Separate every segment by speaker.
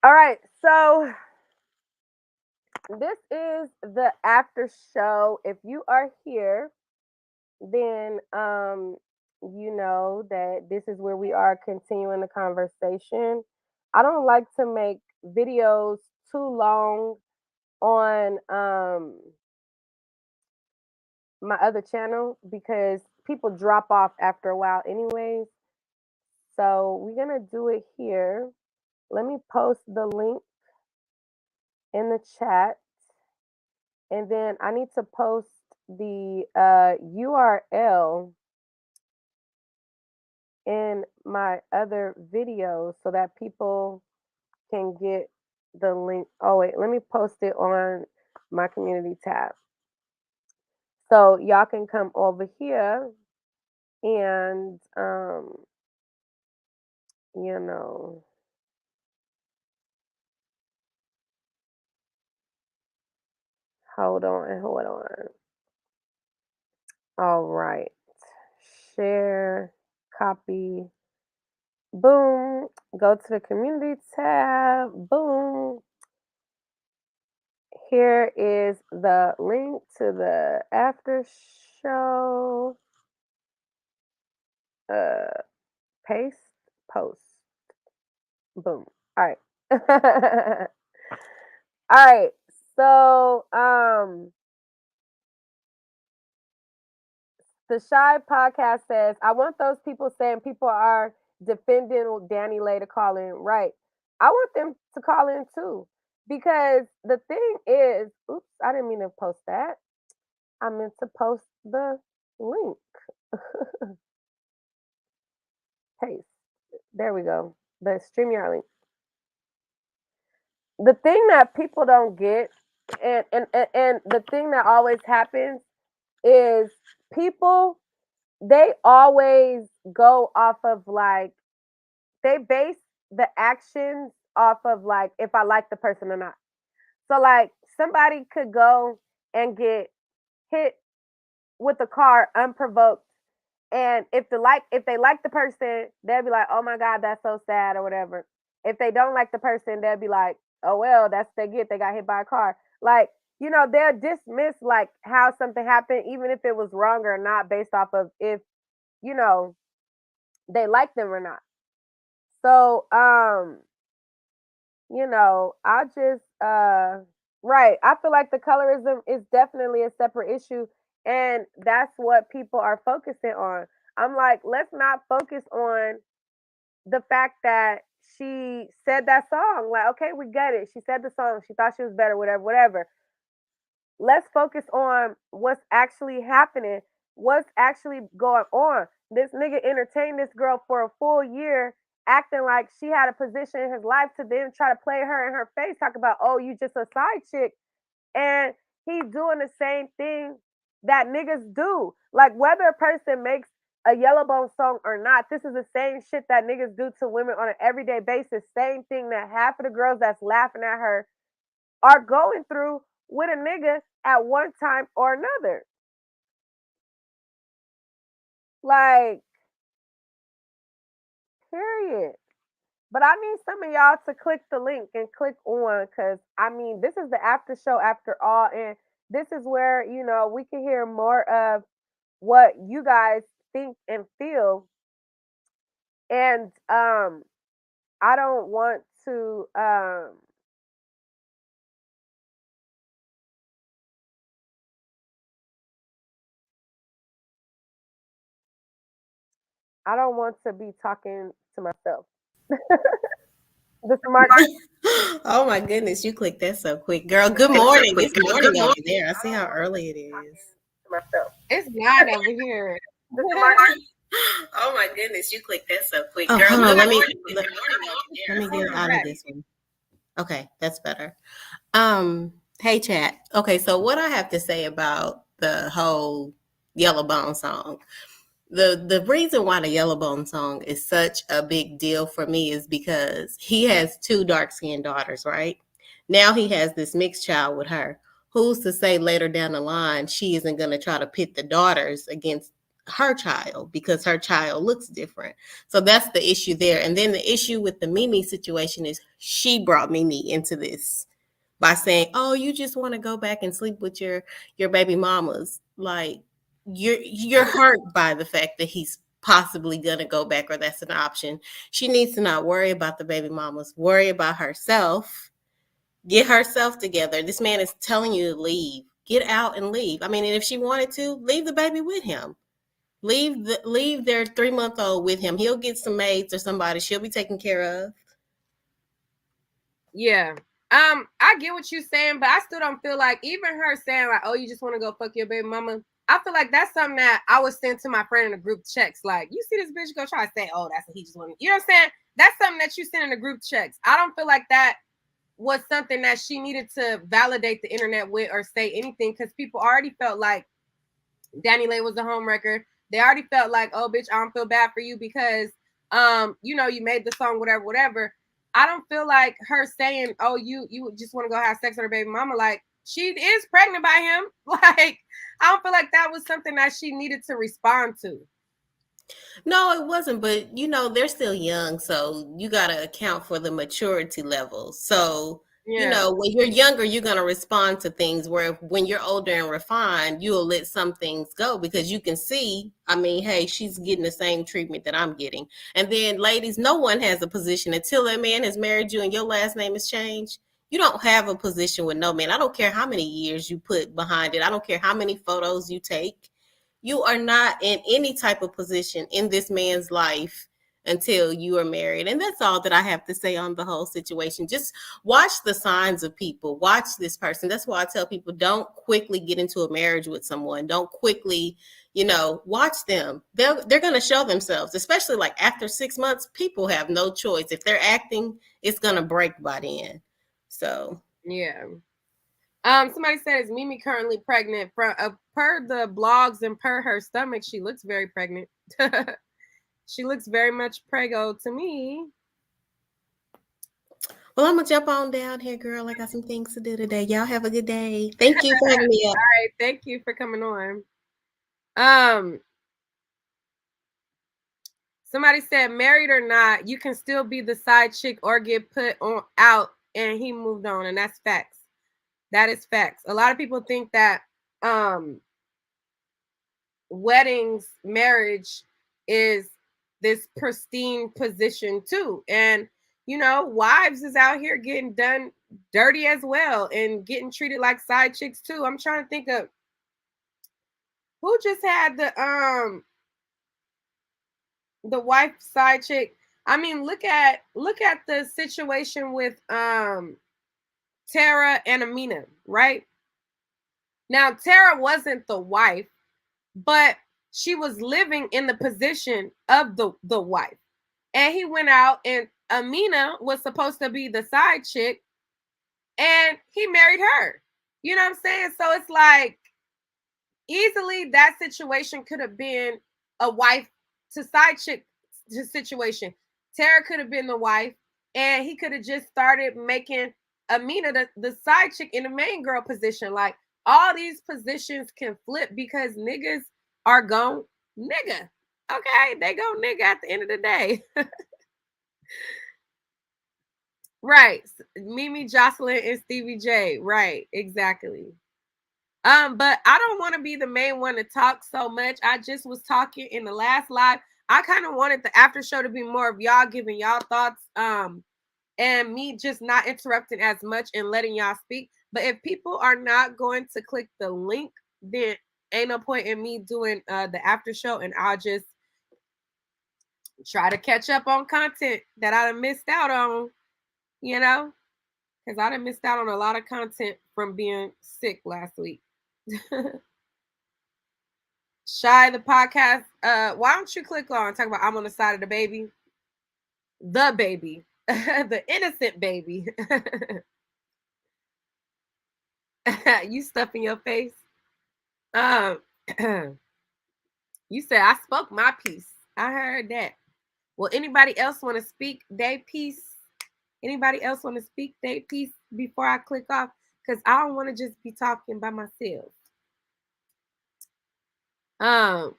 Speaker 1: All right, so this is the after show. If you are here, then you know that this is where we are continuing the conversation. I don't like to make videos too long on my other channel because people drop off after a while anyways. So we're gonna do it here. Let me post the link in the chat, and then I need to post the URL in my other videos so that people can get the link. Oh wait, let me post it on my community tab. So y'all can come over here and you know, hold on. All right. Share, copy, boom. Go to the community tab, boom. Here is the link to the after show. Uh, paste, post, boom. All right. All right. So, the Shy podcast says, I want those people saying people are defending danileigh to call in. Right. I want them to call in too. Because the thing is, oops, I didn't mean to post that. I meant to post the link. Paste. There we go. The StreamYard link. The thing that people don't get, and the thing that always happens is people, they always go off of like, they base the actions off of like if I like the person or not. So like somebody could go and get hit with a car unprovoked, and if they like the person, they'll be like, "Oh my god, that's so sad" or whatever. If they don't like the person, they'll be like, "Oh well, that's they get. They got hit by a car." Like, they'll dismiss like how something happened, even if it was wrong or not, based off of if you know they like them or not. So, I just right. I feel like the colorism is definitely a separate issue, and that's what people are focusing on. I'm like, let's not focus on the fact that she said that song. Like, okay, we get it. She said the song. She thought she was better, whatever, whatever. Let's focus on what's actually happening, what's actually going on. This nigga entertained this girl for a full year, acting like she had a position in his life to then try to play her in her face, talk about, oh, you just a side chick. And he's doing the same thing that niggas do. Like, whether a person makes a Yellow Bone song or not, this is the same shit that niggas do to women on an everyday basis. Same thing that half of the girls that's laughing at her are going through with a nigga at one time or another. Like, period. But I need some of y'all to click the link and click on, because I mean, this is the after show after all. And this is where, we can hear more of what you guys think and feel. And I don't want to be talking to myself. This remark.
Speaker 2: Oh my goodness, you clicked that so quick, girl. Good morning. It's morning over there. I see how early it is.
Speaker 3: It's 9 over here.
Speaker 2: Oh my goodness, you clicked that so quick, girl. Hold on, let me get out of this one. Okay, that's better. Hey chat. Okay, so what I have to say about the whole Yellow Bone song. The reason why the Yellow Bone song is such a big deal for me is because he has two dark-skinned daughters, right? Now he has this mixed child with her. Who's to say later down the line she isn't going to try to pit the daughters against her child because her child looks different. So that's the issue there. And then the issue with the Mimi situation is she brought Mimi into this by saying, "Oh, you just want to go back and sleep with your baby mamas." Like you're hurt by the fact that he's possibly gonna go back or that's an option. She needs to not worry about the baby mamas, worry about herself, get herself together. This man is telling you to leave. Get out and leave. I mean, and if she wanted to, leave the baby with him. Leave their 3-month-old with him. He'll get some maids or somebody. She'll be taken care of.
Speaker 3: Yeah. I get what you're saying, but I still don't feel like even her saying like, "Oh, you just want to go fuck your baby mama." I feel like that's something that I would send to my friend in a group checks. Like, you see this bitch go try to say, "Oh, that's what he just wanted." You know what I'm saying? That's something that you send in a group checks. I don't feel like that was something that she needed to validate the internet with or say anything because people already felt like danileigh was a homewrecker. They already felt like, "Oh, bitch, I don't feel bad for you because, you know, you made the song, whatever, whatever." I don't feel like her saying, "Oh, you just want to go have sex with her baby mama." Like, she is pregnant by him. Like, I don't feel like that was something that she needed to respond to.
Speaker 2: No, it wasn't, but they're still young, so you got to account for the maturity level. So,
Speaker 3: Yeah.
Speaker 2: when you're younger, you're going to respond to things where when you're older and refined, you'll let some things go because you can see, I mean, hey, she's getting the same treatment that I'm getting. And then, ladies, no one has a position until that man has married you and your last name has changed. You don't have a position with no man. I don't care how many years you put behind it. I don't care how many photos you take. You are not in any type of position in this man's life until you are married. And that's all that I have to say on the whole situation. Just watch the signs of people. Watch this person. That's why I tell people don't quickly get into a marriage with someone. Don't quickly, watch them. They're going to show themselves, especially like after 6 months, people have no choice. If they're acting, it's going to break by then. So,
Speaker 3: Yeah. Somebody said, "Is Mimi currently pregnant?" Per the blogs and per her stomach, she looks very pregnant. She looks very much prego to me.
Speaker 2: well, I'm going to jump on down here, girl. I got some things to do today. Y'all have a good day. Thank you for having me up.
Speaker 3: All right, thank you for coming on. Um, Somebody said, "Married or not, you can still be the side chick or get put on out," and he moved on, and that's facts. That is facts. A lot of people think that um weddings, marriage is this pristine position too. And wives is out here getting done dirty as well and getting treated like side chicks too. I'm trying to think of who just had the wife side chick. I mean, look at the situation with Tara and Amina, right? Now Tara wasn't the wife, but she was living in the position of the wife. And he went out and Amina was supposed to be the side chick and he married her. You know what I'm saying? So it's like easily that situation could have been a wife to side chick situation. Tara could have been the wife and he could have just started making Amina the side chick in the main girl position. Like all these positions can flip because niggas are gone nigga. Okay, they go nigga at the end of the day. Right. Mimi, Jocelyn, and Stevie J. Right. Exactly. But I don't want to be the main one to talk so much. I just was talking in the last live. I kind of wanted the after show to be more of y'all giving y'all thoughts. And me just not interrupting as much and letting y'all speak. But if people are not going to click the link, then ain't no point in me doing the after show, and I'll just try to catch up on content that I done missed out on, because I done missed out on a lot of content from being sick last week. Shy the podcast. Why don't you click on talk about I'm on the side of the baby? The baby. The innocent baby. You stuff in your face. Um you said I spoke my piece. I heard that. Well, anybody else want to speak their piece? Anybody else want to speak their piece before I click off? Because I don't want to just be talking by myself. Um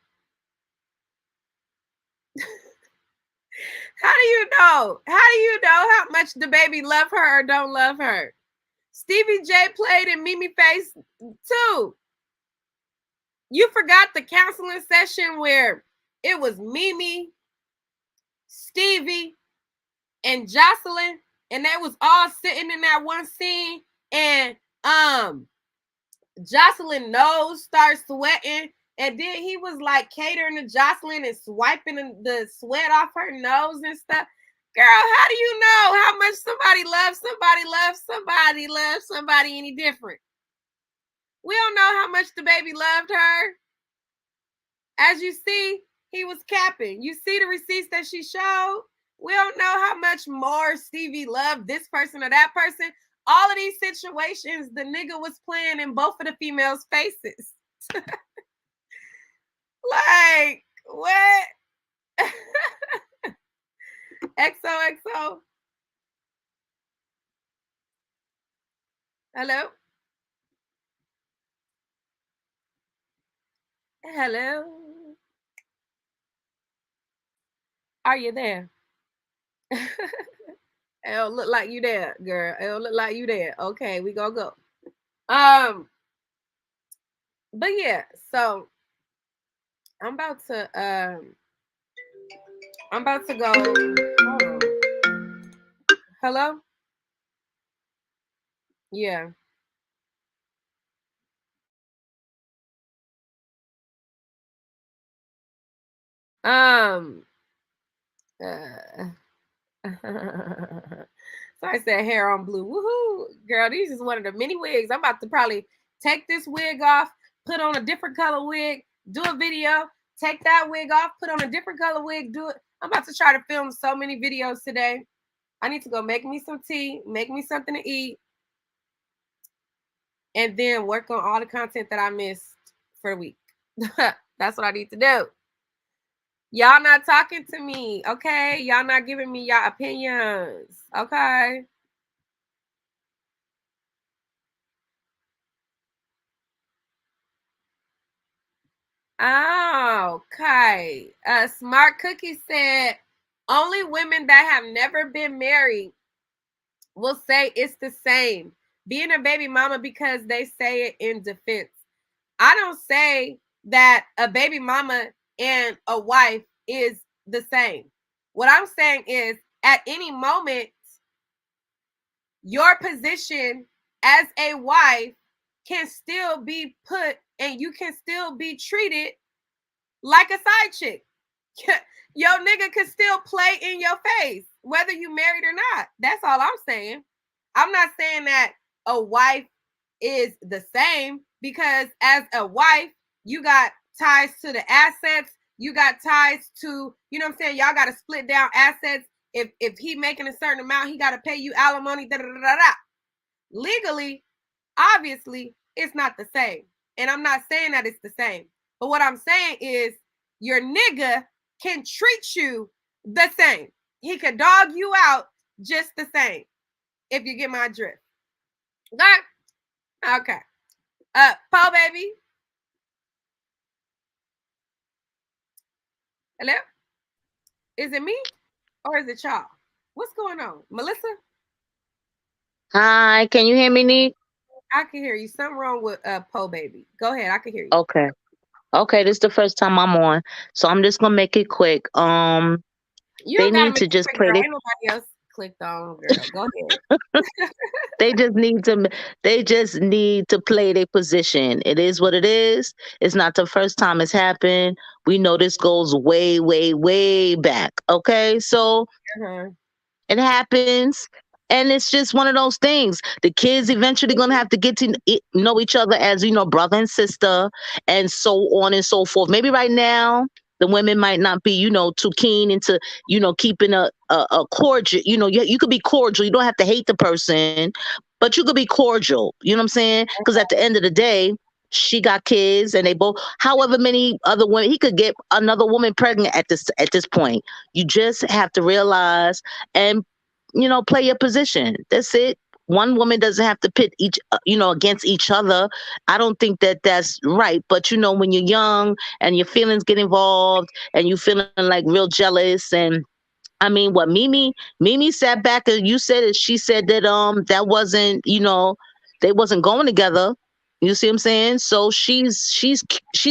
Speaker 3: How do you know? How do you know how much the baby love her or don't love her? Stevie J played in Mimi Face too. You forgot the counseling session where it was Mimi, Stevie, and Jocelyn, and they was all sitting in that one scene, and Jocelyn nose starts sweating, and then he was like catering to Jocelyn and swiping the sweat off her nose and stuff. Girl, how do you know how much somebody loves somebody any different? We don't know how much the baby loved her. As you see, he was capping. You see the receipts that she showed? We don't know how much more Stevie loved this person or that person. All of these situations, the nigga was playing in both of the females' faces. Like, what? XOXO. Hello? Hello? Are you there? It don't look like you there, girl. It don't look like you there. Okay, we gonna go. Um, but yeah, so I'm about to go. Hold on. Hello? Yeah. Um uh, so I said hair on blue. Woohoo! Girl, this is one of the many wigs. I'm about to probably take this wig off, put on a different color wig, do a video, take that wig off, put on a different color wig, do it. I'm about to try to film so many videos today. I need to go make me some tea, make me something to eat, and then work on all the content that I missed for the week. That's what I need to do. Y'all not talking to me, okay? Y'all not giving me your opinions, okay? Oh, okay. Smart Cookie said only women that have never been married will say it's the same. Being a baby mama because they say it in defense. I don't say that a baby mama and a wife is the same. What I'm saying is at any moment, your position as a wife can still be put and you can still be treated like a side chick. Your nigga could still play in your face, whether you married or not. That's all I'm saying. I'm not saying that a wife is the same because as a wife, you got ties to the assets. You got ties to, you know what I'm saying? Y'all got to split down assets. If he making a certain amount, he got to pay you alimony. Da, da, da, da, da. Legally, obviously, it's not the same. And I'm not saying that it's the same. But what I'm saying is your nigga can treat you the same. He could dog you out just the same. If you get my drift. Okay. Okay. Paul baby. Hello? Is it me or is it y'all? What's going on? Melissa?
Speaker 4: Hi, can you hear me, Nick?
Speaker 3: I can hear you. Something wrong with Poe baby. Go ahead. I can hear you.
Speaker 4: Okay. Okay, this is the first time I'm on. So I'm just gonna make it quick.
Speaker 3: You
Speaker 4: They
Speaker 3: don't gotta
Speaker 4: need
Speaker 3: make
Speaker 4: to
Speaker 3: it
Speaker 4: just
Speaker 3: quick,
Speaker 4: play
Speaker 3: girl.
Speaker 4: this.
Speaker 3: Ain't nobody else clicked on, girl. Go ahead.
Speaker 4: They just need to play their position. It is what it is. It's not the first time it's happened. We know this goes way, way, way back. Okay. So
Speaker 3: Uh-huh.
Speaker 4: it happens. And it's just one of those things. The kids eventually gonna have to get to know each other as brother and sister, and so on and so forth. Maybe right now the women might not be too keen into keeping a cordial. You could be cordial. You don't have to hate the person, but you could be cordial. You know what I'm saying? Because at the end of the day, she got kids, and they both. However many other women he could get another woman pregnant at this point. You just have to realize and play your position. That's it. One woman doesn't have to pit against each other. I don't think that that's right. But when you're young and your feelings get involved and you feeling like real jealous and I mean, what Mimi sat back and you said it. She said that that wasn't, they wasn't going together. You see what I'm saying? So she's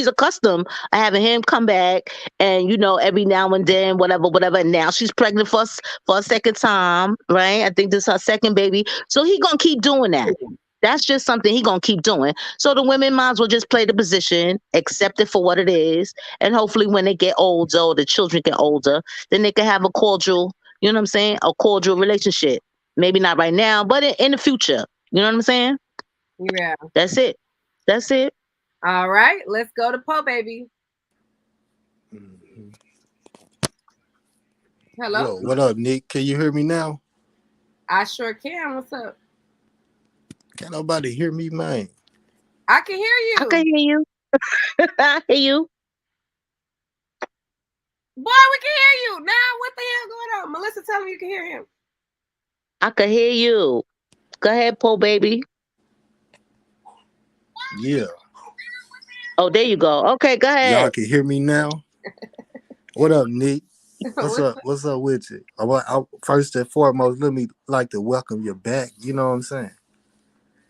Speaker 4: accustomed to having him come back and every now and then whatever. And now she's pregnant for a second time, right? I think this is her second baby. So he gonna keep doing that. That's just something he gonna keep doing. So the women might as well just play the position, accept it for what it is, and hopefully when they get older, or the children get older, then they can have a cordial, you know what I'm saying, a cordial relationship. Maybe not right now, but in the future. You know what I'm saying?
Speaker 3: Yeah.
Speaker 4: That's it. That's it.
Speaker 3: All right, let's go to Po Baby.
Speaker 5: Mm-hmm.
Speaker 3: Hello.
Speaker 5: Yo, what up, Nick? Can you hear me now?
Speaker 3: I sure can. What's up?
Speaker 5: Can't nobody hear me, man.
Speaker 3: I can hear you.
Speaker 4: I can hear you. I hear you.
Speaker 3: Boy, we can hear you. Now, what the hell going on? Melissa, tell me you can hear him.
Speaker 4: I can hear you. Go ahead, Po Baby.
Speaker 5: Yeah.
Speaker 4: Oh, there you go. Okay, go ahead.
Speaker 5: Y'all can hear me now? What up, Nick? What's up? What's up with you? First and foremost, let me like to welcome you back. You know what I'm saying?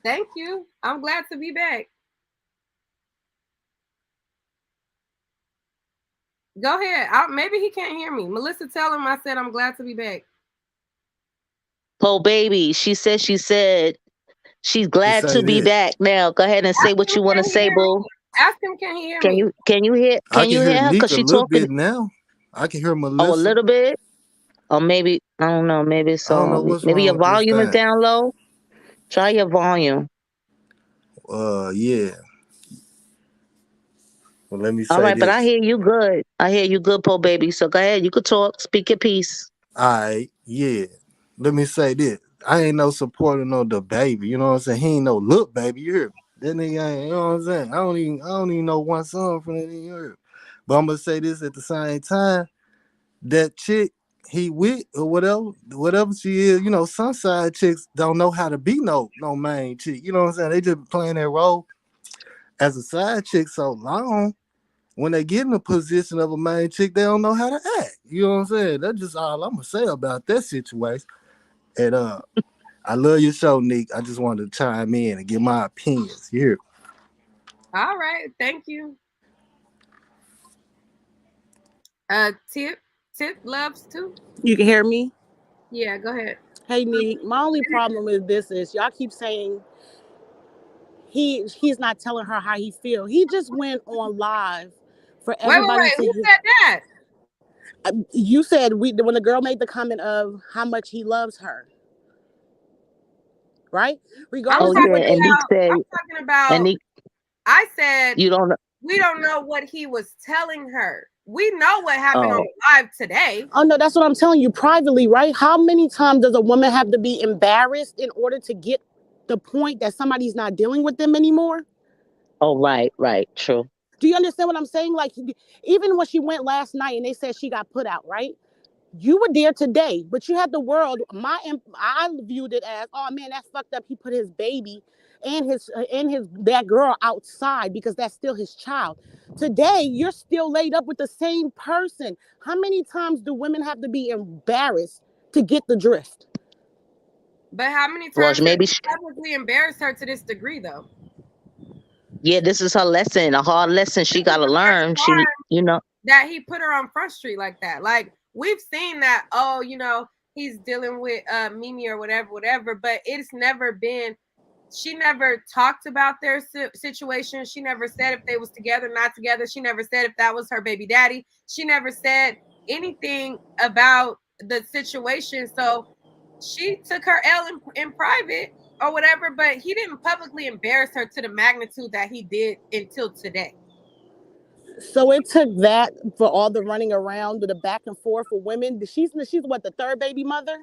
Speaker 3: Thank you. I'm glad to be back. Go ahead. Maybe he can't hear me. Melissa, tell him I said I'm glad to be back.
Speaker 4: Po Baby, she said she's glad to be back. Now, go ahead and say what you want to say, boo.
Speaker 3: Ask him, can he hear me?
Speaker 4: Can you hear?
Speaker 5: I can hear
Speaker 4: her?
Speaker 5: Nick
Speaker 4: Cause
Speaker 5: a
Speaker 4: she
Speaker 5: little
Speaker 4: talking.
Speaker 5: bit now. I can hear Melissa.
Speaker 4: Oh, a little bit. Or maybe I don't know. Maybe
Speaker 5: I don't know what's
Speaker 4: maybe
Speaker 5: wrong
Speaker 4: your
Speaker 5: with this
Speaker 4: volume is
Speaker 5: thing.
Speaker 4: down low. Try your volume.
Speaker 5: Yeah. Well, let me say
Speaker 4: All right,
Speaker 5: this.
Speaker 4: but I hear you good. I hear you good, Po Baby. So go ahead. You could talk. Speak your piece.
Speaker 5: All right, yeah. Let me say this. I ain't no supporter no the baby. You know what I'm saying? He ain't no look baby. You hear me? That nigga ain't. You know what I'm saying? I don't even know one song from that nigga. You hear me? But I'm gonna say this at the same time. That chick he with or whatever she is. Some side chicks don't know how to be no main chick. You know what I'm saying? They just playing that role as a side chick so long. When they get in the position of a main chick, they don't know how to act. You know what I'm saying? That's just all I'm gonna say about that situation. And I love your show, Nick. I just wanted to chime in and give my opinions. You hear?
Speaker 3: All right, thank you. Tip loves too.
Speaker 6: You can hear me?
Speaker 3: Yeah, go ahead.
Speaker 6: Hey, Nick. My only problem with this is y'all keep saying he's not telling her how he feel. He just went on live for everybody
Speaker 3: Wait.
Speaker 6: to
Speaker 3: Who
Speaker 6: hear.
Speaker 3: said that?
Speaker 6: You said when the girl made the comment of how much he loves her, right?
Speaker 3: I'm
Speaker 6: Regardless
Speaker 4: Oh
Speaker 6: of
Speaker 4: yeah,
Speaker 6: what
Speaker 4: and
Speaker 6: they
Speaker 4: Nick said,
Speaker 3: talking about.
Speaker 4: and Nick,
Speaker 3: I said
Speaker 4: you don't know.
Speaker 3: we don't know what he was telling her. We know what happened on
Speaker 4: Oh,
Speaker 3: live today.
Speaker 6: Oh no, that's what I'm telling you privately, right? How many times does a woman have to be embarrassed in order to get the point that somebody's not dealing with them anymore?
Speaker 4: oh, right, true.
Speaker 6: Do you understand what I'm saying? Like, even when she went last night and they said she got put out, right? You were there today, but you had the world. I viewed it as, oh man, that's fucked up. He put his baby and his that girl outside because that's still his child. Today, you're still laid up with the same person. How many times do women have to be embarrassed to get the drift?
Speaker 3: But how many
Speaker 4: Well,
Speaker 3: times has
Speaker 4: maybe,
Speaker 3: he publicly embarrassed her to this degree, though?
Speaker 4: yeah, this is her lesson, a hard lesson she got to learn.
Speaker 3: That he put her on Front Street like that. Like, we've seen that, he's dealing with Mimi or whatever, but it's never been, she never talked about their situation. She never said if they was together, not together. She never said if that was her baby daddy. She never said anything about the situation. So she took her L in private or whatever, but he didn't publicly embarrass her to the magnitude that he did until today.
Speaker 6: So it took that for all the running around, the back and forth for women. She's what, the third baby mother?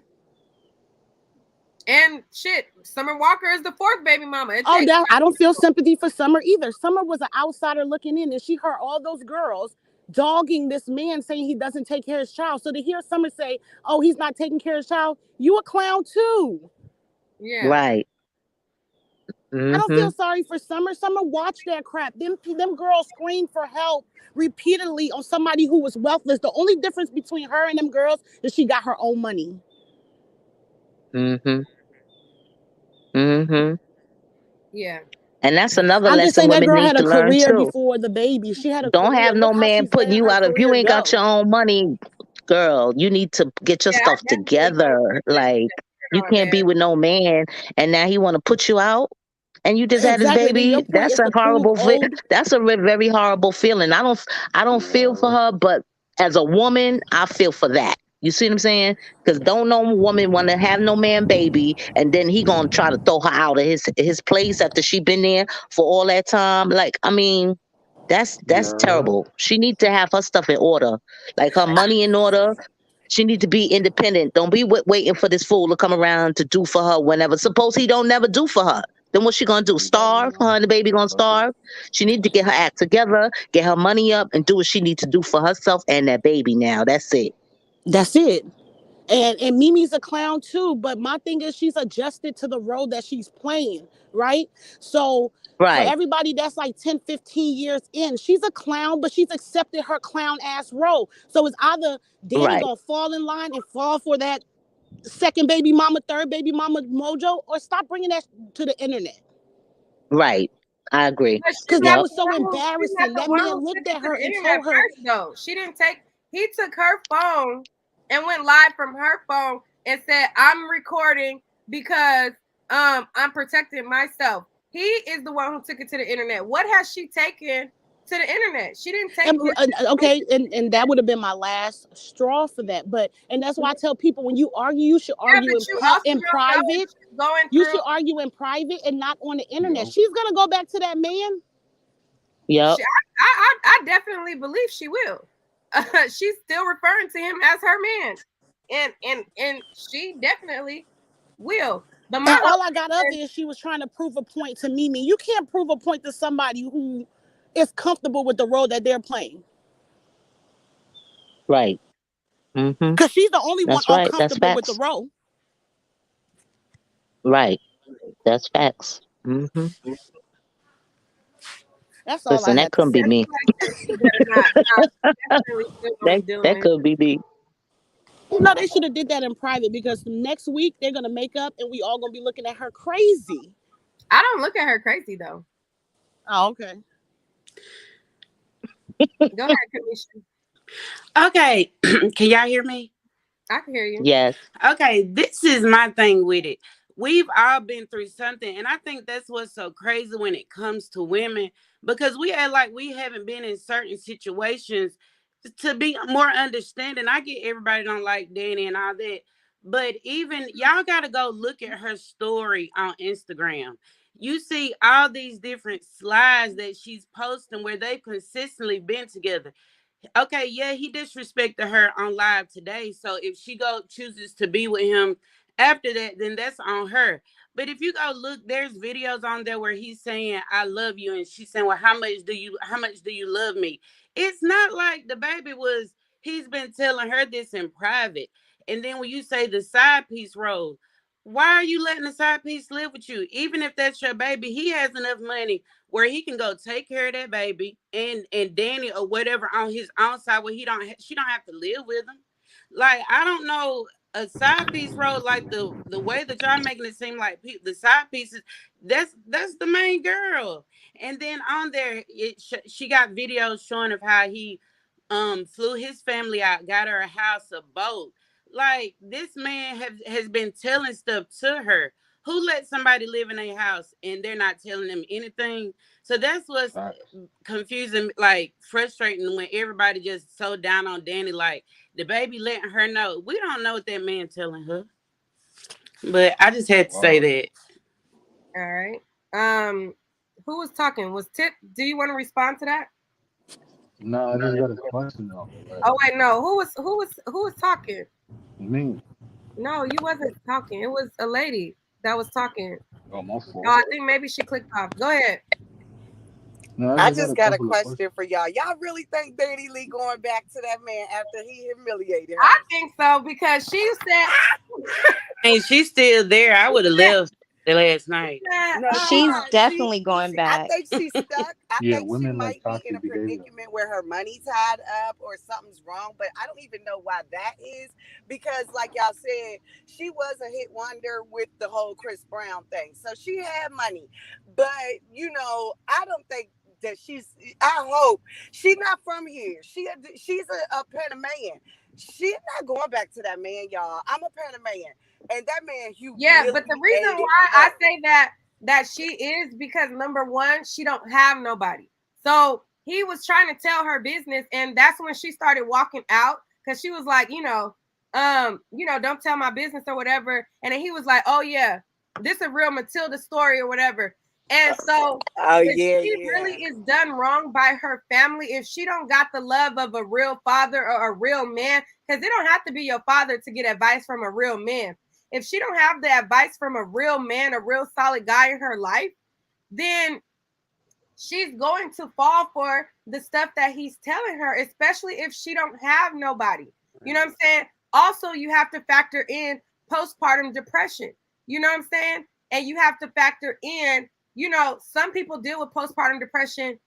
Speaker 3: And shit, Summer Walker is the fourth baby mama.
Speaker 6: I don't feel sympathy for Summer either. Summer was an outsider looking in, and she heard all those girls dogging this man saying he doesn't take care of his child. So to hear Summer say, oh, he's not taking care of his child, you a clown too.
Speaker 3: Yeah.
Speaker 4: Right.
Speaker 6: I don't feel sorry for Summer. Summer watched that crap. Them girls screamed for help repeatedly on somebody who was wealthless. The only difference between her and them girls is she got her own money.
Speaker 4: Mm-hmm. Mm-hmm.
Speaker 3: Yeah.
Speaker 4: And that's another
Speaker 6: I'm just
Speaker 4: lesson
Speaker 6: saying that
Speaker 4: women
Speaker 6: girl
Speaker 4: need
Speaker 6: had a
Speaker 4: to learn
Speaker 6: career
Speaker 4: too.
Speaker 6: before the baby. She had a
Speaker 4: Don't
Speaker 6: career.
Speaker 4: have no
Speaker 6: Look how
Speaker 4: man
Speaker 6: she's
Speaker 4: putting
Speaker 6: letting
Speaker 4: you
Speaker 6: her
Speaker 4: out. If you
Speaker 6: career
Speaker 4: ain't got
Speaker 6: go.
Speaker 4: your own money, girl, you need to get your
Speaker 3: Yeah, I
Speaker 4: stuff
Speaker 3: definitely don't
Speaker 4: together. Like, you
Speaker 3: on
Speaker 4: can't be
Speaker 3: that.
Speaker 4: with no man and now he want to put you out and you just had his
Speaker 6: Exactly. Then your
Speaker 4: baby.
Speaker 6: point
Speaker 4: That's
Speaker 6: is
Speaker 4: a
Speaker 6: to prove
Speaker 4: horrible
Speaker 6: old.
Speaker 4: that's a very horrible feeling. I don't feel for her, but as a woman, I feel for that. You see what I'm saying? Because don't no woman want to have no man baby, and then he gonna try to throw her out of his place after she been there for all that time. Like, I mean, that's terrible. She need to have her stuff in order, like her money in order. She need to be independent. Don't be waiting for this fool to come around to do for her whenever. Suppose he don't never do for her. Then what's she gonna do? Starve? Her and the baby gonna starve? She need to get her act together, get her money up, and do what she need to do for herself and that baby. Now that's it.
Speaker 6: That's it. And Mimi's a clown too, but my thing is she's adjusted to the role that she's playing, right? So for
Speaker 4: Right,
Speaker 6: everybody that's like 10, 15 years in, she's a clown, but she's accepted her clown ass role. So it's either Danny
Speaker 4: right,
Speaker 6: gonna fall in line and fall for that second baby mama, third baby mama mojo, or stop bringing that to the internet.
Speaker 4: right. I agree.
Speaker 3: But
Speaker 6: Because that
Speaker 4: Yep.
Speaker 6: was so
Speaker 3: she's not
Speaker 6: embarrassing.
Speaker 3: the
Speaker 6: That
Speaker 3: one
Speaker 6: man
Speaker 3: who took
Speaker 6: looked
Speaker 3: it
Speaker 6: at
Speaker 3: to
Speaker 6: her
Speaker 3: the
Speaker 6: and
Speaker 3: internet
Speaker 6: told her,
Speaker 3: first, though. He took her phone and went live from her phone and said, I'm recording because I'm protecting myself. He is the one who took it to the internet. What has she taken to the internet? She didn't take
Speaker 6: okay, and that would have been my last straw for that. But and that's why I tell people when you argue, you should
Speaker 3: yeah,
Speaker 6: argue
Speaker 3: but you also
Speaker 6: in
Speaker 3: don't know what
Speaker 6: private.
Speaker 3: she's going
Speaker 6: You
Speaker 3: through.
Speaker 6: should argue in private and not on the internet. She's gonna go back to that man.
Speaker 4: Yep.
Speaker 3: I definitely believe she will. She's still referring to him as her man, and she definitely will. But my
Speaker 6: And
Speaker 3: whole
Speaker 6: all I got of it is she was trying to prove a point to Mimi. You can't prove a point to somebody who is comfortable with the role that they're playing.
Speaker 4: Right. Mm-hmm.
Speaker 6: Because she's the only one
Speaker 4: That's right. That's
Speaker 6: uncomfortable with the
Speaker 4: facts.
Speaker 6: role.
Speaker 4: Right. That's facts. Mm-hmm.
Speaker 6: That's all I
Speaker 4: Listen, that
Speaker 6: had to
Speaker 4: couldn't be
Speaker 6: say.
Speaker 4: me.
Speaker 3: she better not. Nah, definitely still gonna be dealing
Speaker 4: That
Speaker 3: with.
Speaker 4: could be me.
Speaker 6: You know, they should have did that in private because next week they're gonna make up and we all gonna be looking at her crazy.
Speaker 3: I don't look at her crazy though.
Speaker 6: Oh, okay.
Speaker 3: Go ahead, Kamisha.
Speaker 7: Okay, can y'all hear me?
Speaker 3: I can hear you.
Speaker 4: Yes.
Speaker 7: Okay, this is my thing with it. We've all been through something, and I think that's what's so crazy when it comes to women because we act like we haven't been in certain situations to be more understanding. I get everybody don't like Danny and all that, but even y'all got to go look at her story on Instagram. You see all these different slides that she's posting where they've consistently been together. Okay, yeah, he disrespected her on live today. So if she go chooses to be with him after that, then that's on her. But if you go look, there's videos on there where he's saying, I love you, and she's saying, well, how much do you love me? It's not like the baby was, he's been telling her this in private. And then when you say the side piece role, why are you letting the side piece live with you? Even if that's your baby, he has enough money where he can go take care of that baby and Danny or whatever on his own side where she don't have to live with him. Like, I don't know, a side piece role like the way that y'all making it seem like the side pieces, that's the main girl. And then on there she got videos showing of how he flew his family out, got her a house, a boat. Like, this man has been telling stuff to her. Who let somebody live in a house and they're not telling them anything? So that's what's confusing, like frustrating when everybody just so down on Danny. Like, the baby letting her know. We don't know what that man telling her. But I just had to say that.
Speaker 3: All right. Who was talking? Was Tip? Do you want to respond to that?
Speaker 5: No, I just got a question though.
Speaker 3: Oh wait, no. Who was talking?
Speaker 5: Me.
Speaker 3: No, you wasn't talking. It was a lady that was talking.
Speaker 5: Oh, my fault.
Speaker 3: Oh, I think maybe she clicked off. Go ahead.
Speaker 5: No,
Speaker 8: I just got a question for y'all. Y'all really think danileigh going back to that man after he humiliated her?
Speaker 3: I think so because she said
Speaker 7: And she's still there. I would have left the last night.
Speaker 8: No,
Speaker 9: She's definitely going
Speaker 8: I
Speaker 9: back.
Speaker 8: think she's stuck. I
Speaker 10: Yeah,
Speaker 8: think she
Speaker 10: women like
Speaker 8: might be in
Speaker 10: toxic
Speaker 8: a
Speaker 10: behavior.
Speaker 8: predicament where her money tied up or something's wrong, but I don't even know why that is because, like y'all said, she was a hit wonder with the whole Chris Brown thing. So she had money, but I don't think that I hope she's not from here. She's a Panamanian. She's not going back to that man, y'all. I'm a Panamanian, and that man
Speaker 3: Yeah, but the reason
Speaker 8: humiliated
Speaker 3: why I
Speaker 8: her.
Speaker 3: say that she is because number one, she don't have nobody. So he was trying to tell her business, and that's when she started walking out because she was like, don't tell my business or whatever. And then he was like, oh yeah, this is a real Matilda story or whatever. And so
Speaker 8: Oh
Speaker 3: if
Speaker 8: yeah,
Speaker 3: she really is done wrong by her family, if she don't got the love of a real father or a real man, because it don't have to be your father to get advice from a real man. If she don't have the advice from a real man, a real solid guy in her life, then she's going to fall for the stuff that he's telling her, especially if she don't have nobody. You know what I'm saying? Also, you have to factor in postpartum depression. You know what I'm saying? And you have to factor in, some people deal with postpartum depression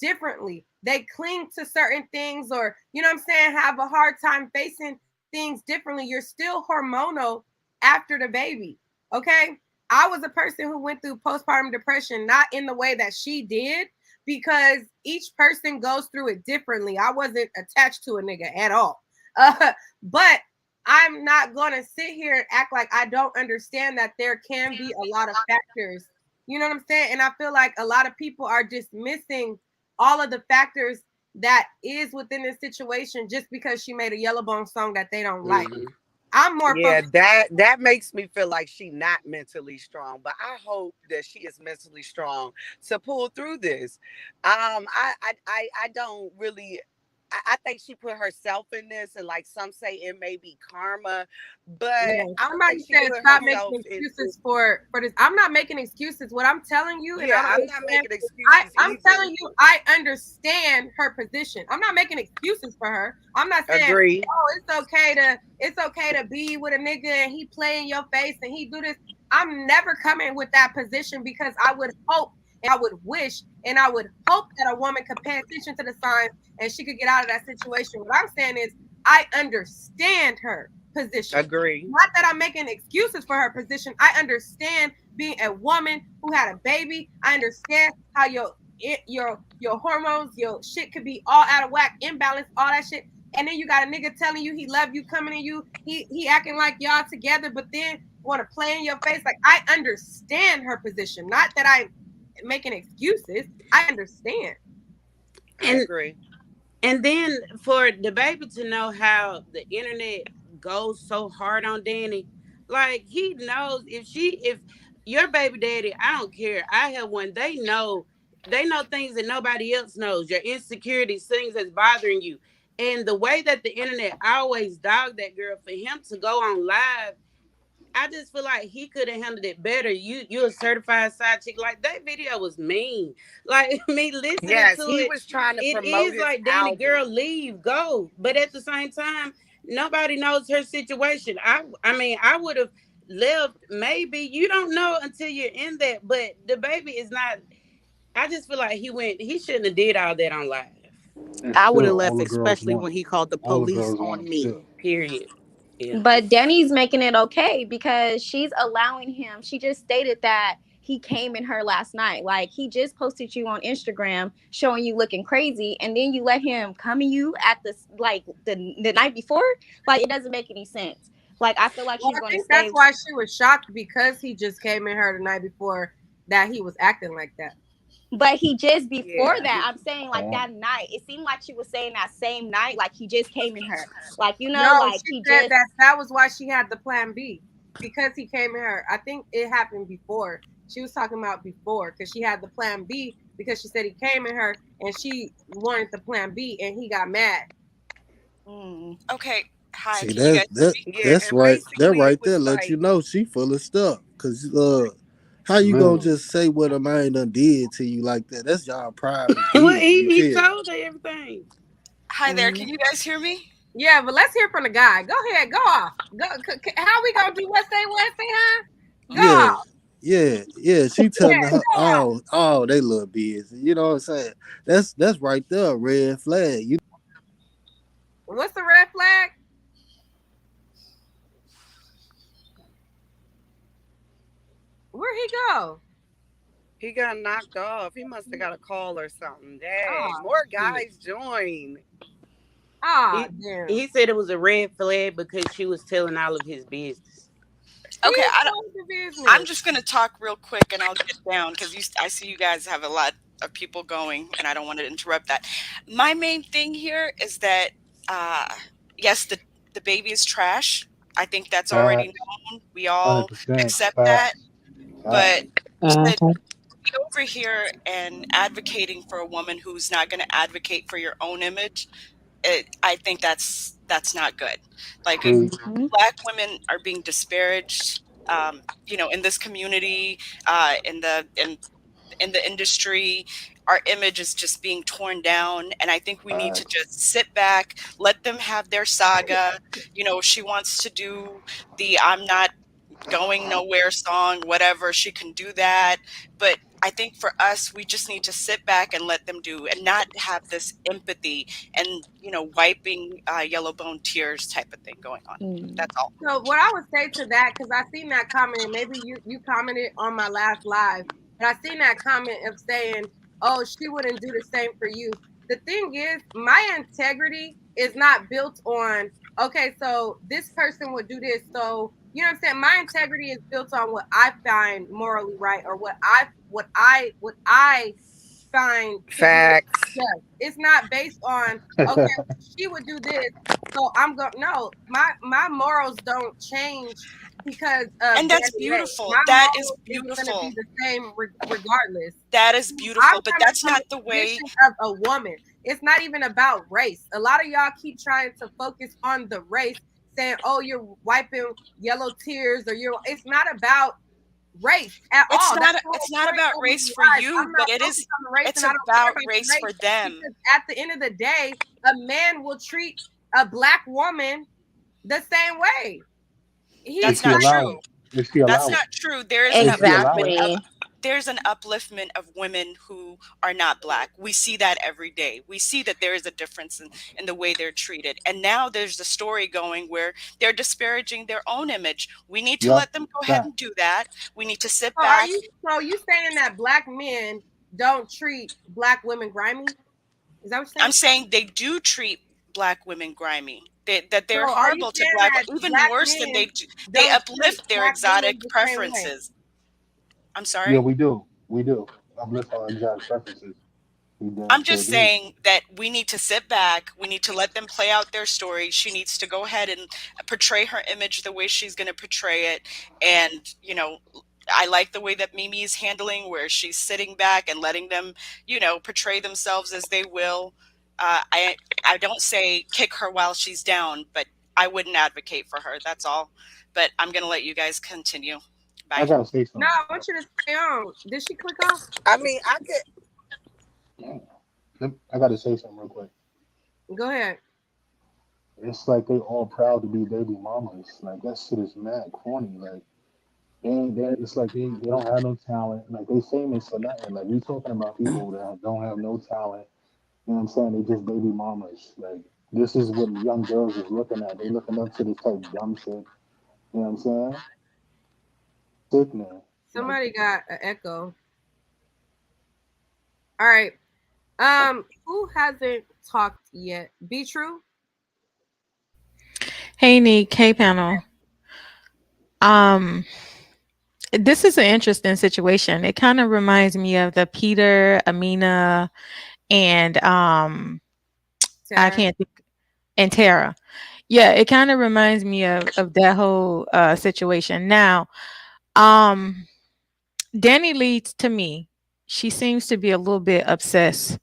Speaker 3: differently. They cling to certain things or, you know what I'm saying, have a hard time facing things differently. You're still hormonal after the baby. Okay. I was a person who went through postpartum depression, not in the way that she did, because each person goes through it differently. I wasn't attached to a nigga at all. But I'm not going to sit here and act like I don't understand that there can be a lot of factors. You know what I'm saying? And I feel like a lot of people are dismissing all of the factors that is within this situation just because she made a Yellowbone song that they don't like. I'm more focused.
Speaker 8: That makes me feel like she's not mentally strong, but I hope that she is mentally strong to pull through this. I don't really. I think she put herself in this, and like some say, it may be karma, but
Speaker 3: Yeah.
Speaker 8: I don't
Speaker 3: Somebody
Speaker 8: think she
Speaker 3: said
Speaker 8: put
Speaker 3: stop
Speaker 8: herself
Speaker 3: making
Speaker 8: into.
Speaker 3: excuses for this. I'm not making excuses. What I'm telling you, and
Speaker 8: Yeah,
Speaker 3: I
Speaker 8: I'm
Speaker 3: don't
Speaker 8: not
Speaker 3: understand.
Speaker 8: making excuses
Speaker 3: I'm
Speaker 8: either.
Speaker 3: telling you, I understand her position. I'm not making excuses for her. I'm not saying,
Speaker 8: Agree.
Speaker 3: oh, it's okay to be with a nigga and he play in your face and he do this. I'm never coming with that position because I would hope and I would wish and I would hope that a woman could pay attention to the signs and she could get out of that situation. What I'm saying is I understand her position.
Speaker 8: Agree.
Speaker 3: Not that I'm making excuses for her position. I understand being a woman who had a baby. I understand how your hormones, your shit could be all out of whack, imbalanced, all that shit. And then you got a nigga telling you he love you, coming to you, he acting like y'all together, but then want to play in your face. Like I understand her position. Not that I'm making excuses. I understand.
Speaker 8: I agree.
Speaker 7: And then for the baby to know how the internet goes so hard on Danny, like he knows if your baby daddy, I don't care. I have one. They know things that nobody else knows. Your insecurities, things that's bothering you. And the way that the internet always dogged that girl for him to go on live, I just feel like he could have handled it better. You a certified side chick. Like that video was mean. Like me listening
Speaker 8: Yes,
Speaker 7: to
Speaker 8: he
Speaker 7: it,
Speaker 8: was trying to
Speaker 7: it
Speaker 8: promote
Speaker 7: is
Speaker 8: his
Speaker 7: like Danny
Speaker 8: album.
Speaker 7: girl, leave, go. But at the same time, nobody knows her situation. I mean, I would have left. Maybe you don't know until you're in that. But the baby is not. I just feel like he shouldn't have did all that on live.
Speaker 10: And
Speaker 6: I would
Speaker 10: still,
Speaker 6: have
Speaker 10: all
Speaker 6: left,
Speaker 10: the girls
Speaker 6: especially
Speaker 10: want,
Speaker 6: when he called the
Speaker 10: all the
Speaker 6: police
Speaker 10: girls want
Speaker 6: on
Speaker 10: him
Speaker 6: me.
Speaker 10: still.
Speaker 7: Period. Yeah.
Speaker 9: But Danny's making it okay because she's allowing him. She just stated that he came in her last night. Like he just posted you on Instagram showing you looking crazy, and then you let him come in you at the night before. Like it doesn't make any sense. Like I feel like
Speaker 3: Well,
Speaker 9: she's
Speaker 3: I
Speaker 9: going to
Speaker 3: think that's
Speaker 9: stay.
Speaker 3: why she was shocked because he just came in her the night before that he was acting like that.
Speaker 9: But he just before
Speaker 8: Yeah.
Speaker 9: that, I'm saying like that night. It seemed like she was saying that same night, like he just came in her. Like
Speaker 3: No,
Speaker 9: like
Speaker 3: she
Speaker 9: he
Speaker 3: said
Speaker 9: just
Speaker 3: that was why she had the plan B because he came in her. I think it happened before. She was talking about before because she had the plan B because she said he came in her and she wanted the plan B and he got mad.
Speaker 11: Okay. Hi,
Speaker 5: See
Speaker 11: can you guys hear me?
Speaker 8: Yeah,
Speaker 5: that's
Speaker 8: and
Speaker 5: right. That
Speaker 8: basically it
Speaker 5: right
Speaker 8: was
Speaker 5: there let
Speaker 8: like,
Speaker 5: you know she full of stuff. Cause how you gonna
Speaker 10: Man,
Speaker 5: just say what a man done did to you like that? That's y'all private
Speaker 7: Well,
Speaker 5: business. You
Speaker 7: he
Speaker 5: feel me?
Speaker 7: told her everything.
Speaker 11: Hi there, can you guys hear me?
Speaker 3: Yeah, but let's hear from the guy. Go ahead, go off. Go. How we gonna do what say, huh? Go
Speaker 5: Yeah.
Speaker 3: off.
Speaker 5: Yeah, she telling her all they little business. You know what I'm saying? That's right there, a red flag. You
Speaker 3: What's the red flag? Where'd he go?
Speaker 8: He got knocked off. He must have got a call or something. Dang,
Speaker 3: Oh,
Speaker 8: more
Speaker 3: shit.
Speaker 8: guys join.
Speaker 3: Ah,
Speaker 7: He
Speaker 3: damn.
Speaker 7: he said it was a red flag because she was telling all of his business.
Speaker 3: He
Speaker 11: Okay,
Speaker 3: told the
Speaker 11: I'm
Speaker 3: business.
Speaker 11: just gonna talk real quick, and I'll get down because I see you guys have a lot of people going, and I don't want to interrupt that. My main thing here is that, uh, yes, the baby is trash. I think that's already
Speaker 10: Facts,
Speaker 11: known. We all
Speaker 10: 100%.
Speaker 11: accept that.
Speaker 10: Facts,
Speaker 11: But
Speaker 10: facts.
Speaker 11: to
Speaker 4: Mhm.
Speaker 11: be over here and advocating for a woman who's not going to advocate for your own image, I think that's not good. Like,
Speaker 10: Preach.
Speaker 11: black women are being disparaged, in this community, in the industry. Our image is just being torn down, and I think we need to
Speaker 10: Facts.
Speaker 11: just sit back, let them have their saga. She wants to do the "I'm not going nowhere" song, whatever, she can do that. But I think for us, we just need to sit back and let them do, and not have this empathy and, wiping yellow bone tears type of thing going on.
Speaker 9: Mm.
Speaker 11: That's all.
Speaker 3: So what I would say to that, because I seen that comment, and maybe you commented on my last live, but I seen that comment of saying, "Oh, she wouldn't do the same for you." The thing is, my integrity is not built on, okay, so this person would do this, so you know what I'm saying. My integrity is built on what I find morally right, or what I find to be
Speaker 8: Facts.
Speaker 3: just. It's not based on, okay, she would do this, so I'm going. No, my morals don't change because of
Speaker 11: And that's
Speaker 3: Danny Lay.
Speaker 11: beautiful.
Speaker 3: My
Speaker 11: That is
Speaker 3: morals is going to be
Speaker 11: beautiful.
Speaker 3: the same regardless.
Speaker 11: That is
Speaker 3: I'm
Speaker 11: beautiful, but
Speaker 3: coming
Speaker 11: that's
Speaker 3: from
Speaker 11: not
Speaker 3: a
Speaker 11: the way.
Speaker 3: position of a woman. It's not even about race. A lot of y'all keep trying to focus on the race, saying, "Oh, you're wiping yellow tears," or you're. It's not about race at
Speaker 11: It's
Speaker 3: all. That's
Speaker 11: not
Speaker 3: the
Speaker 11: it's
Speaker 3: whole
Speaker 11: not
Speaker 3: point
Speaker 11: about
Speaker 3: of
Speaker 11: race
Speaker 3: my
Speaker 11: for
Speaker 3: life.
Speaker 11: you,
Speaker 3: I'm
Speaker 11: but
Speaker 3: not focused on the race,
Speaker 11: it's
Speaker 3: and I don't care
Speaker 11: about
Speaker 3: about the
Speaker 11: race
Speaker 3: race
Speaker 11: for them.
Speaker 3: because at the end of the day, a man will treat a black woman the same way.
Speaker 10: If
Speaker 11: That's
Speaker 3: He's
Speaker 10: she
Speaker 11: not
Speaker 3: not.
Speaker 10: allow
Speaker 11: true.
Speaker 10: it. If she
Speaker 11: That's
Speaker 10: allow it.
Speaker 11: not true. There is
Speaker 10: If she allow it.
Speaker 9: Exactly.
Speaker 11: there's an upliftment of women who are not black. We see that every day. We see that there is a difference in the way they're treated. And now there's a story going where they're disparaging their own image. We need to
Speaker 10: Yup.
Speaker 11: let them go ahead and do
Speaker 10: Facts.
Speaker 11: that. We need to sit
Speaker 3: So are
Speaker 11: back.
Speaker 3: you? So you saying that black men don't treat black women grimy? Is that what you're
Speaker 11: I'm
Speaker 3: saying?
Speaker 11: saying they do treat black women grimy. That
Speaker 3: So
Speaker 11: they're
Speaker 3: are you
Speaker 11: horrible to
Speaker 3: saying
Speaker 11: black,
Speaker 3: that
Speaker 11: even
Speaker 3: black
Speaker 11: worse than
Speaker 3: men
Speaker 11: they
Speaker 3: don't treat
Speaker 11: uplift their
Speaker 3: black women
Speaker 11: exotic
Speaker 3: the same way?
Speaker 11: preferences. I'm
Speaker 10: Yeah,
Speaker 11: sorry.
Speaker 10: we do. We do. Uplift our exact preferences. We damn
Speaker 11: I'm
Speaker 10: sure
Speaker 11: just
Speaker 10: do.
Speaker 11: saying that we need to sit back. We need to let them play out their story. She needs to go ahead and portray her image the way she's going to portray it. And, I like the way that Mimi is handling, where she's sitting back and letting them, portray themselves as they will. I don't say kick her while she's down, but I wouldn't advocate for her. That's all. But I'm going to let you guys continue.
Speaker 10: I
Speaker 11: Bye.
Speaker 10: gotta say
Speaker 3: No,
Speaker 10: something
Speaker 3: I
Speaker 10: real
Speaker 3: want you to stay on. Did she click off?
Speaker 8: I mean, I could.
Speaker 10: quick. I gotta say something real quick.
Speaker 3: Go ahead.
Speaker 10: It's like they all proud to be baby mamas. Like that shit is mad corny. Like it's like they don't have no talent. Like they famous for nothing. Like we talking about people that don't have no talent. You know what I'm saying? They just baby mamas. Like this is what young girls is looking at. They looking up to this type of dumb shit. You know what I'm saying? Sickening. Like
Speaker 3: Somebody got an echo. All right. Who hasn't talked yet? Be true.
Speaker 12: Hey Nick, hey panel. Um, this is an interesting situation. It kind of reminds me of the Peter, Amina, and I
Speaker 3: Sarah.
Speaker 12: can't think, and Tara. Yeah, it kind of reminds me of that whole situation. Now, um, Danny leads to me. She seems to be a little bit obsessed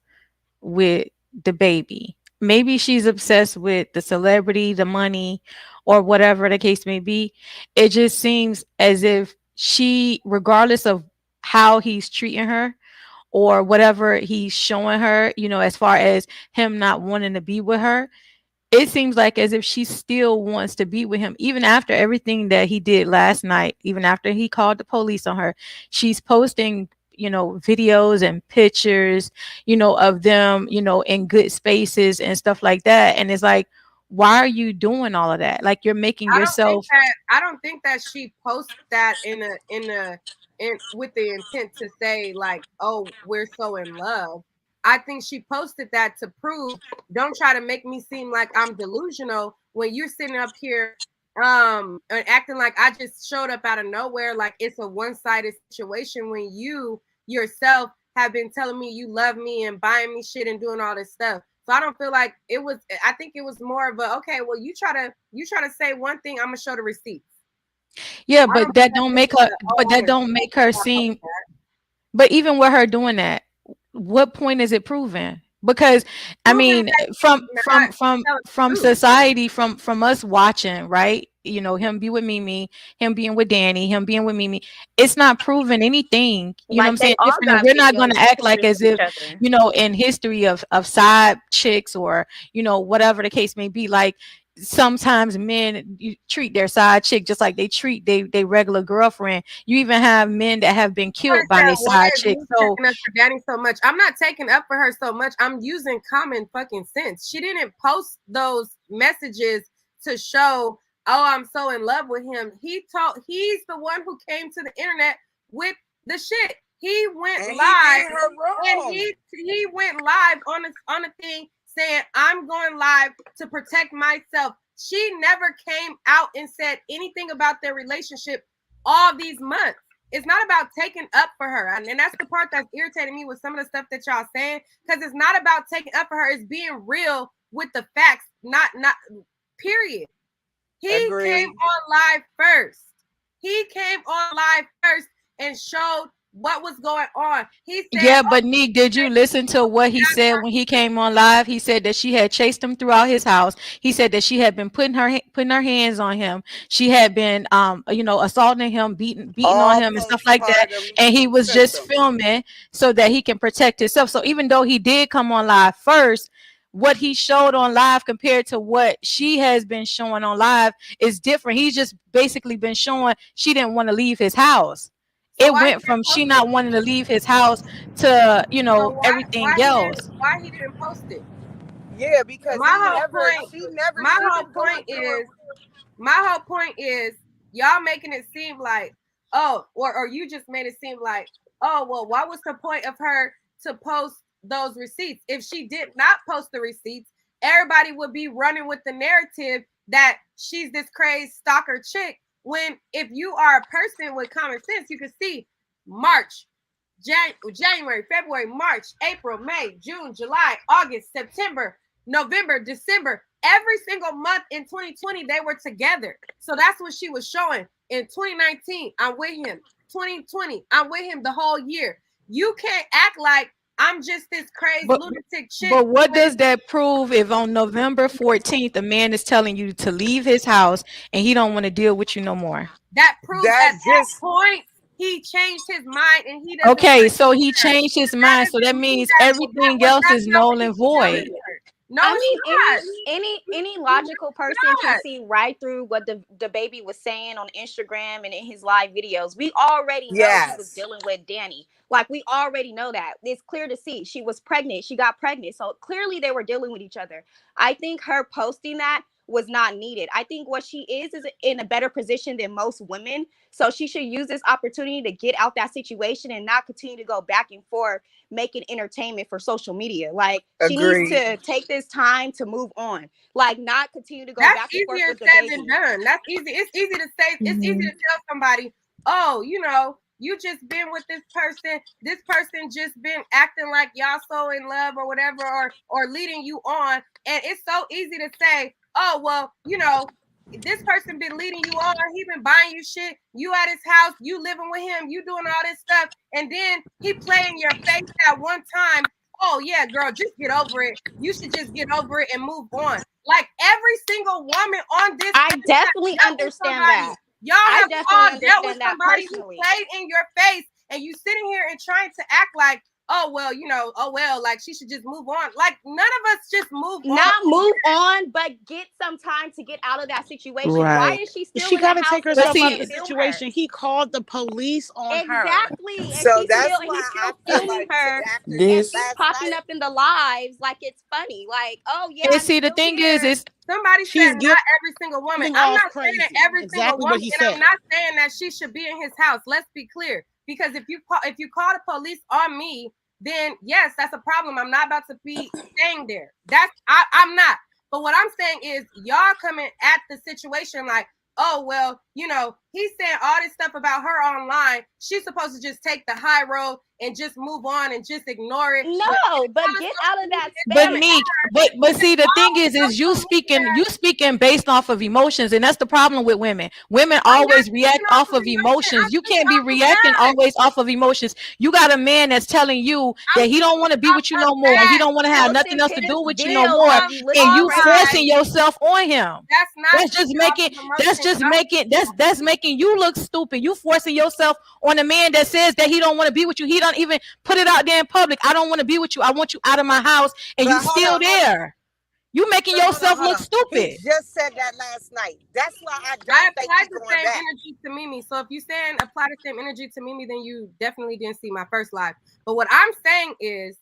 Speaker 12: with the baby. Maybe she's obsessed with the celebrity, the money, or whatever the case may be. It just seems as if she, regardless of how he's treating her or whatever he's showing her, as far as him not wanting to be with her, it seems like as if she still wants to be with him even after everything that he did last night, even after he called the police on her. She's posting, videos and pictures, of them, in good spaces and stuff like that. And it's like, why are you doing all of that? Like, you're making yourself.
Speaker 3: I don't think that she posts that in with the intent to say like, oh, we're so in love. I think she posted that to prove, don't try to make me seem like I'm delusional when you're sitting up here and acting like I just showed up out of nowhere, like it's a one-sided situation when you yourself have been telling me you love me and buying me shit and doing all this stuff. So I don't feel like it was. I think it was more of a, okay, well, you try to say one thing, I'm gonna show the receipts.
Speaker 12: Yeah,
Speaker 3: I don't
Speaker 12: but
Speaker 3: think
Speaker 12: that
Speaker 3: that
Speaker 12: don't
Speaker 3: it
Speaker 12: make
Speaker 3: was
Speaker 12: her.
Speaker 3: a,
Speaker 12: But
Speaker 3: oh, I'm
Speaker 12: that
Speaker 3: gonna
Speaker 12: don't make her
Speaker 3: post
Speaker 12: seem.
Speaker 3: that.
Speaker 12: But even with her doing that, what point is it proven? Because I
Speaker 3: Proving
Speaker 12: mean,
Speaker 3: that
Speaker 12: from
Speaker 3: you're
Speaker 12: from
Speaker 3: not
Speaker 12: from
Speaker 3: telling
Speaker 12: from
Speaker 3: the truth.
Speaker 12: society, from us watching, right? Him be with Mimi, him being with Danny, him being with Mimi. It's not proving anything. You know what I'm
Speaker 9: Like
Speaker 12: saying?
Speaker 9: they all
Speaker 12: Different, and
Speaker 9: got
Speaker 12: we're not going
Speaker 9: videos
Speaker 12: to
Speaker 9: and
Speaker 12: act like
Speaker 9: pictures
Speaker 12: as
Speaker 9: of each
Speaker 12: if
Speaker 9: other.
Speaker 12: in history of side chicks, or whatever the case may be. Like, sometimes men treat their side chick just like they treat they regular girlfriend. You even have men that have been killed by
Speaker 3: Said,
Speaker 12: their
Speaker 3: why
Speaker 12: side
Speaker 3: is
Speaker 12: chick.
Speaker 3: me
Speaker 12: So
Speaker 3: taking up for Danny so much? I'm not taking up for her so much. I'm using common fucking sense. She didn't post those messages to show, oh, I'm so in love with him. He's the one who came to the internet with the shit. He went
Speaker 8: And he
Speaker 3: live,
Speaker 8: did her
Speaker 3: and
Speaker 8: wrong.
Speaker 3: he went live on a thing saying, I'm going live to protect myself. She never came out and said anything about their relationship all these months. It's not about taking up for her. And that's the part that's irritating me with some of the stuff that y'all saying. Because it's not about taking up for her. It's being real with the facts. Not period. He came
Speaker 8: Agreed.
Speaker 3: on live first. He came on live first and showed what was going on. He said,
Speaker 12: yeah,
Speaker 3: oh,
Speaker 12: but Neek, did you listen to what he said when he came on live? He said that she had chased him throughout his house. He said that she had been putting her hands on him. She had been assaulting him, beating on
Speaker 8: All
Speaker 12: him and stuff like that.
Speaker 8: postpartum
Speaker 12: And he was just
Speaker 8: symptoms.
Speaker 12: filming so that he can protect himself. So even though he did come on live first, what he showed on live compared to what she has been showing on live is different. He's just basically been showing she didn't want to leave his house.
Speaker 3: so
Speaker 12: It
Speaker 3: why he
Speaker 12: went
Speaker 3: didn't
Speaker 12: from she
Speaker 3: post it?
Speaker 12: not wanting to leave his house to
Speaker 3: So
Speaker 12: everything else.
Speaker 3: why he didn't post it?
Speaker 8: Yeah, because
Speaker 3: My whole point,
Speaker 8: she didn't go up to her.
Speaker 3: my whole point is y'all making it seem like, oh, or you just made it seem like, oh, well, what was the point of her to post those receipts? If she did not post the receipts, everybody would be running with the narrative that she's this crazy stalker chick. When if you are a person with common sense, you can see March, January, February, March, April, May, June, July, August, September, November, December. Every single month in 2020, they were together. So that's what she was showing. In 2019, I'm with him. 2020, I'm with him the whole year. You can't act like I'm just this crazy
Speaker 12: But
Speaker 3: lunatic chick.
Speaker 12: but what does that prove if on November 14th a man is telling you to leave his house and he don't want to deal with you no more?
Speaker 3: That proves
Speaker 8: That
Speaker 3: at that
Speaker 8: just
Speaker 3: point he changed his mind and he doesn't
Speaker 12: Okay,
Speaker 3: want
Speaker 12: so
Speaker 3: to
Speaker 12: he
Speaker 3: her.
Speaker 12: changed his
Speaker 3: That
Speaker 12: mind. So that
Speaker 3: doesn't mean
Speaker 12: means
Speaker 3: that
Speaker 12: everything else
Speaker 3: that's
Speaker 12: is
Speaker 3: not what
Speaker 12: null
Speaker 3: he
Speaker 12: and
Speaker 3: was telling
Speaker 12: void.
Speaker 3: her. No,
Speaker 9: I
Speaker 3: it's
Speaker 9: mean,
Speaker 3: not.
Speaker 9: any logical person can
Speaker 3: Not.
Speaker 9: see right through what the baby was saying on Instagram and in his live videos. We already know he was
Speaker 8: yes,
Speaker 9: dealing with Danny. Like we already know that. It's clear to see. She was pregnant. She got pregnant. So clearly they were dealing with each other. I think her posting that was not needed. I think what she is in a better position than most women. So she should use this opportunity to get out that situation and not continue to go back and forth making entertainment for social media. Like she needs
Speaker 8: agreed.
Speaker 9: to take this time to move on. Like not continue to go
Speaker 3: That's
Speaker 9: back and forth
Speaker 3: easier
Speaker 9: with the
Speaker 3: said than
Speaker 9: baby.
Speaker 3: done. That's easy. It's easy to say. It's easy to
Speaker 12: Mhm.
Speaker 3: tell somebody, oh, you just been with this person. This person just been acting like y'all so in love or whatever, or leading you on. And it's so easy to say, oh, well, this person been leading you on. He been buying you shit. You at his house. You living with him. You doing all this stuff. And then he playing your face at one time. Oh yeah, girl, just get over it. You should just get over it and move on. Like every single woman on this
Speaker 9: I
Speaker 3: earth has
Speaker 9: definitely
Speaker 3: dealt with
Speaker 9: understand
Speaker 3: somebody.
Speaker 9: that.
Speaker 3: Y'all
Speaker 9: I
Speaker 3: have
Speaker 9: definitely
Speaker 3: all dealt with
Speaker 9: understand that
Speaker 3: somebody who
Speaker 9: personally.
Speaker 3: played in your face, and you sitting here and trying to act like, oh well, oh well, like she should just move on. Like none of us just move on.
Speaker 9: Not move on, but get some time to get out of that situation. Why is she still in the
Speaker 6: got to
Speaker 9: house?
Speaker 6: take herself out of the situation. He called the police on her.
Speaker 9: Exactly. And
Speaker 8: So
Speaker 9: he's
Speaker 8: that's
Speaker 9: still
Speaker 8: why I feel
Speaker 9: filming
Speaker 8: like
Speaker 9: her.
Speaker 8: after
Speaker 9: And
Speaker 8: that
Speaker 9: she's
Speaker 8: last
Speaker 9: popping
Speaker 8: night,
Speaker 9: up in the lives like it's funny. Like, oh yeah,
Speaker 12: And
Speaker 9: I'm
Speaker 12: see, the
Speaker 9: still
Speaker 12: thing
Speaker 9: here.
Speaker 12: is
Speaker 3: Somebody
Speaker 6: She's
Speaker 3: said not every single woman. I'm
Speaker 6: off
Speaker 3: not saying
Speaker 6: crazy.
Speaker 3: every single
Speaker 6: Exactly
Speaker 3: woman,
Speaker 6: what he
Speaker 3: and I'm
Speaker 6: said.
Speaker 3: not saying that she should be in his house. Let's be clear, because if you call the police on me, then yes, that's a problem. I'm not about to be staying there. I'm not. But what I'm saying is, y'all coming at the situation like, oh well, he's saying all this stuff about her online. She's supposed to just take the high road and just move on and just ignore it.
Speaker 9: No, but get out of that
Speaker 12: But
Speaker 9: space.
Speaker 12: Meek, but see, the thing is you speaking based off of emotions, and that's the problem with women. Women always react off of emotions. You can't be reacting always off of emotions. You got a man that's telling you that he don't want to be with you no more. He don't want to have nothing else to do with you no more, and you forcing yourself on him.
Speaker 3: That's not
Speaker 12: That's making you look stupid. You forcing yourself on a man that says that he don't want to be with you. He don't even put it out there in public. I don't want to be with you. I want you out of my house, and you still there. You making yourself look stupid.
Speaker 8: He just said that last night. That's why I don't
Speaker 3: I
Speaker 8: think
Speaker 3: applied
Speaker 8: he's
Speaker 3: the
Speaker 8: going
Speaker 3: same
Speaker 8: back.
Speaker 3: energy to Mimi. So if you're saying apply the same energy to Mimi, then you definitely didn't see my first live. But what I'm saying is,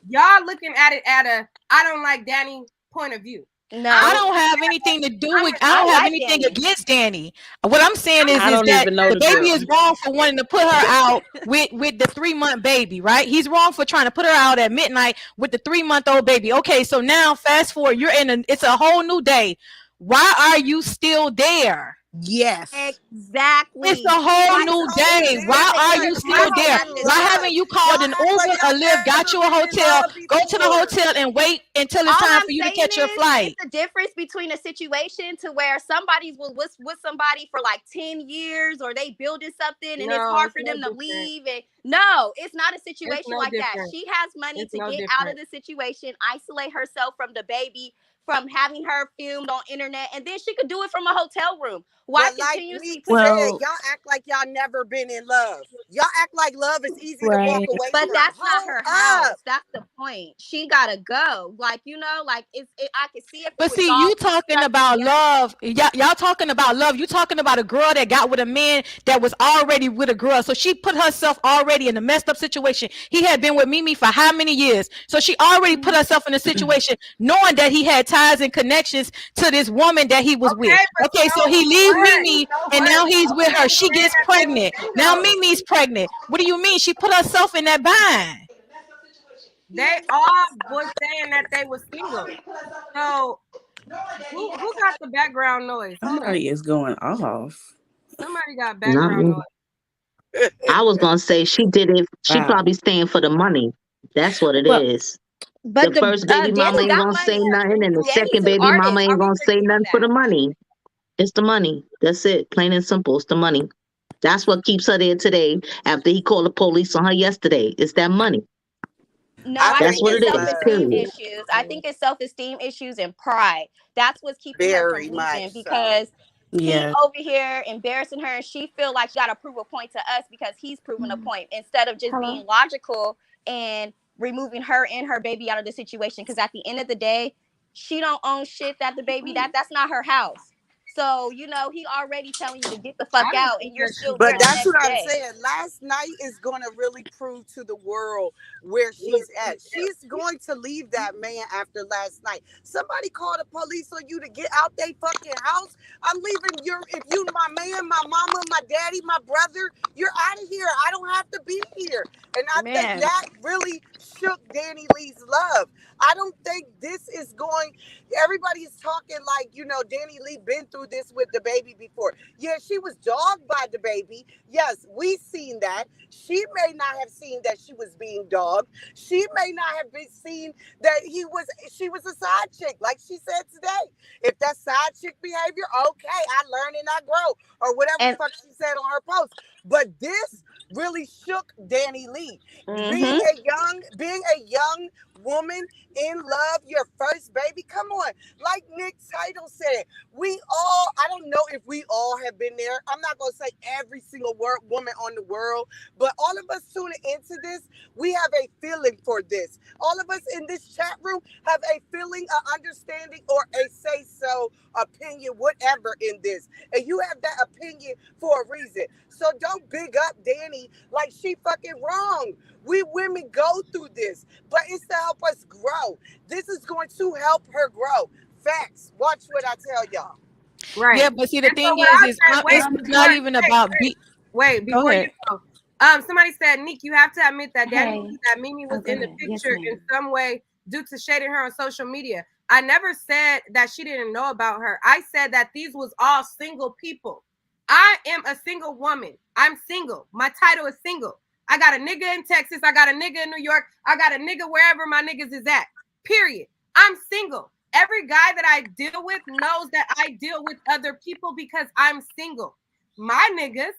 Speaker 3: y'all looking at it at a I don't like Danny point of view.
Speaker 9: No,
Speaker 12: I don't have anything to do with. I don't have anything against Danny. What I'm saying is that the baby is wrong for wanting to put her out with the 3-month baby, right? He's wrong for trying to put her out at midnight with the 3-month-old baby. Okay, so now fast forward, it's a whole new day. Why are you still there?
Speaker 6: Yes.
Speaker 9: Exactly.
Speaker 12: It's a whole new day. Why are you still there? Why haven't you called an Uber, a Lyft, got you a hotel, go to the hotel and wait until it's time for you to catch your flight?
Speaker 9: It's the difference between a situation to where somebody's with somebody for like 10 years or they building something and it's hard for them to leave. And no, it's not a situation like that. She has money to get out of the situation, isolate herself from the baby, from having her filmed on internet, and then she could do it from a hotel room. Why continuously
Speaker 8: y'all act like y'all never been in love. Y'all act like love is easy to walk away
Speaker 9: but
Speaker 8: from.
Speaker 9: But that's not her house. That's the point. She gotta go. Like, like I can see it.
Speaker 12: But see, you talking about love. Y'all talking about love. You talking about a girl that got with a man that was already with a girl. So she put herself already in a messed up situation. He had been with Mimi for how many years? So she already put herself in a situation knowing that he had ties and connections to this woman that he was with. Okay, so he leaves Mimi and now he's with her. She gets pregnant. Now Mimi's pregnant. What do you mean? She put herself in that bind.
Speaker 3: They all was saying that they were single. So who got the background noise?
Speaker 7: Somebody is going off.
Speaker 3: Somebody got background noise.
Speaker 4: I was gonna say she did it. She probably staying for the money. That's what it is.
Speaker 9: But
Speaker 4: the first baby mama ain't gonna say nothing, and the second baby mama ain't gonna say nothing for the money. It's the money. That's it. Plain and simple. It's the money. That's what keeps her there today. After he called the police on her yesterday, it's that money.
Speaker 9: No,
Speaker 4: that's what it is.
Speaker 9: Self-esteem issues. I think it's self-esteem issues and pride. That's what's keeping her from leaving because he's over here embarrassing her, and she feel like she got to prove a point to us because he's proving a point instead of just being logical and removing her and her baby out of the situation. Because at the end of the day, she don't own shit. That the baby that's not her house. So, he already telling you to get the fuck out and you're still there.
Speaker 8: But that's what I'm saying. Last night is going to really prove to the world where she's at. She's going to leave that man after last night. Somebody called the police on you to get out they fucking house. I'm leaving if you my man, my mama, my daddy, my brother, you're out of here. I don't have to be here. And I think that really shook Danny Leigh's love. I don't think this is going, everybody is talking like, Danny Leigh been through this with the baby before. Yeah, she was dogged by the baby. Yes, we seen that. She may not have seen that she was being dogged. She may not have been seen that she was a side chick, like she said today. If that's side chick behavior, okay, I learn and I grow, or whatever the fuck she said on her post. But this really shook DaniLeigh. Being
Speaker 9: Mm-hmm.
Speaker 8: a young woman in love, your first baby. Come on, like Nick Title said, we all. I don't know if we all have been there. I'm not gonna say every single woman on the world, but all of us tuning into this, we have a feeling for this. All of us in this chat room have a feeling, a understanding, or a say so opinion, whatever in this. And you have that opinion for a reason. So don't big up Danny like she fucking wrong. We women go through this, but it's to help us grow. This is going to help her grow. Facts. Watch what I tell y'all.
Speaker 3: Right.
Speaker 12: Yeah, but see, the
Speaker 3: And so
Speaker 12: thing
Speaker 3: what I
Speaker 12: is
Speaker 3: said, wait,
Speaker 12: it's
Speaker 3: before,
Speaker 12: not even about
Speaker 3: wait,
Speaker 12: be. Go
Speaker 3: before you
Speaker 12: ahead.
Speaker 3: go. Somebody said, Nick, you have to admit that Danny
Speaker 9: Hey.
Speaker 3: knew that Mimi was
Speaker 9: Oh, go
Speaker 3: in the
Speaker 9: ahead. Yes,
Speaker 3: picture in
Speaker 9: ma'am.
Speaker 3: some way due to shading her on social media. I never said that she didn't know about her. I said that these was all single people. I am a single woman. I'm single. My title is single. I got a nigga in Texas. I got a nigga in New York. I got a nigga wherever my niggas is at. Period. I'm single. Every guy that I deal with knows that I deal with other people because I'm single. My niggas,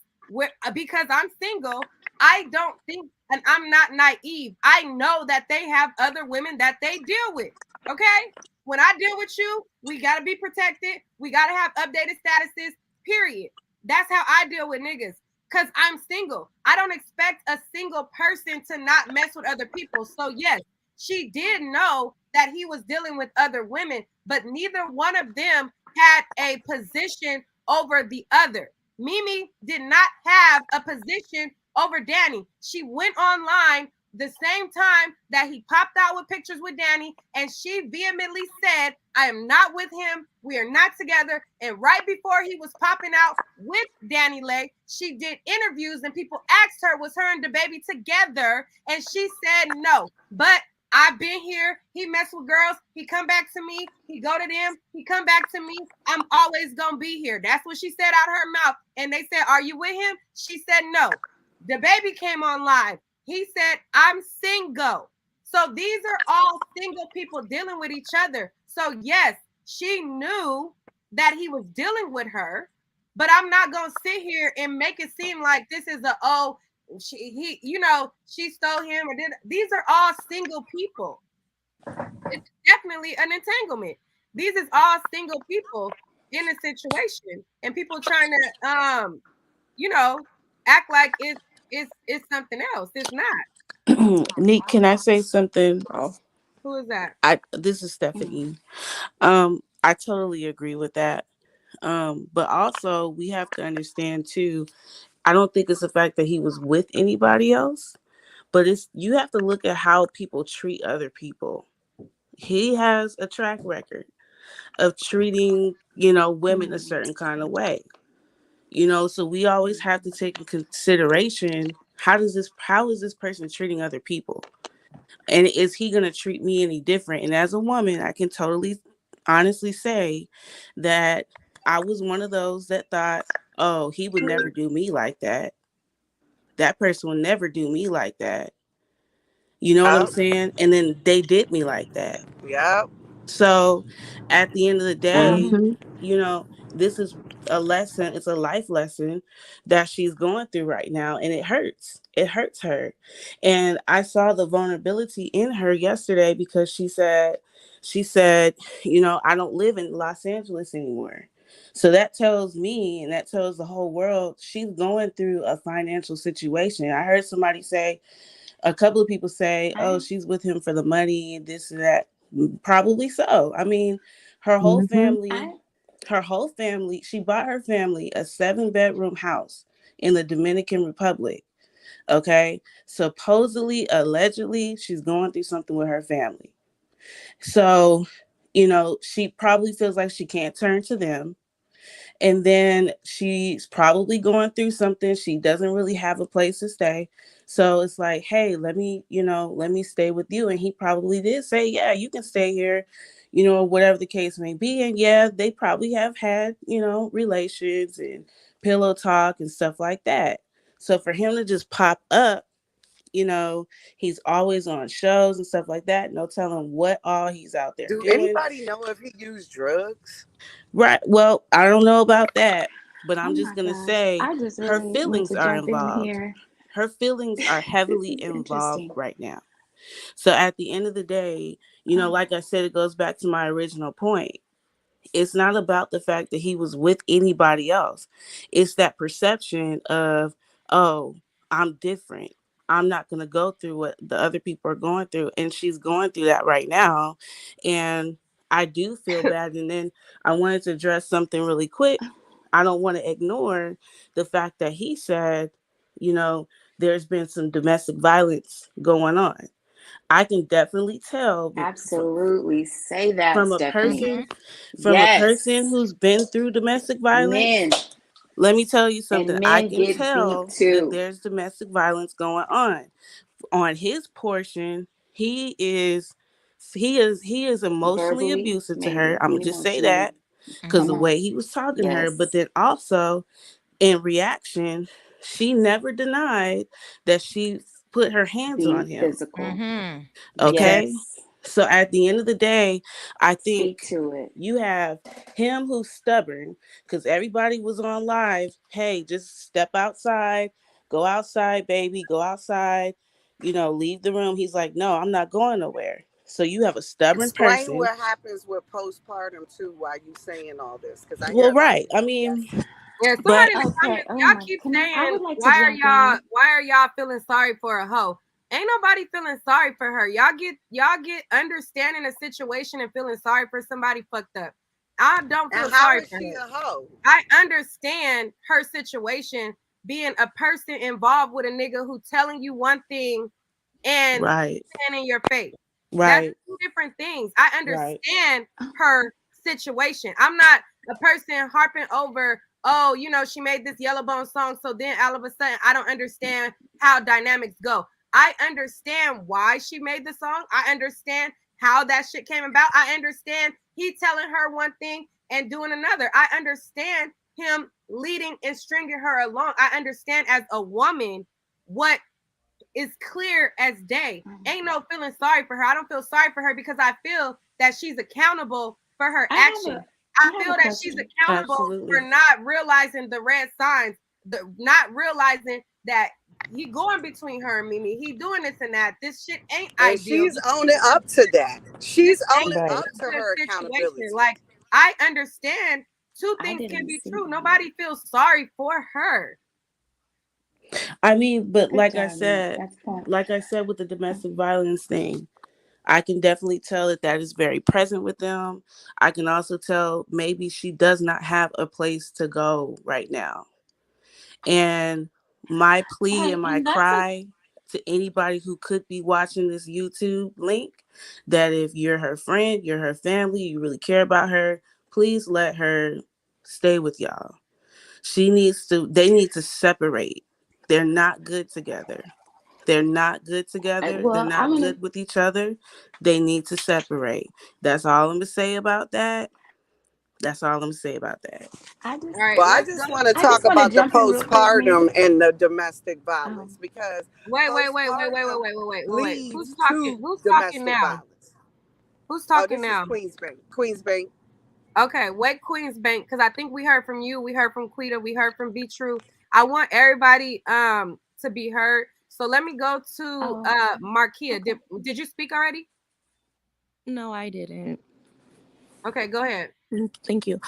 Speaker 3: because I'm single, I don't think, and I'm not naive. I know that they have other women that they deal with. Okay? When I deal with you, we got to be protected. We got to have updated statuses, period. That's how I deal with niggas because I'm single. I don't expect a single person to not mess with other people. So, yes, she did know that he was dealing with other women, but neither one of them had a position over the other. Mimi did not have a position over Danny. She went online the same time that he popped out with pictures with Danny, and she vehemently said, I am not with him. We are not together. And right before he was popping out with danileigh, she did interviews, and people asked her, was her and the baby together? And she said no. But I've been here. He mess with girls. He come back to me. He go to them. He come back to me. I'm always gonna be here. That's what she said out her mouth. And they said, are you with him? She said no. The baby came on live. He said, I'm single. So these are all single people dealing with each other. So yes, she knew that he was dealing with her, but I'm not gonna sit here and make it seem like this is she stole him or did. These are all single people. It's definitely an entanglement. These is all single people in a situation, and people trying to you know act like it's something else. It's not.
Speaker 7: Nick, can I say something? Oh,
Speaker 3: Who is that?
Speaker 7: this is Stephanie. I totally agree with that. But also we have to understand too. I don't think it's the fact that he was with anybody else, but it's you have to look at how people treat other people. He has a track record of treating, women a certain kind of way. So we always have to take in consideration how is this person treating other people? And is he going to treat me any different? And as a woman, I can totally honestly say that I was one of those that thought, oh, he would never do me like that. That person would never do me like that. You know what I'm
Speaker 8: Yup.
Speaker 7: saying? And then they did me like that.
Speaker 8: Yup.
Speaker 7: So at the end of the day,
Speaker 4: Mm-hmm.
Speaker 7: this is a lesson, it's a life lesson that she's going through right now. And it hurts. It hurts her. And I saw the vulnerability in her yesterday because she said, I don't live in Los Angeles anymore. So that tells me and that tells the whole world she's going through a financial situation. I heard somebody say, a couple of people say, oh, she's with him for the money and this and that. Probably so. I mean, her whole
Speaker 4: Mm-hmm.
Speaker 7: family, she bought her family a 7-bedroom house in the Dominican Republic. Okay. Supposedly, allegedly, she's going through something with her family. So, she probably feels like she can't turn to them, and then she's probably going through something. She doesn't really have a place to stay. So it's like, hey, let me stay with you. And he probably did say, yeah, you can stay here, whatever the case may be. And yeah, they probably have had, relations and pillow talk and stuff like that. So for him to just pop up, you know, he's always on shows and stuff like that. No telling what all he's out there
Speaker 8: Do
Speaker 7: doing.
Speaker 8: anybody know if he used drugs?
Speaker 7: Right. Well, I don't know about that. but
Speaker 9: Oh
Speaker 7: I'm just
Speaker 9: my
Speaker 7: gonna
Speaker 9: gosh.
Speaker 7: say
Speaker 9: I just
Speaker 7: her
Speaker 9: really want
Speaker 7: feelings
Speaker 9: to
Speaker 7: are
Speaker 9: jump in
Speaker 7: involved.
Speaker 9: here.
Speaker 7: Her feelings are
Speaker 9: This
Speaker 7: heavily
Speaker 9: is
Speaker 7: involved
Speaker 9: interesting.
Speaker 7: right now. So at the end of the day, like I said, it goes back to my original point. It's not about the fact that he was with anybody else. It's that perception of, oh, I'm different. I'm not going to go through what the other people are going through. And she's going through that right now. And I do feel bad. And then I wanted to address something really quick. I don't want to ignore the fact that he said, you know, there's been some domestic violence going on. I can definitely tell
Speaker 9: Absolutely. Say that,
Speaker 7: from a
Speaker 9: Stephanie.
Speaker 7: person from a person
Speaker 9: Yes.
Speaker 7: who's been through domestic violence.
Speaker 9: Men.
Speaker 7: Let me tell you something.
Speaker 9: And
Speaker 7: I
Speaker 9: men
Speaker 7: can
Speaker 9: get beat
Speaker 7: tell that
Speaker 9: too.
Speaker 7: there's domestic violence going on his portion. He is emotionally
Speaker 9: Verbally,
Speaker 7: abusive to her.
Speaker 9: maybe,
Speaker 7: I'm
Speaker 9: and
Speaker 7: gonna just say
Speaker 9: emotionally.
Speaker 7: that because
Speaker 9: Come
Speaker 7: the
Speaker 12: Mhm.
Speaker 9: on.
Speaker 7: way he was talking to her. But
Speaker 9: Yes.
Speaker 7: then also in reaction, she never denied that she put her hands
Speaker 9: Being
Speaker 7: on him.
Speaker 9: physical.
Speaker 12: Mhm.
Speaker 7: Okay.
Speaker 9: Yes.
Speaker 7: So at the end of the day, I
Speaker 9: Speak
Speaker 7: think
Speaker 9: to it.
Speaker 7: you have him who's stubborn because everybody was on live. Hey, just step outside, go outside, baby, go outside, leave the room. He's like, no, I'm not going nowhere. So you have a stubborn
Speaker 8: Explain
Speaker 7: person.
Speaker 8: what happens with postpartum too while you saying all this, because I hear
Speaker 7: Well,
Speaker 8: a lot of
Speaker 7: right. I mean,
Speaker 8: yes.
Speaker 3: Yeah,
Speaker 7: but
Speaker 3: somebody in the
Speaker 9: Okay.
Speaker 3: comments,
Speaker 9: Oh
Speaker 3: y'all
Speaker 9: my.
Speaker 3: keep
Speaker 9: Can I
Speaker 3: saying,
Speaker 9: would like to jump in.
Speaker 3: why are y'all feeling sorry for a hoe? Ain't nobody feeling sorry for her. Y'all get understanding a situation and feeling sorry for somebody fucked up. I don't feel
Speaker 8: And how
Speaker 3: sorry
Speaker 8: is
Speaker 3: for
Speaker 8: she
Speaker 3: her.
Speaker 8: a hoe?
Speaker 3: I understand her situation being a person involved with a nigga who telling you one thing and
Speaker 7: right,
Speaker 3: saying in your face. That's
Speaker 7: right,
Speaker 3: two different things. I
Speaker 7: right,
Speaker 3: understand her situation. I'm not a person harping over, oh, she made this Yellow Bone song, so then all of a sudden I don't understand how dynamics go. I understand why she made the song. I understand how that shit came about. I understand he telling her one thing and doing another. I understand him leading and stringing her along. I understand as a woman what is clear as day. Ain't no feeling sorry for her. I don't feel sorry for her because I feel that she's accountable for her
Speaker 9: I have
Speaker 3: actions.
Speaker 9: a
Speaker 3: I
Speaker 9: I have
Speaker 3: feel
Speaker 9: a
Speaker 3: that she's
Speaker 9: question.
Speaker 3: accountable for
Speaker 7: absolutely.
Speaker 3: not realizing the red signs, not realizing that he going between her and Mimi. He doing this and that. This shit ain't
Speaker 8: And
Speaker 3: ideal.
Speaker 8: she's owning up to that.
Speaker 3: This
Speaker 8: She's
Speaker 3: ain't
Speaker 8: owning
Speaker 7: Right.
Speaker 8: up
Speaker 3: a
Speaker 8: to
Speaker 3: good
Speaker 8: her
Speaker 3: situation.
Speaker 8: accountability.
Speaker 3: Like I understand two
Speaker 9: I
Speaker 3: things can
Speaker 9: didn't
Speaker 3: be
Speaker 9: see
Speaker 3: true.
Speaker 9: that.
Speaker 3: Nobody feels sorry for her.
Speaker 7: I mean, but
Speaker 9: Good job, Nick. That's point.
Speaker 7: like I said with the domestic violence thing, I can definitely tell that is very present with them. I can also tell maybe she does not have a place to go right now. And my plea
Speaker 9: Hey,
Speaker 7: and my
Speaker 9: and that's a
Speaker 7: cry to anybody who could be watching this YouTube link, that if you're her friend, you're her family, you really care about her, please let her stay with y'all. They need to separate. They're not good together. They're not good together. They're
Speaker 9: well, I'm
Speaker 7: not
Speaker 9: gonna
Speaker 7: good with each other. They need to separate. That's all I'm gonna say about that. That's all I'm gonna say about that.
Speaker 9: I just
Speaker 3: All right,
Speaker 8: But I
Speaker 3: let's go.
Speaker 8: just want to
Speaker 9: I
Speaker 8: talk
Speaker 9: just want to
Speaker 8: about the
Speaker 9: jump in real quick, Nick.
Speaker 8: postpartum and the domestic
Speaker 9: Um,
Speaker 8: violence because
Speaker 3: Wait.
Speaker 8: postpartum
Speaker 3: Wait. Who's
Speaker 8: leads
Speaker 3: talking?
Speaker 8: to
Speaker 3: Who's talking
Speaker 8: domestic
Speaker 3: now?
Speaker 8: violence.
Speaker 3: Who's
Speaker 8: Oh,
Speaker 3: talking
Speaker 8: this is
Speaker 3: now?
Speaker 8: Queens Bank. Queens Bank.
Speaker 3: Okay, wait, Queen's Bank, because I think we heard from you, we heard from Quita, we heard from Be True. I want everybody to be heard. So let me go to
Speaker 9: oh,
Speaker 3: Markia.
Speaker 9: okay.
Speaker 3: Did you speak already?
Speaker 13: No, I didn't.
Speaker 3: Okay, go ahead.
Speaker 13: Thank you.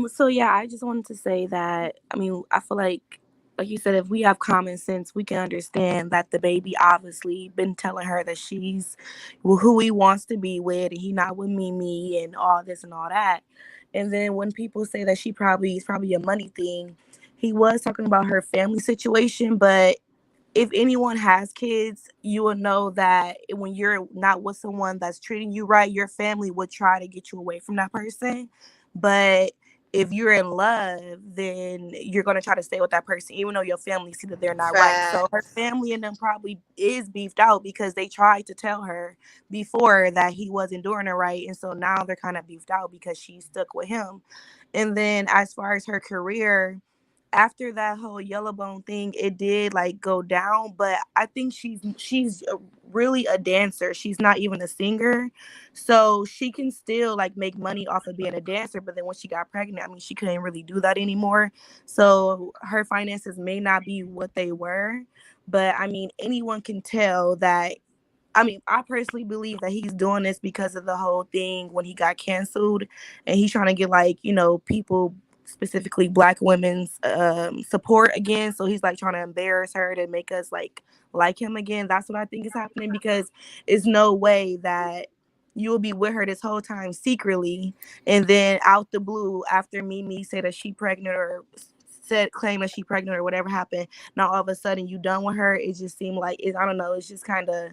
Speaker 13: So yeah, I just wanted to say that I mean, I feel like you said, if we have common sense, we can understand that the baby obviously been telling her that she's who he wants to be with and he not with Mimi and all this and all that. And then when people say that it's probably a money thing, he was talking about her family situation, but if anyone has kids, you will know that when you're not with someone that's treating you right, your family would try to get you away from that person. But if you're in love, then you're gonna try to stay with that person, even though your family see that they're not right. So her
Speaker 8: Facts.
Speaker 13: family and them probably is beefed out because they tried to tell her before that he wasn't doing it right, and so now they're kind of beefed out because she stuck with him. And then as far as her career, after that whole yellow bone thing, it did like go down. But I think she's really a dancer. She's not even a singer, so she can still like make money off of being a dancer. But then when she got pregnant, I mean, she couldn't really do that anymore. So her finances may not be what they were. But I mean, anyone can tell that. I mean, I personally believe that he's doing this because of the whole thing when he got canceled, and he's trying to get like, you know, people, specifically black women's support again. So he's like trying to embarrass her to make us like him again. That's what I think is happening, because it's no way that you'll be with her this whole time secretly, and then out the blue after Mimi said that she pregnant, or said claim that she pregnant, or whatever happened, now all of a sudden you done with her. It just seemed like I don't know, it's just kind of,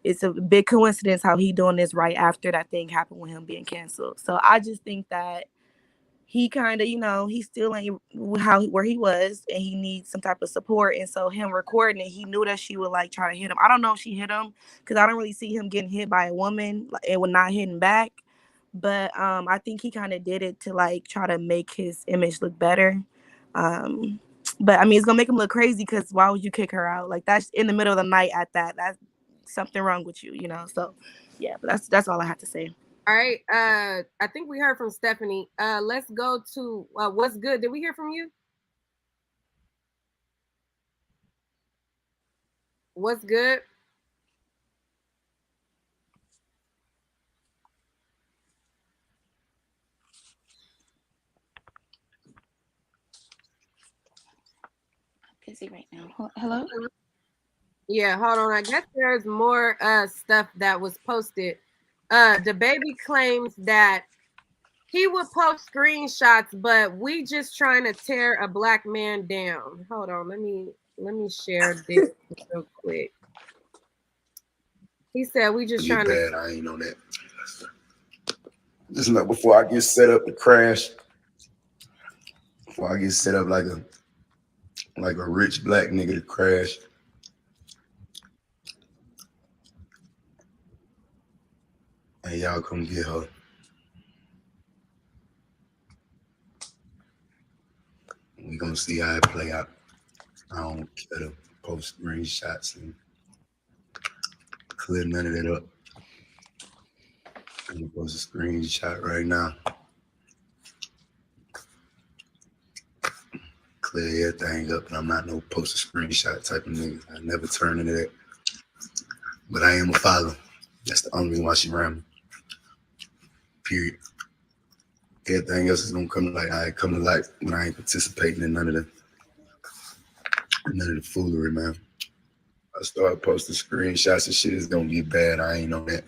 Speaker 13: it's a big coincidence how he doing this right after that thing happened with him being canceled. So I just think that he kind of, you know, he still ain't where he was, and he needs some type of support. And so him recording it, he knew that she would like try to hit him. I don't know if she hit him, because I don't really see him getting hit by a woman and would not hitting back. But I think he kind of did it to like try to make his image look better. Um, but I mean, it's gonna make him look crazy, because why would you kick her out? Like, that's in the middle of the night at that. That's something wrong with you, you know? So yeah, but that's all I have to say.
Speaker 3: All right. I think we heard from Stephanie. Let's go to what's good. Did we hear from you? What's good?
Speaker 14: Busy right now. Hello?
Speaker 3: Yeah, hold on. I guess there's more stuff that was posted. The baby claims that he would post screenshots, but we just trying to tear a black man down. Hold on, let me share this real quick. He said we just trying to.
Speaker 15: I ain't know that. Just like before I get set up to crash, before I get set up like a rich black nigga to crash. And y'all come get her. We gonna see how it play out. I don't care to post screenshots and clear none of that up. I'm gonna post a screenshot right now. Clear everything up, and I'm not no post a screenshot type of nigga. I never turn into that. But I am a father. That's the only reason why she ran me. Period. Everything else is gonna come to light. I come to light when I ain't participating in none of the foolery, man. I start posting screenshots and shit, it's gonna get bad. I ain't know that.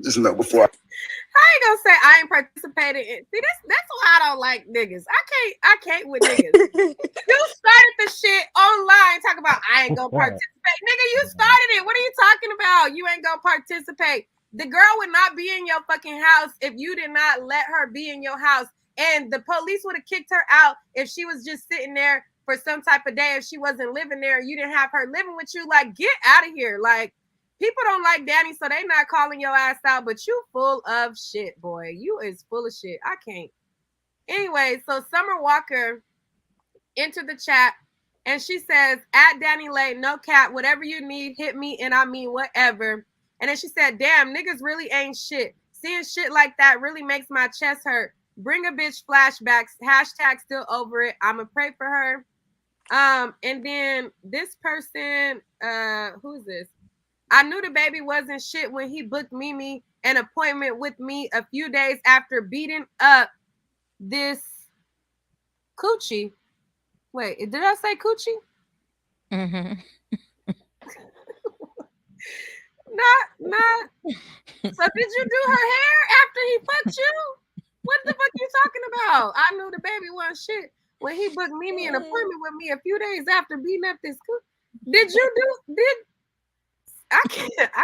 Speaker 15: Just know before
Speaker 3: I ain't gonna say I ain't participating in. See, that's why I don't like niggas. I can't with niggas. You started the shit online talking about I ain't gonna participate. Nigga, you started it. What are you talking about? You ain't gonna participate. The girl would not be in your fucking house if you did not let her be in your house. And the police would have kicked her out if she was just sitting there for some type of day, if she wasn't living there and you didn't have her living with you. Like, get out of here. Like, people don't like Danny, so they not calling your ass out, but you full of shit, boy. You is full of shit. I can't. Anyway, so Summer Walker entered the chat and she says, at danileigh, no cap, whatever you need, hit me, and I mean whatever. And then she said, damn, niggas really ain't shit. Seeing shit like that really makes my chest hurt. Bring a bitch flashbacks. Hashtag still over it. I'ma pray for her. And then this person, who's this? I knew the baby wasn't shit when he booked Mimi an appointment with me a few days after beating up this coochie. Wait, did I say coochie?
Speaker 12: Mm-hmm.
Speaker 3: Not. So did you do her hair after he fucked you? What the fuck you talking about? I knew the baby wasn't shit when he booked Mimi an appointment with me a few days after beating up this coochie. Did I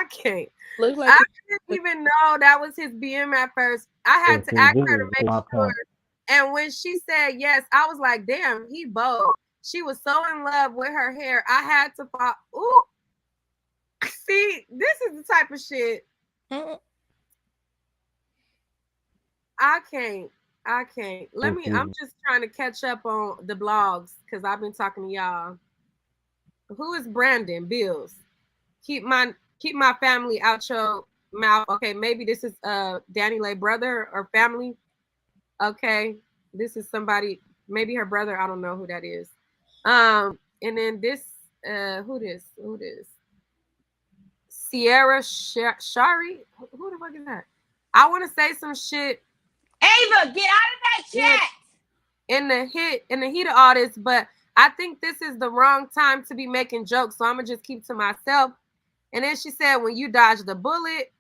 Speaker 3: can't.
Speaker 6: Looks like
Speaker 3: I didn't even know that was his BM at first. I had to ask her to make sure. And when she said yes, I was like, damn, he bold. She was so in love with her hair. I had to fall. Ooh. See, this is the type of shit I can't. I can't. Let
Speaker 10: This
Speaker 3: me. I'm
Speaker 10: season.
Speaker 3: just trying to catch up on the blogs because I've been talking to y'all. Who is Brandon Bills? Keep my keep my family out your mouth. Okay, maybe this is danileigh brother or family. Okay, this is somebody. Maybe her brother. I don't know who that is. And then this. Who this? Who this? Sierra Shari. Who the fuck is that? I want to say some shit.
Speaker 16: Ava, get out of that chat.
Speaker 3: In the heat of all this, but I think this is the wrong time to be making jokes, so I'm gonna just keep to myself. And then she said, "When you dodge the bullet,"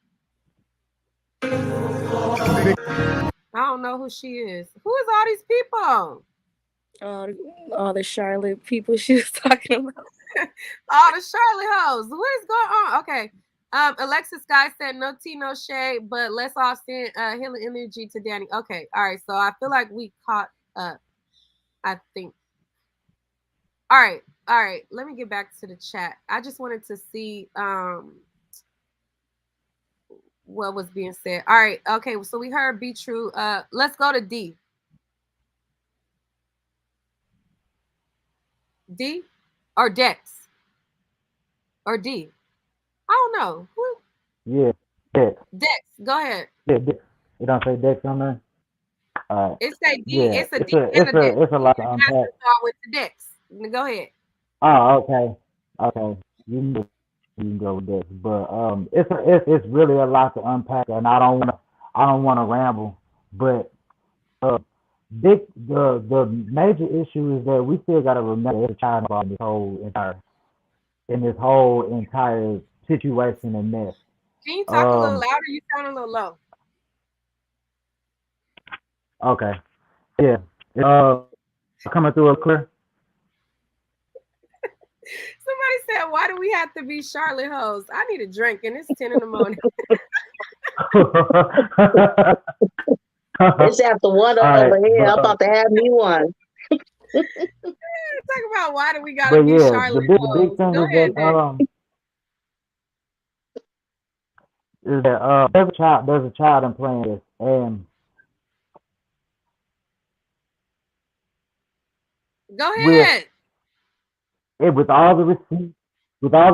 Speaker 3: I don't know who she is. Who is all these people?
Speaker 13: All the Charlotte people she was talking about.
Speaker 3: All the Charlotte hoes. What is going on? Okay. Alexis Guy said no tea, no shade, but let's all send healing energy to Danny. Okay, all right. So I feel like we caught up. I think. All right. Let me get back to the chat. I just wanted to see what was being said. All right, okay. So we heard be true. Let's go to D. D or Dex or D. I don't know. Who?
Speaker 10: Yeah, Dex.
Speaker 3: Dex. Go ahead.
Speaker 10: Yeah, Dex. It don't say Dex on there.
Speaker 3: It's a D.
Speaker 10: Yeah,
Speaker 3: It's a D and a Dex.
Speaker 10: it's a lot to unpack.
Speaker 3: So I went to Dex. Go ahead.
Speaker 10: Oh, okay. You can go with Dex, but it's really a lot to unpack, and I don't wanna ramble, but uh, the major issue is that we still gotta remember there's a child involved in this whole entire situation and mess.
Speaker 3: Can you talk a little
Speaker 10: Um,
Speaker 3: louder? You sound a little low.
Speaker 10: okay, yeah, coming through a clear.
Speaker 3: Somebody said, "Why do we have to be Charlotte hoes?" I need a drink, and it's 10 in the morning.
Speaker 4: It's after one
Speaker 10: All right,
Speaker 4: over here. I'm about to have me one.
Speaker 3: Talk about why do we gotta
Speaker 10: but
Speaker 3: be
Speaker 10: yeah,
Speaker 3: Charlotte
Speaker 10: the big
Speaker 3: hoes?
Speaker 10: thing
Speaker 3: Go ahead, Dex.
Speaker 10: is that there's a child in playing this, and
Speaker 3: Go
Speaker 10: with
Speaker 3: ahead.
Speaker 10: with all the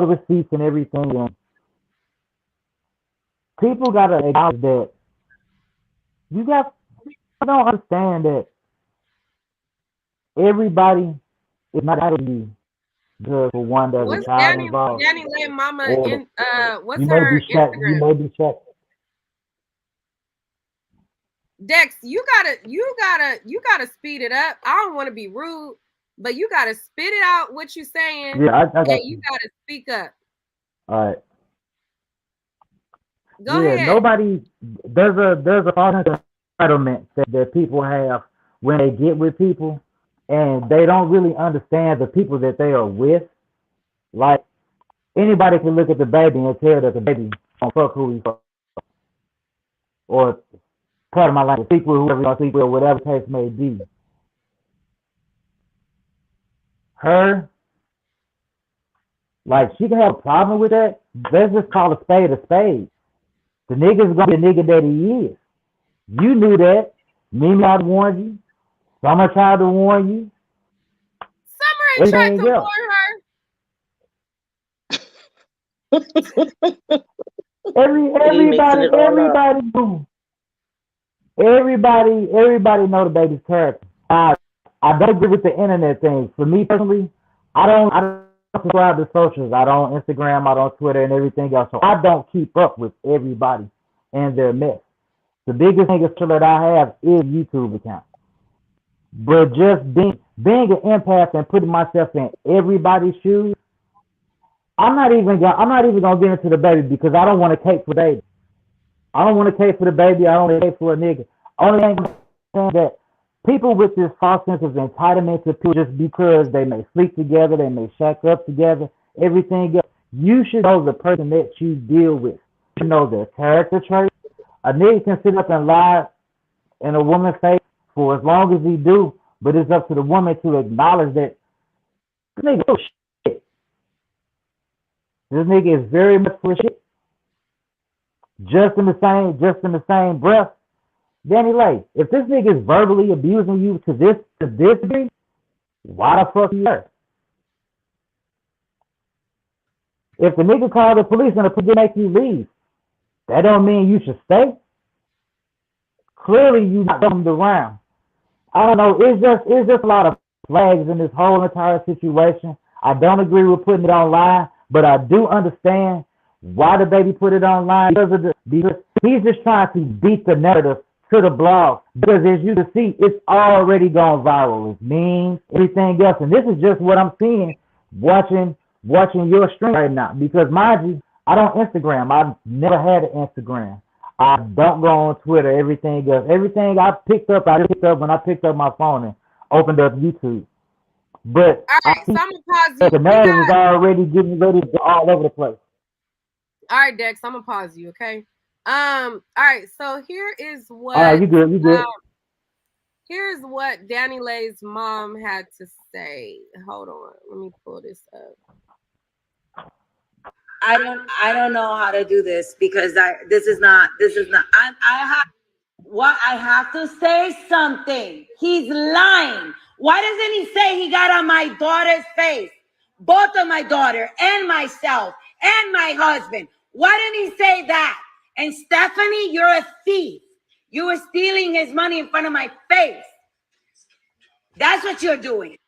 Speaker 10: receipts and everything, and people gotta acknowledge that you got don't understand that everybody is not out of you because for one there's a
Speaker 3: What's
Speaker 10: child involved,
Speaker 3: Danny Mama
Speaker 10: or
Speaker 3: in what's her
Speaker 10: you
Speaker 3: Instagram?
Speaker 10: may be shut.
Speaker 3: Dex, you gotta speed it up. I don't want to be rude, but you gotta spit it out what you saying,
Speaker 10: Yeah, I
Speaker 3: and
Speaker 10: got
Speaker 3: you
Speaker 10: you.
Speaker 3: gotta speak up.
Speaker 10: All right.
Speaker 3: Go
Speaker 10: Yeah,
Speaker 3: ahead.
Speaker 10: nobody. There's a false sense of entitlement that people have when they get with people, and they don't really understand the people that they are with. Like anybody can look at the baby and tell that the baby don't fuck who he fuck, or part of my language, speak with whoever you want to speak with, whatever the case may be. Her, like, she can have a problem with that. Let's just call a spade a spade. The nigga's gonna be the nigga that he is. You knew that. Mimi tried to warn you. Summer tried to warn you.
Speaker 3: Summer ain't tried
Speaker 10: Everything
Speaker 3: to
Speaker 10: else.
Speaker 3: warn her.
Speaker 4: You mixing it all up.
Speaker 10: Everybody know the baby's character. I don't agree with the internet thing. For me personally, I don't subscribe to socials. I don't Instagram, I don't Twitter and everything else. So I don't keep up with everybody and their mess. The biggest thing that I have is YouTube account. But just being an empath and putting myself in everybody's shoes, I'm not even gonna get into the baby because I don't want to cape for baby. I don't want to cape for the baby. I don't want to cape for a nigga. Only thing I'm saying that people with this false sense of entitlement to people just because they may sleep together, they may shack up together, everything else. You should know the person that you deal with. You should know their character traits. A nigga can sit up and lie in a woman's face for as long as he do, but it's up to the woman to acknowledge that this nigga oh shit. This nigga is very much for shit. Just in the same breath,
Speaker 17: danileigh, if this nigga is verbally abusing you to this degree, why the fuck you there? If the nigga called the police and the police make you leave, that don't mean you should stay. Clearly, you not coming around. I don't know. It's just a lot of flags in this whole entire situation. I don't agree with putting it online, but I do understand why the baby put it online because he's just trying to beat the narrative to the blog. Because as you can see, it's already gone viral. It's memes, everything else, and this is just what I'm seeing watching your stream right now. Because mind you, I don't Instagram. I've never had an Instagram. I don't go on Twitter. Everything else, everything I picked up when I picked up my phone and opened up YouTube. But
Speaker 3: All
Speaker 17: I
Speaker 3: right, so
Speaker 17: think
Speaker 3: I'm gonna pause
Speaker 17: that
Speaker 3: you.
Speaker 17: the narrative is already getting ready to go all over the place.
Speaker 3: All right, Dex, I'm gonna pause you, okay? All right, so here is
Speaker 17: All right,
Speaker 3: what
Speaker 17: you good, you good.
Speaker 3: here's what Danileigh's mom had to say. Hold on, let me pull this up.
Speaker 16: I don't know how to do this because this is not I have to say something. He's lying. Why doesn't he say he got on my daughter's face? Both of my daughter and myself and my husband. Why didn't he say that? And Stephanie, you're a thief. You were stealing his money in front of my face. That's what you're doing.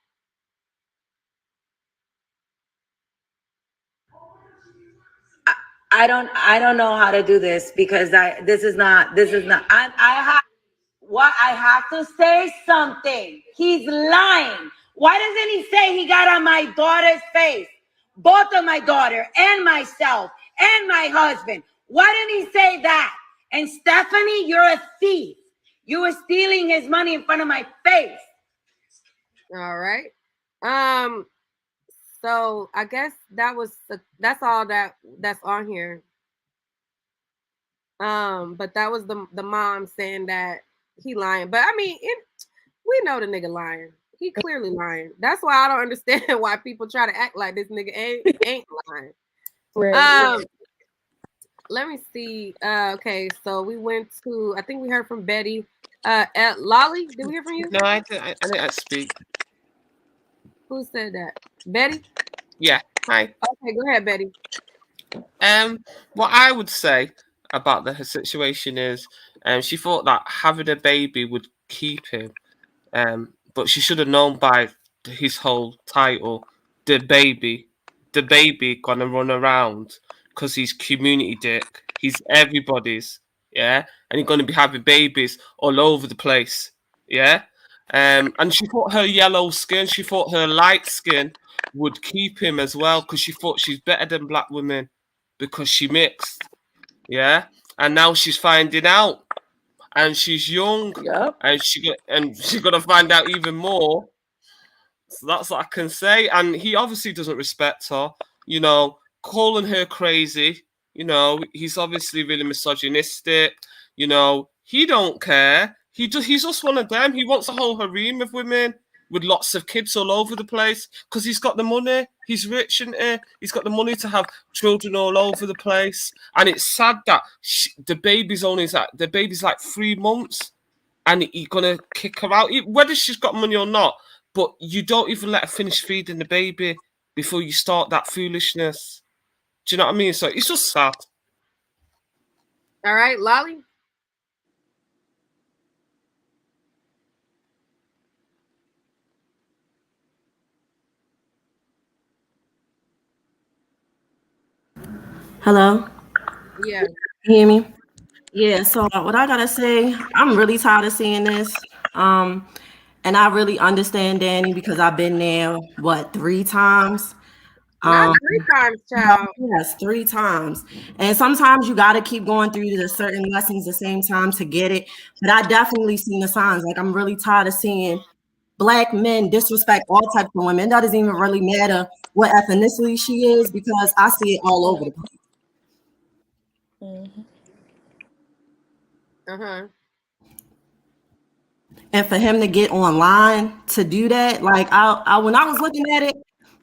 Speaker 16: I don't know how to do this because this is not I have to say something. He's lying. Why doesn't he say he got on my daughter's face? Both of my daughter and myself and my husband. Why didn't he say that? And Stephanie, you're a thief. You were stealing his money in front of my face.
Speaker 3: All right. So I guess that's all that's on here. But that was the mom saying that he lying. But I mean, we know the nigga lying. He clearly lying. That's why I don't understand why people try to act like this nigga ain't lying.
Speaker 13: Right.
Speaker 3: Let me see. Okay, so we went to. I think we heard from Betty. Lolly, did we hear from you?
Speaker 18: No, I didn't speak.
Speaker 3: Who said that? Betty?
Speaker 18: Yeah. Hi.
Speaker 3: Okay, go ahead, Betty.
Speaker 18: What I would say about her situation is, she thought that having a baby would keep him, but she should have known by his whole title, the baby gonna run around because he's community dick. He's everybody's, yeah, and he's gonna be having babies all over the place, yeah. And she thought her yellow skin, she thought her light skin would keep him as well because she thought she's better than black women because she mixed, yeah. And now she's finding out, and she's young,
Speaker 13: Yep.
Speaker 18: and she's gonna find out even more. So that's what I can say. And he obviously doesn't respect her, calling her crazy. He's obviously really misogynistic. He don't care. He's just one of them. He wants a whole harem of women with lots of kids all over the place because he's got the money. He's rich, isn't he? He's got the money to have children all over the place. And it's sad that the baby's like 3 months, and he's gonna kick her out, whether she's got money or not. But you don't even let her finish feeding the baby before you start that foolishness. Do you know what I mean? So it's just sad.
Speaker 3: All right, Lolly.
Speaker 13: Hello?
Speaker 3: Yeah.
Speaker 13: You hear me? Yeah, so what I gotta say, I'm really tired of seeing this. And I really understand Danny because I've been there, 3 times?
Speaker 3: Not 3 times, child.
Speaker 13: Yes, 3 times. And sometimes you gotta keep going through the certain lessons the same time to get it. But I definitely seen the signs. Like, I'm really tired of seeing Black men disrespect all types of women. That doesn't even really matter what ethnicity she is because I see it all over the place.
Speaker 3: Uh-huh.
Speaker 13: And for him to get online to do that, like I when I was looking at it,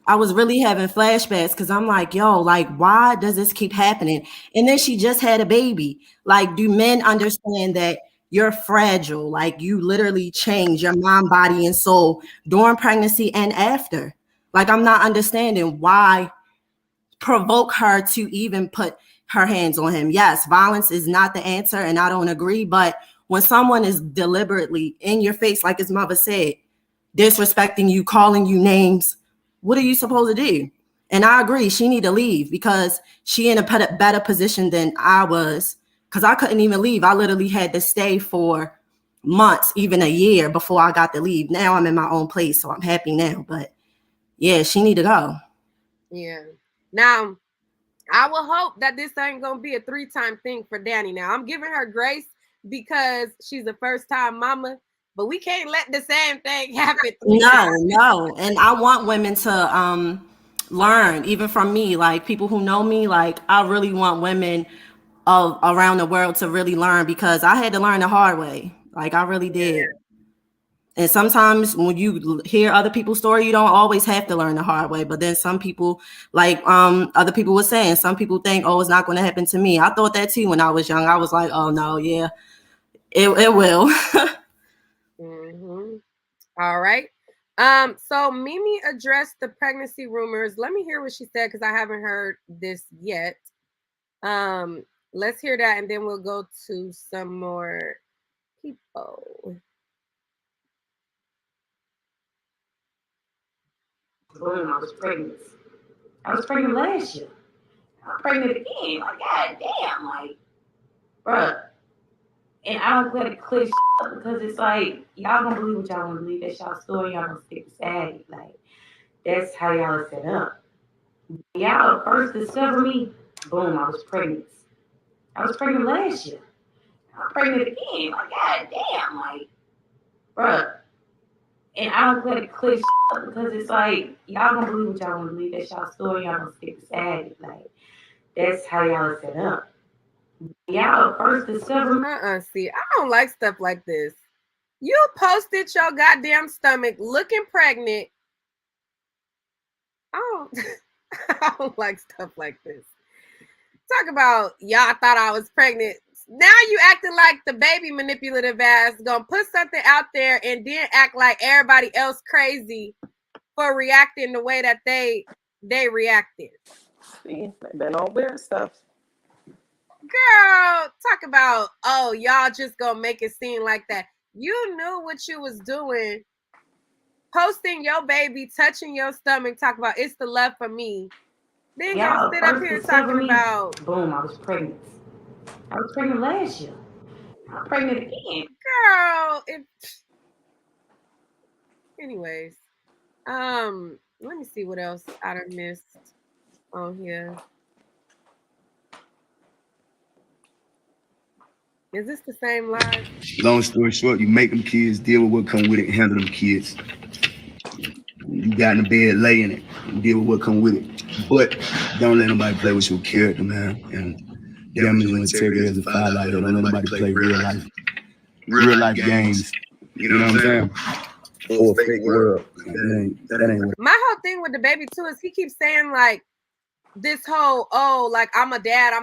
Speaker 13: I was really having flashbacks because I'm like, yo, like, why does this keep happening? And then she just had a baby. Like, do men understand that
Speaker 19: you're fragile. Like you literally change your mind, body, and soul during pregnancy and after. Like I'm not understanding why provoke her to even put her hands on him. Yes, violence is not the answer, and I don't agree. But when someone is deliberately in your face, like his mother said, disrespecting you, calling you names, what are you supposed to do? And I agree, she need to leave because she in a better position than I was. Because I couldn't even leave. I literally had to stay for months, even a year before I got to leave. Now I'm in my own place, so I'm happy now. But yeah, she need to go.
Speaker 3: Yeah. Now, I will hope that this ain't gonna be a 3-time thing for Danny. Now, I'm giving her grace because she's a first-time mama, but we can't let the same thing happen 3 times.
Speaker 19: No. And I want women to learn, even from me, like people who know me, like I really want women around the world to really learn because I had to learn the hard way. Like I really did. And sometimes when you hear other people's story, you don't always have to learn the hard way. But then some people, like other people were saying, some people think, oh, it's not going to happen to me. I thought that too when I was young. I was like, oh no, yeah, it will.
Speaker 3: Mm-hmm. All right. So Mimi addressed the pregnancy rumors. Let me hear what she said because I haven't heard this yet. Let's hear that and then we'll go to some more people.
Speaker 16: Boom, I was pregnant. I was pregnant last year. I'm pregnant again. Like, god damn, like, bruh. And I don't let it clear up because it's like, y'all gonna believe what y'all wanna believe. That's y'all story, y'all gonna stick beside it. Like, that's how y'all are set up. Y'all first discover me, boom, I was pregnant. I was pregnant last year. I'm pregnant again. Like, god damn, like, bruh. And I don't let it clear up because it's like, y'all gonna believe what y'all wanna believe. That's y'all story, y'all gonna stick beside it. Like, that's how y'all are set up. Y'all first discover me.
Speaker 3: See, I don't like stuff like this. You posted your goddamn stomach looking pregnant. I don't like stuff like this. Talk about y'all thought I was pregnant. Now you acting like the baby manipulative ass gonna put something out there and then act like everybody else crazy for reacting the way that they reacted.
Speaker 20: See, they've been on weird stuff.
Speaker 3: Girl, talk about, oh, y'all just gonna make it seem like that. You knew what you was doing. Posting your baby, touching your stomach, talk about it's the love for me. Then gonna sit up here talking about,
Speaker 16: boom, I was pregnant. I was pregnant last year. I'm pregnant again.
Speaker 3: Girl, anyways. Let me see what else I done missed on here. Is this the same live?
Speaker 15: Long story short, you make them kids deal with what come with it and handle them kids. You got in the bed, lay in it, and deal with what come with it. But don't let nobody play with your character, man. And damage your integrity as a father out here. Don't let nobody play real life games. You know what I'm saying? Or a fake world. That ain't what.
Speaker 3: My whole thing with the baby too is he keeps saying like this whole, oh, like I'm a dad.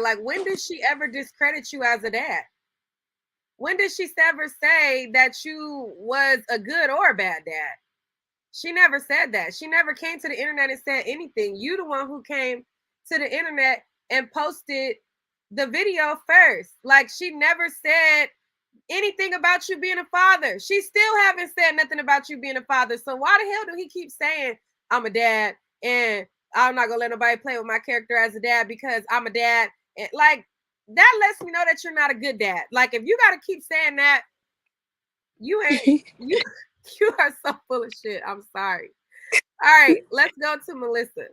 Speaker 3: Like, when did she ever discredit you as a dad? When did she ever say that you was a good or a bad dad? She never said that. She never came to the internet and said anything. You the one who came to the internet and posted the video first. Like, she never said anything about you being a father. She still haven't said nothing about you being a father. So why the hell do he keep saying I'm a dad and I'm not gonna let nobody play with my character as a dad because I'm a dad? And like, that lets me know that you're not a good dad. Like, if you gotta keep saying that, you ain't you are so full of shit. I'm sorry. All right, let's go to Melissa.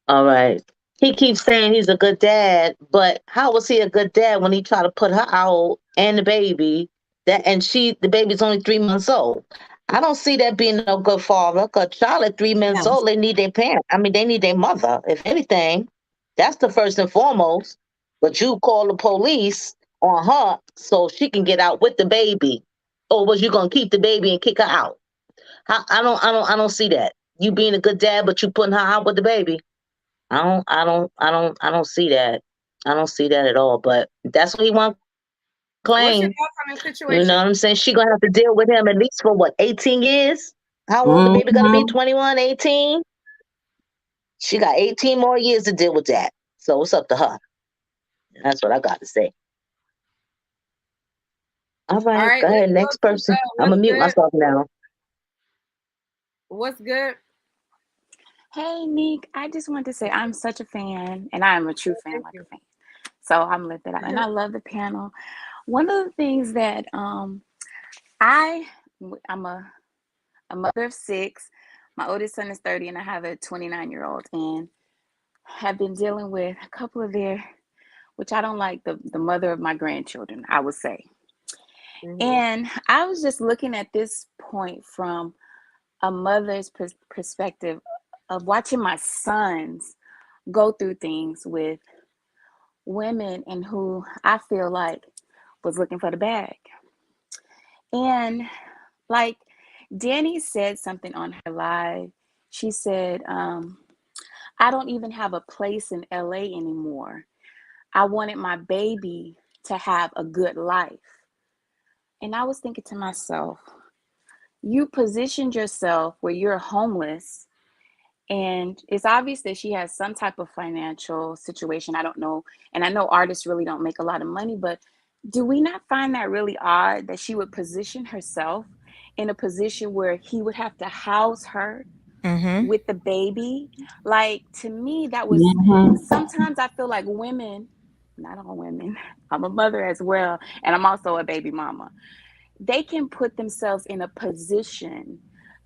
Speaker 4: All right. He keeps saying he's a good dad, but how was he a good dad when he tried to put her out and the baby the baby's only 3 months old? I don't see that being no good father. Cause child at 3 months old, they need their parent. I mean, they need their mother. If anything, that's the first and foremost. But you call the police on her so she can get out with the baby, or was you gonna keep the baby and kick her out? I don't see that. You being a good dad, but you putting her out with the baby. I don't see that. I don't see that at all. But that's what he want to
Speaker 3: What's your
Speaker 4: claim.
Speaker 3: thoughts on this
Speaker 4: You know
Speaker 3: situation?
Speaker 4: what I'm saying? She gonna have to deal with him at least for what, 18 years? How old the baby gonna be?
Speaker 7: Mhm.
Speaker 4: 21, 18? She got 18 more years to deal with that. So it's up to her. That's what I got to say. All
Speaker 3: All
Speaker 4: right,
Speaker 3: right,
Speaker 4: go ahead. Next
Speaker 3: let's go to
Speaker 4: person. I'm
Speaker 3: what's
Speaker 4: gonna mute
Speaker 3: good.
Speaker 4: myself now.
Speaker 3: What's good?
Speaker 14: Hey, Nick, I just wanted to say I'm such a fan, and I am a true fan,
Speaker 3: Thank
Speaker 14: like a
Speaker 3: you.
Speaker 14: fan. So I'm lifted up, and I love the panel. One of the things that I I'm a mother of six. My oldest son is 30, and I have a 29-year-old, and have been dealing with a couple of their, which I don't like, the mother of my grandchildren, I would say.
Speaker 3: Mm-hmm.
Speaker 14: And I was just looking at this point from a mother's perspective of watching my sons go through things with women and who I feel like was looking for the bag. And like Danny said something on her live. She said, I don't even have a place in LA anymore. I wanted my baby to have a good life. And I was thinking to myself, you positioned yourself where you're homeless. And it's obvious that she has some type of financial situation. I don't know. And I know artists really don't make a lot of money, but do we not find that really odd that she would position herself in a position where he would have to house her
Speaker 12: Mm-hmm.
Speaker 14: with the baby? Like, to me, that was
Speaker 7: Mhm.
Speaker 14: sometimes I feel like women, not all women, I'm a mother as well, and I'm also a baby mama. They can put themselves in a position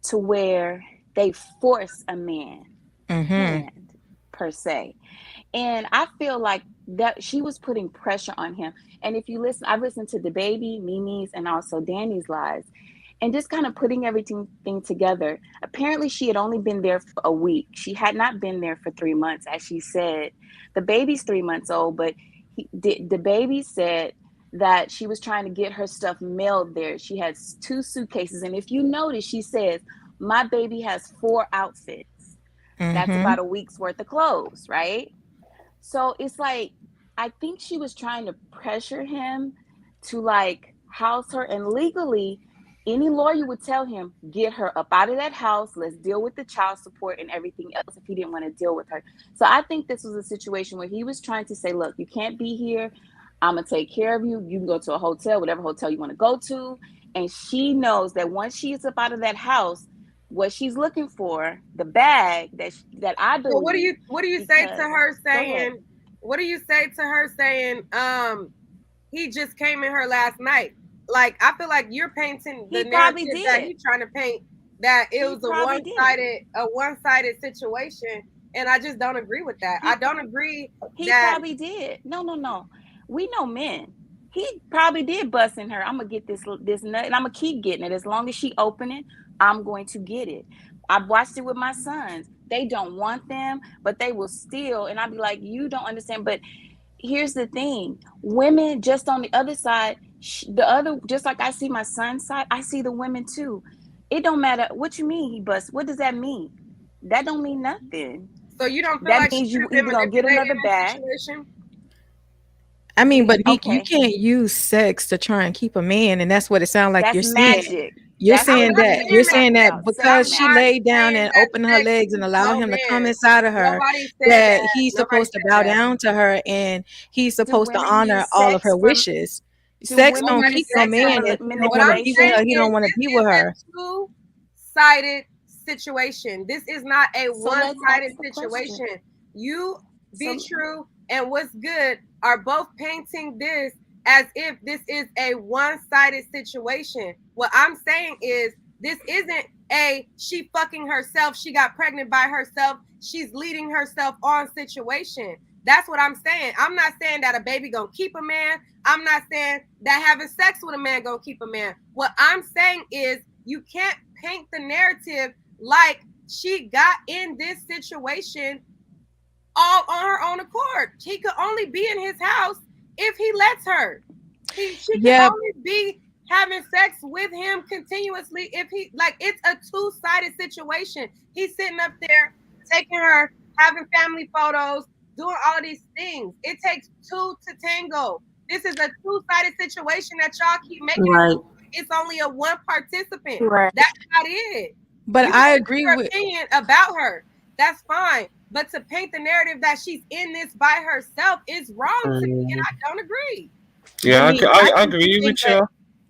Speaker 14: to where they force a man
Speaker 12: Mm-hmm.
Speaker 14: hand, per se. And I feel like that she was putting pressure on him. And if you listen, I've listened to the baby, Mimi's, and also Danny's lives, and just kind of putting everything together. Apparently, she had only been there for a week. She had not been there for 3 months, as she said. The baby's 3 months old, but the baby said that she was trying to get her stuff mailed there. She has 2 suitcases. And if you notice, she says, my baby has 4 outfits. That's
Speaker 12: Mm-hmm.
Speaker 14: about a week's worth of clothes, right? So it's like, I think she was trying to pressure him to like house her. And legally, any lawyer would tell him, get her up out of that house. Let's deal with the child support and everything else if he didn't want to deal with her. So I think this was a situation where he was trying to say, look, you can't be here. I'm going to take care of you. You can go to a hotel, whatever hotel you want to go to. And she knows that once she's up out of that house, what she's looking for, the bag that I
Speaker 3: So what do
Speaker 14: believe,
Speaker 3: you what do you say to
Speaker 14: because
Speaker 3: her
Speaker 14: go ahead.
Speaker 3: saying? What do you say to her saying? He just came in her last night. Like I feel like you're painting the
Speaker 14: He probably
Speaker 3: narrative that
Speaker 14: did.
Speaker 3: he's trying to paint that it
Speaker 14: He
Speaker 3: was a
Speaker 14: probably did.
Speaker 3: one-sided situation, and I just don't agree with that. I
Speaker 14: He
Speaker 3: don't agree
Speaker 14: he
Speaker 3: that.
Speaker 14: probably did. No, no, no. We know men. He probably did bust in her. I'm gonna get this nut, and I'm gonna keep getting it as long as she open it. I'm going to get it. I've watched it with my sons. They don't want them, but they will steal. And I'd be like, you don't understand. But here's the thing: women just on the other side, the other, just like I see my son's side, I see the women too. It don't matter what you mean he bust. What does that mean? That don't mean nothing.
Speaker 3: So you don't feel
Speaker 14: That
Speaker 3: like she
Speaker 14: means
Speaker 3: could
Speaker 14: you
Speaker 3: have been
Speaker 14: either gonna get
Speaker 3: manipulated
Speaker 14: another
Speaker 3: in this
Speaker 14: bag.
Speaker 3: situation?
Speaker 12: I mean, but Nick, you
Speaker 14: Okay,
Speaker 12: can't use sex to try and keep a man, and that's what it sounds like
Speaker 14: that's
Speaker 12: you're saying.
Speaker 14: magic.
Speaker 12: You're
Speaker 14: That's
Speaker 3: I'm
Speaker 14: what
Speaker 12: saying
Speaker 3: not
Speaker 14: we
Speaker 12: that
Speaker 14: need to
Speaker 12: you're
Speaker 3: saying
Speaker 14: be
Speaker 3: that.
Speaker 12: saying
Speaker 14: talking
Speaker 12: that
Speaker 14: about. Sex
Speaker 12: because
Speaker 3: I'm
Speaker 12: she
Speaker 3: not
Speaker 14: magic.
Speaker 12: laid down
Speaker 3: saying
Speaker 12: and
Speaker 3: that
Speaker 12: opened her
Speaker 3: sex
Speaker 12: legs and
Speaker 3: equals
Speaker 12: allowed
Speaker 3: no
Speaker 12: him to come
Speaker 3: man.
Speaker 12: inside of her,
Speaker 3: Nobody said
Speaker 12: that
Speaker 3: that.
Speaker 12: he's
Speaker 3: Nobody
Speaker 12: supposed to
Speaker 3: said
Speaker 12: bow
Speaker 3: that.
Speaker 12: down to her and he's
Speaker 14: Do
Speaker 12: supposed to
Speaker 14: women
Speaker 12: honor
Speaker 14: use
Speaker 12: all of
Speaker 14: sex
Speaker 12: her
Speaker 14: for
Speaker 12: wishes.
Speaker 14: do
Speaker 12: Sex
Speaker 14: women
Speaker 12: don't
Speaker 3: Nobody
Speaker 12: keep
Speaker 14: use
Speaker 12: no
Speaker 3: said
Speaker 14: sex for
Speaker 3: that.
Speaker 12: man if he don't
Speaker 3: What
Speaker 12: want to
Speaker 3: I'm
Speaker 12: be with
Speaker 14: manipulation?
Speaker 12: her.
Speaker 3: saying
Speaker 12: He
Speaker 3: is
Speaker 12: don't want to
Speaker 3: this
Speaker 12: be
Speaker 3: is
Speaker 12: with
Speaker 3: a
Speaker 12: her.
Speaker 3: two-sided situation. This is not a
Speaker 14: So let's
Speaker 3: one-sided
Speaker 14: ask the question.
Speaker 3: situation. You, Be
Speaker 14: So
Speaker 3: True, and What's Good are both painting this as if this is a one-sided situation. What I'm saying is this isn't a she fucking herself, she got pregnant by herself, she's leading herself on situation. That's what I'm saying. I'm not saying that a baby gonna keep a man. I'm not saying that having sex with a man gonna keep a man. What I'm saying is you can't paint the narrative like she got in this situation all on her own accord. She could only be in his house if he lets her. She can
Speaker 12: Yeah,
Speaker 3: only be having sex with him continuously if he like it's a two-sided situation. He's sitting up there taking her, having family photos, doing all of these things. It takes two to tango. This is a two-sided situation that y'all keep making
Speaker 19: Right.
Speaker 3: it. It's only a one participant.
Speaker 9: Right.
Speaker 3: That's not it.
Speaker 12: But
Speaker 3: You can
Speaker 12: I
Speaker 3: have
Speaker 12: agree
Speaker 3: your
Speaker 12: with.
Speaker 3: opinion about her. That's fine. But to paint the narrative that she's in this by herself is wrong to me, and I don't agree.
Speaker 18: Yeah,
Speaker 12: Denise,
Speaker 18: I
Speaker 12: think you
Speaker 18: agree
Speaker 12: think
Speaker 18: with
Speaker 12: that
Speaker 18: you.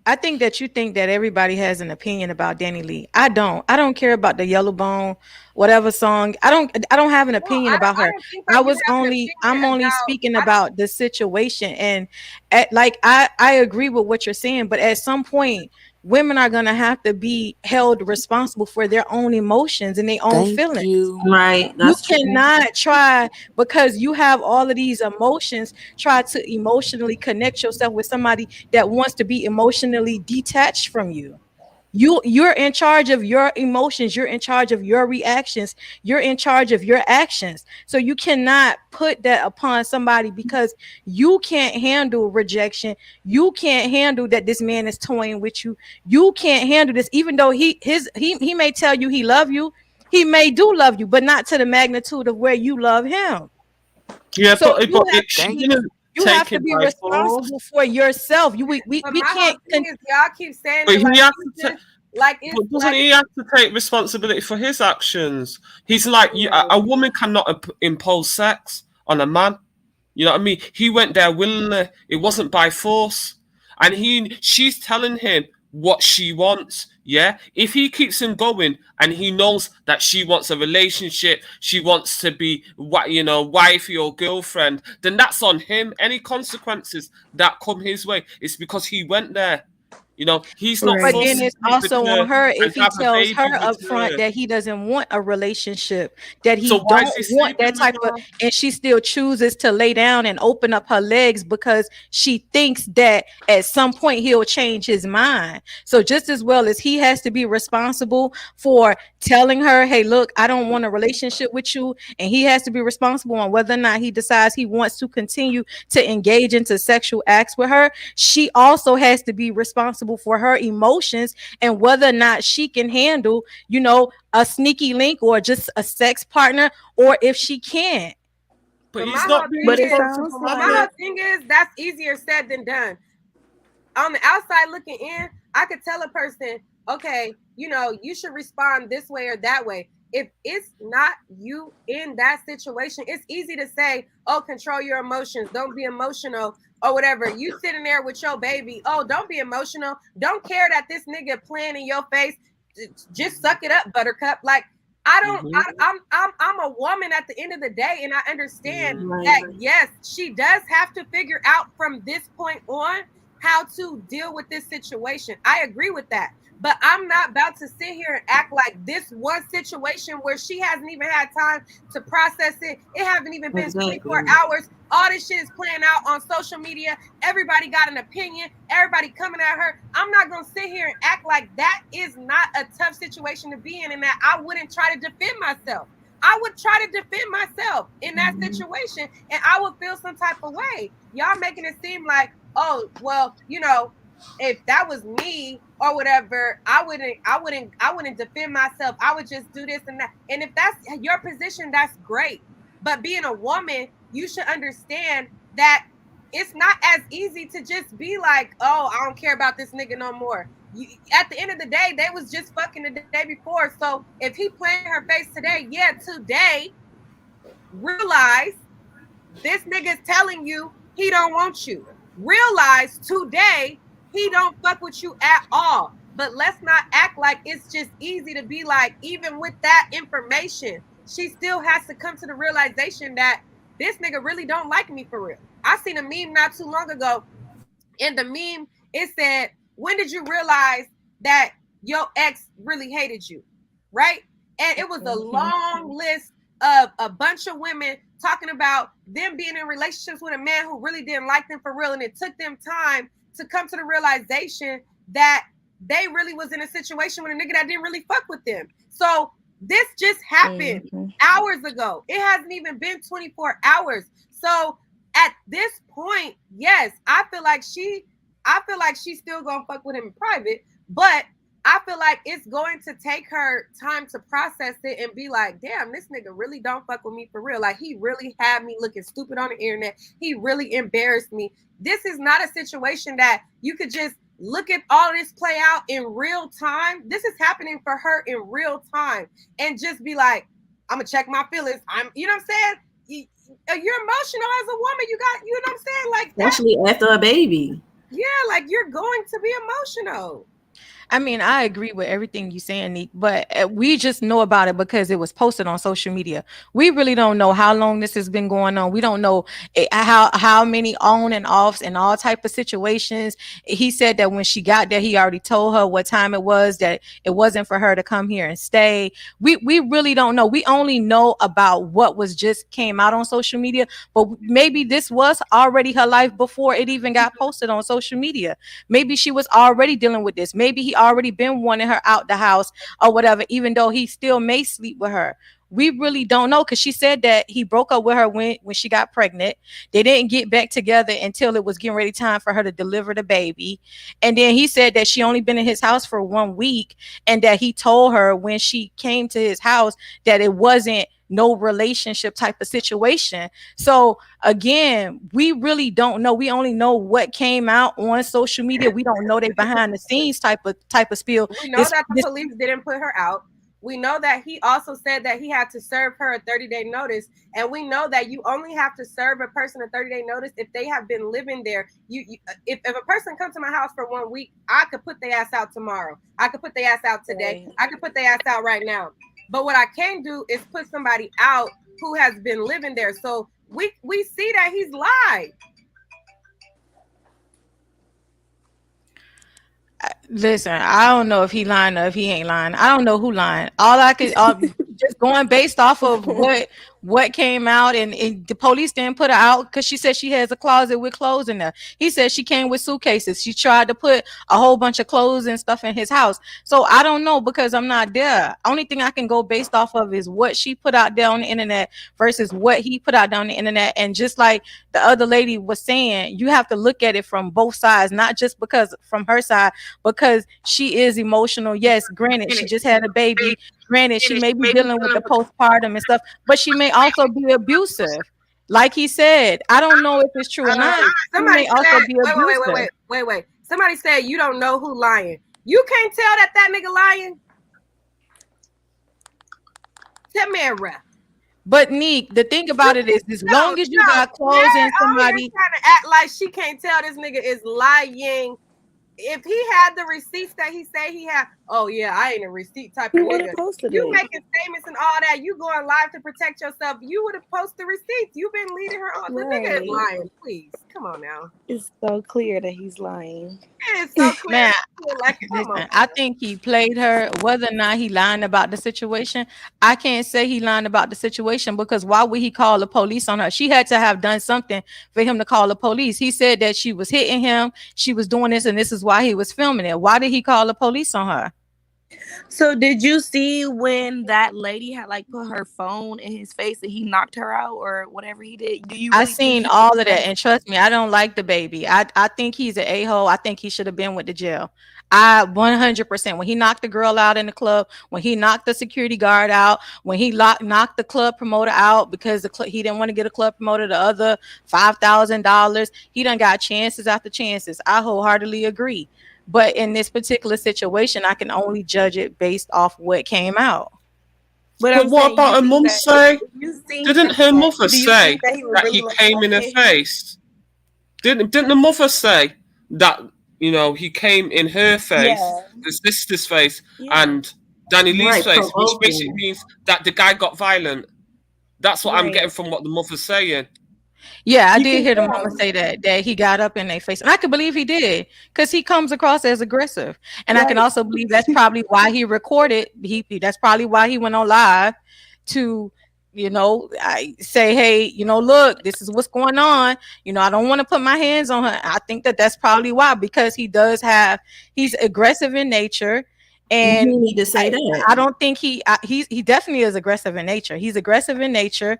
Speaker 12: I think that you think that everybody has an opinion about Danileigh. I don't. I don't care about the Yellow Bone, whatever song. I don't have an
Speaker 3: No,
Speaker 12: opinion about
Speaker 3: I
Speaker 12: her.
Speaker 3: don't think that you have an
Speaker 12: I'm
Speaker 3: opinion
Speaker 12: only
Speaker 3: about.
Speaker 12: speaking
Speaker 3: I don't.
Speaker 12: about the situation, and like I agree with what you're saying, but at some point women are going to have to be held responsible for their own emotions and their own
Speaker 6: Thank
Speaker 12: feelings.
Speaker 6: you.
Speaker 19: Right.
Speaker 12: You
Speaker 19: That's true.
Speaker 12: cannot try, because you have all of these emotions, try to emotionally connect yourself with somebody that wants to be emotionally detached from you. You're in charge of your emotions, you're in charge of your reactions, you're in charge of your actions. So you cannot put that upon somebody because you can't handle rejection. You can't handle that this man is toying with you. You can't handle this, even though he may tell you he love you. He may do love you, but not to the magnitude of where you love him.
Speaker 18: Yeah,
Speaker 12: So
Speaker 18: but she
Speaker 6: Thank
Speaker 18: didn't
Speaker 12: you have
Speaker 18: take
Speaker 12: to
Speaker 18: it
Speaker 12: be
Speaker 18: by force.
Speaker 12: responsible for yourself.
Speaker 3: But
Speaker 12: We
Speaker 3: my whole
Speaker 12: can't
Speaker 3: thing is y'all keep saying
Speaker 18: But
Speaker 3: it like
Speaker 18: he has
Speaker 3: you
Speaker 18: to
Speaker 3: just like it's
Speaker 18: but doesn't
Speaker 3: like
Speaker 18: he have to take responsibility for his actions? He's like, a woman cannot impose sex on a man. You know what I mean? He went there willingly. It wasn't by force. And she's telling him what she wants. Yeah. If he keeps him going and he knows that she wants a relationship, she wants to be wifey or girlfriend, then that's on him. Any consequences that come his way, it's because he went there. He's not
Speaker 12: But
Speaker 9: Right.
Speaker 12: then
Speaker 18: forced to
Speaker 12: it's
Speaker 18: sleep with
Speaker 12: also
Speaker 18: her
Speaker 12: on her
Speaker 18: and
Speaker 12: if he
Speaker 18: have a
Speaker 12: tells
Speaker 18: baby
Speaker 12: her
Speaker 18: with
Speaker 12: up front
Speaker 18: her.
Speaker 12: that he doesn't want a relationship, that he
Speaker 18: So why is
Speaker 12: don't
Speaker 18: he
Speaker 12: want
Speaker 18: sleeping
Speaker 12: that
Speaker 18: with
Speaker 12: type of,
Speaker 18: her?
Speaker 12: and she still chooses to lay down and open up her legs because she thinks that at some point he'll change his mind. So just as well as he has to be responsible for telling her, hey, look, I don't want a relationship with you, and he has to be responsible on whether or not he decides he wants to continue to engage into sexual acts with her, she also has to be responsible for her emotions and whether or not she can handle, a sneaky link or just a sex partner, or if she can't.
Speaker 18: But
Speaker 3: but my
Speaker 18: he's
Speaker 3: whole
Speaker 18: not being
Speaker 3: thing
Speaker 9: But it
Speaker 3: is
Speaker 9: sounds
Speaker 18: responsible
Speaker 3: but
Speaker 18: for
Speaker 3: my
Speaker 9: like
Speaker 3: whole
Speaker 18: it.
Speaker 3: thing is that's easier said than done. On the outside looking in, I could tell a person, okay, you should respond this way or that way. If it's not you in that situation, it's easy to say, oh, control your emotions, don't be emotional, or whatever. You sitting there with your baby, oh, don't be emotional, don't care that this nigga playing in your face, just suck it up, buttercup. Like, I don't.
Speaker 18: Hmm.
Speaker 3: I'm a woman at the end of the day, and I understand
Speaker 19: Right.
Speaker 3: that yes, she does have to figure out from this point on how to deal with this situation. I agree with that. But I'm not about to sit here and act like this one situation where she hasn't even had time to process it. It haven't even been 24
Speaker 19: Exactly.
Speaker 3: hours. All this shit is playing out on social media. Everybody got an opinion. Everybody coming at her. I'm not going to sit here and act like that is not a tough situation to be in and that I wouldn't try to defend myself. I would try to defend myself in that situation and I would feel some type of way. Y'all making it seem like, oh, well, if that was me or whatever, I wouldn't defend myself. I would just do this and that. And if that's your position, that's great. But being a woman, you should understand that it's not as easy to just be like, oh, I don't care about this nigga no more. At the end of the day, they was just fucking the day before. So if he playing her face today, yeah, today, realize this nigga's telling you he don't want you. Realize today he don't fuck with you at all. But let's not act like it's just easy to be like, even with that information, she still has to come to the realization that this nigga really don't like me for real. I seen a meme not too long ago. In the meme, it said, when did you realize that your ex really hated you? Right? And it was a long list of a bunch of women talking about them being in relationships with a man who really didn't like them for real. And it took them time to come to the realization that they really was in a situation with a nigga that didn't really fuck with them. So this just happened hours ago. It hasn't even been 24 hours. So at this point, yes, I feel like she's still gonna fuck with him in private, but I feel like it's going to take her time to process it and be like, damn, this nigga really don't fuck with me for real. Like, he really had me looking stupid on the internet. He really embarrassed me. This is not a situation that you could just look at all this play out in real time. This is happening for her in real time and just be like, I'm gonna check my feelings. You know what I'm saying? You're emotional as a woman. You got, you know what I'm saying? Like that.
Speaker 19: Especially after a baby.
Speaker 3: Yeah, like you're going to be emotional.
Speaker 12: I mean, I agree with everything you're saying, Nick, but we just know about it because it was posted on social media. We really don't know how long this has been going on. We don't know how many on and offs and all type of situations. He said that when she got there, he already told her what time it was, that it wasn't for her to come here and stay. We really don't know. We only know about what was just came out on social media, but maybe this was already her life before it even got posted on social media. Maybe she was already dealing with this. Maybe he already been wanting her out the house or whatever, even though he still may sleep with her. We really don't know, because she said that he broke up with her when she got pregnant. They didn't get back together until it was getting ready time for her to deliver the baby. And then he said that she only been in his house for 1 week, and that he told her when she came to his house that it wasn't no relationship type of situation. So again, we really don't know. We only know what came out on social media. We don't know they behind the scenes type of spiel.
Speaker 3: We know that the police didn't put her out. We know that he also said that he had to serve her a 30-day notice. And we know that you only have to serve a person a 30-day notice if they have been living there. If a person comes to my house for 1 week, I could put their ass out tomorrow. I could put their ass out today. I could put their ass out right now. But what I can't do is put somebody out who has been living there. So we see that he's lied.
Speaker 12: Listen, I don't know if he lying or if he ain't lying. I don't know who lying. All I could just going based off of what came out, and the police didn't put her out because she said she has a closet with clothes in there. He said she came with suitcases. She tried to put a whole bunch of clothes and stuff in his house. So I don't know, because I'm not there. Only thing I can go based off of is what she put out there on the internet versus what he put out there on the internet. And just like the other lady was saying, you have to look at it from both sides, not just because from her side, because she is emotional. Yes, granted, she just had a baby. Granted, she may be dealing with the postpartum and stuff, but she may also be abusive. Like he said, I don't know if it's true or not. She
Speaker 3: Somebody
Speaker 12: may also
Speaker 3: said,
Speaker 12: be abusive.
Speaker 3: wait. Somebody said you don't know who lying. You can't tell that nigga lying. Tamara.
Speaker 12: But Neek, the thing about it is, as long as you got clothes in somebody,
Speaker 3: trying to act like she can't tell this nigga is lying. If he had the receipts that he say he had, oh yeah, I ain't a receipt type of nigga. You making statements and all that, you going live to protect yourself. You would have posted the receipts. You've been leading her on. The nigga is lying. Please, come on now.
Speaker 13: It's so clear that he's lying.
Speaker 3: It's so clear.
Speaker 12: man,
Speaker 3: Like,
Speaker 12: listen, I think he played her. Whether or not he lying about the situation, I can't say he lying about the situation, because why would he call the police on her? She had to have done something for him to call the police. He said that she was hitting him, she was doing this, and this is why he was filming it. Why did he call the police on her?
Speaker 13: So did you see when that lady had like put her phone in his face and he knocked her out or whatever he did? Do you
Speaker 12: I
Speaker 13: really think
Speaker 12: seen all of that, and trust me, I don't like the baby. I think he's an a-hole. I think he should have been with the jail. I 100%. When he knocked the girl out in the club, when he knocked the security guard out, when he knocked the club promoter out because he didn't want to get a club promoter the other $5,000, he done got chances after chances. I wholeheartedly agree. But in this particular situation, I can only judge it based off what came out.
Speaker 18: But what about her mum say? Didn't her mother say that he came in her face? Didn't the mother say that, you know, he came in her face, the sister's face, and danileigh's face, which basically means that the guy got violent. That's what I'm getting from what the mother's saying.
Speaker 12: Yeah, I did hear the mama say that he got up in their face, and I can believe he did, because he comes across as aggressive, and I can also believe that's probably why he recorded. That's probably why he went on live to, I say, hey, look, this is what's going on. I don't want to put my hands on her. I think that's probably why, because he's aggressive in nature. And
Speaker 19: you need to say that.
Speaker 12: I don't think he definitely is aggressive in nature. He's aggressive in nature,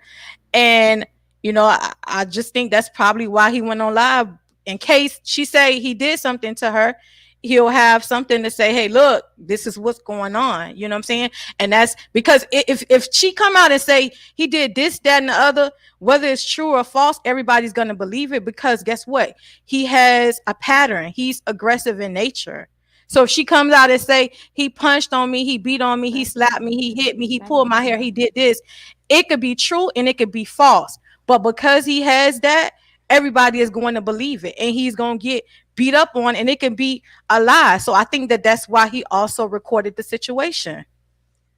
Speaker 12: and I just think that's probably why he went on live, in case she say he did something to her. he'll have something to say, hey, look, this is what's going on. You know what I'm saying? And that's because if she come out and say he did this, that, and the other, whether it's true or false, everybody's gonna believe it, because guess what? He has a pattern. He's aggressive in nature. So if she comes out and say he punched on me, he beat on me, he slapped me, he hit me, he pulled my hair, he did this, it could be true and it could be false. But because he has that, everybody is going to believe it, and he's going to get beat up on, and it can be a lie. So I think that that's why he also recorded the situation.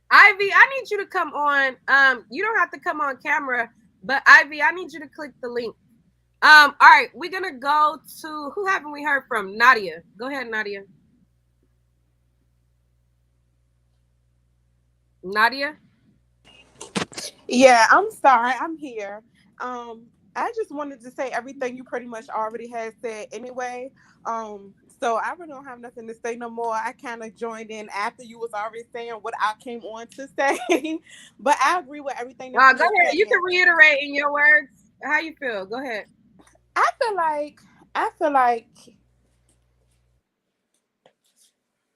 Speaker 3: Ivy, I need you to come on. You don't have to come on camera, but Ivy, I need you to click the link. All right, we're gonna go to, who haven't we heard from? Nadia. Go ahead, Nadia. Nadia.
Speaker 21: Yeah, I'm sorry. I'm here. I just wanted to say everything you pretty much already had said anyway. So I really don't have nothing to say no more. I kind of joined in after you was already saying what I came on to say, but I agree with everything that you
Speaker 3: Go
Speaker 21: just
Speaker 3: ahead.
Speaker 21: said.
Speaker 3: You can reiterate in your words how you feel. Go ahead.
Speaker 21: I feel like I feel like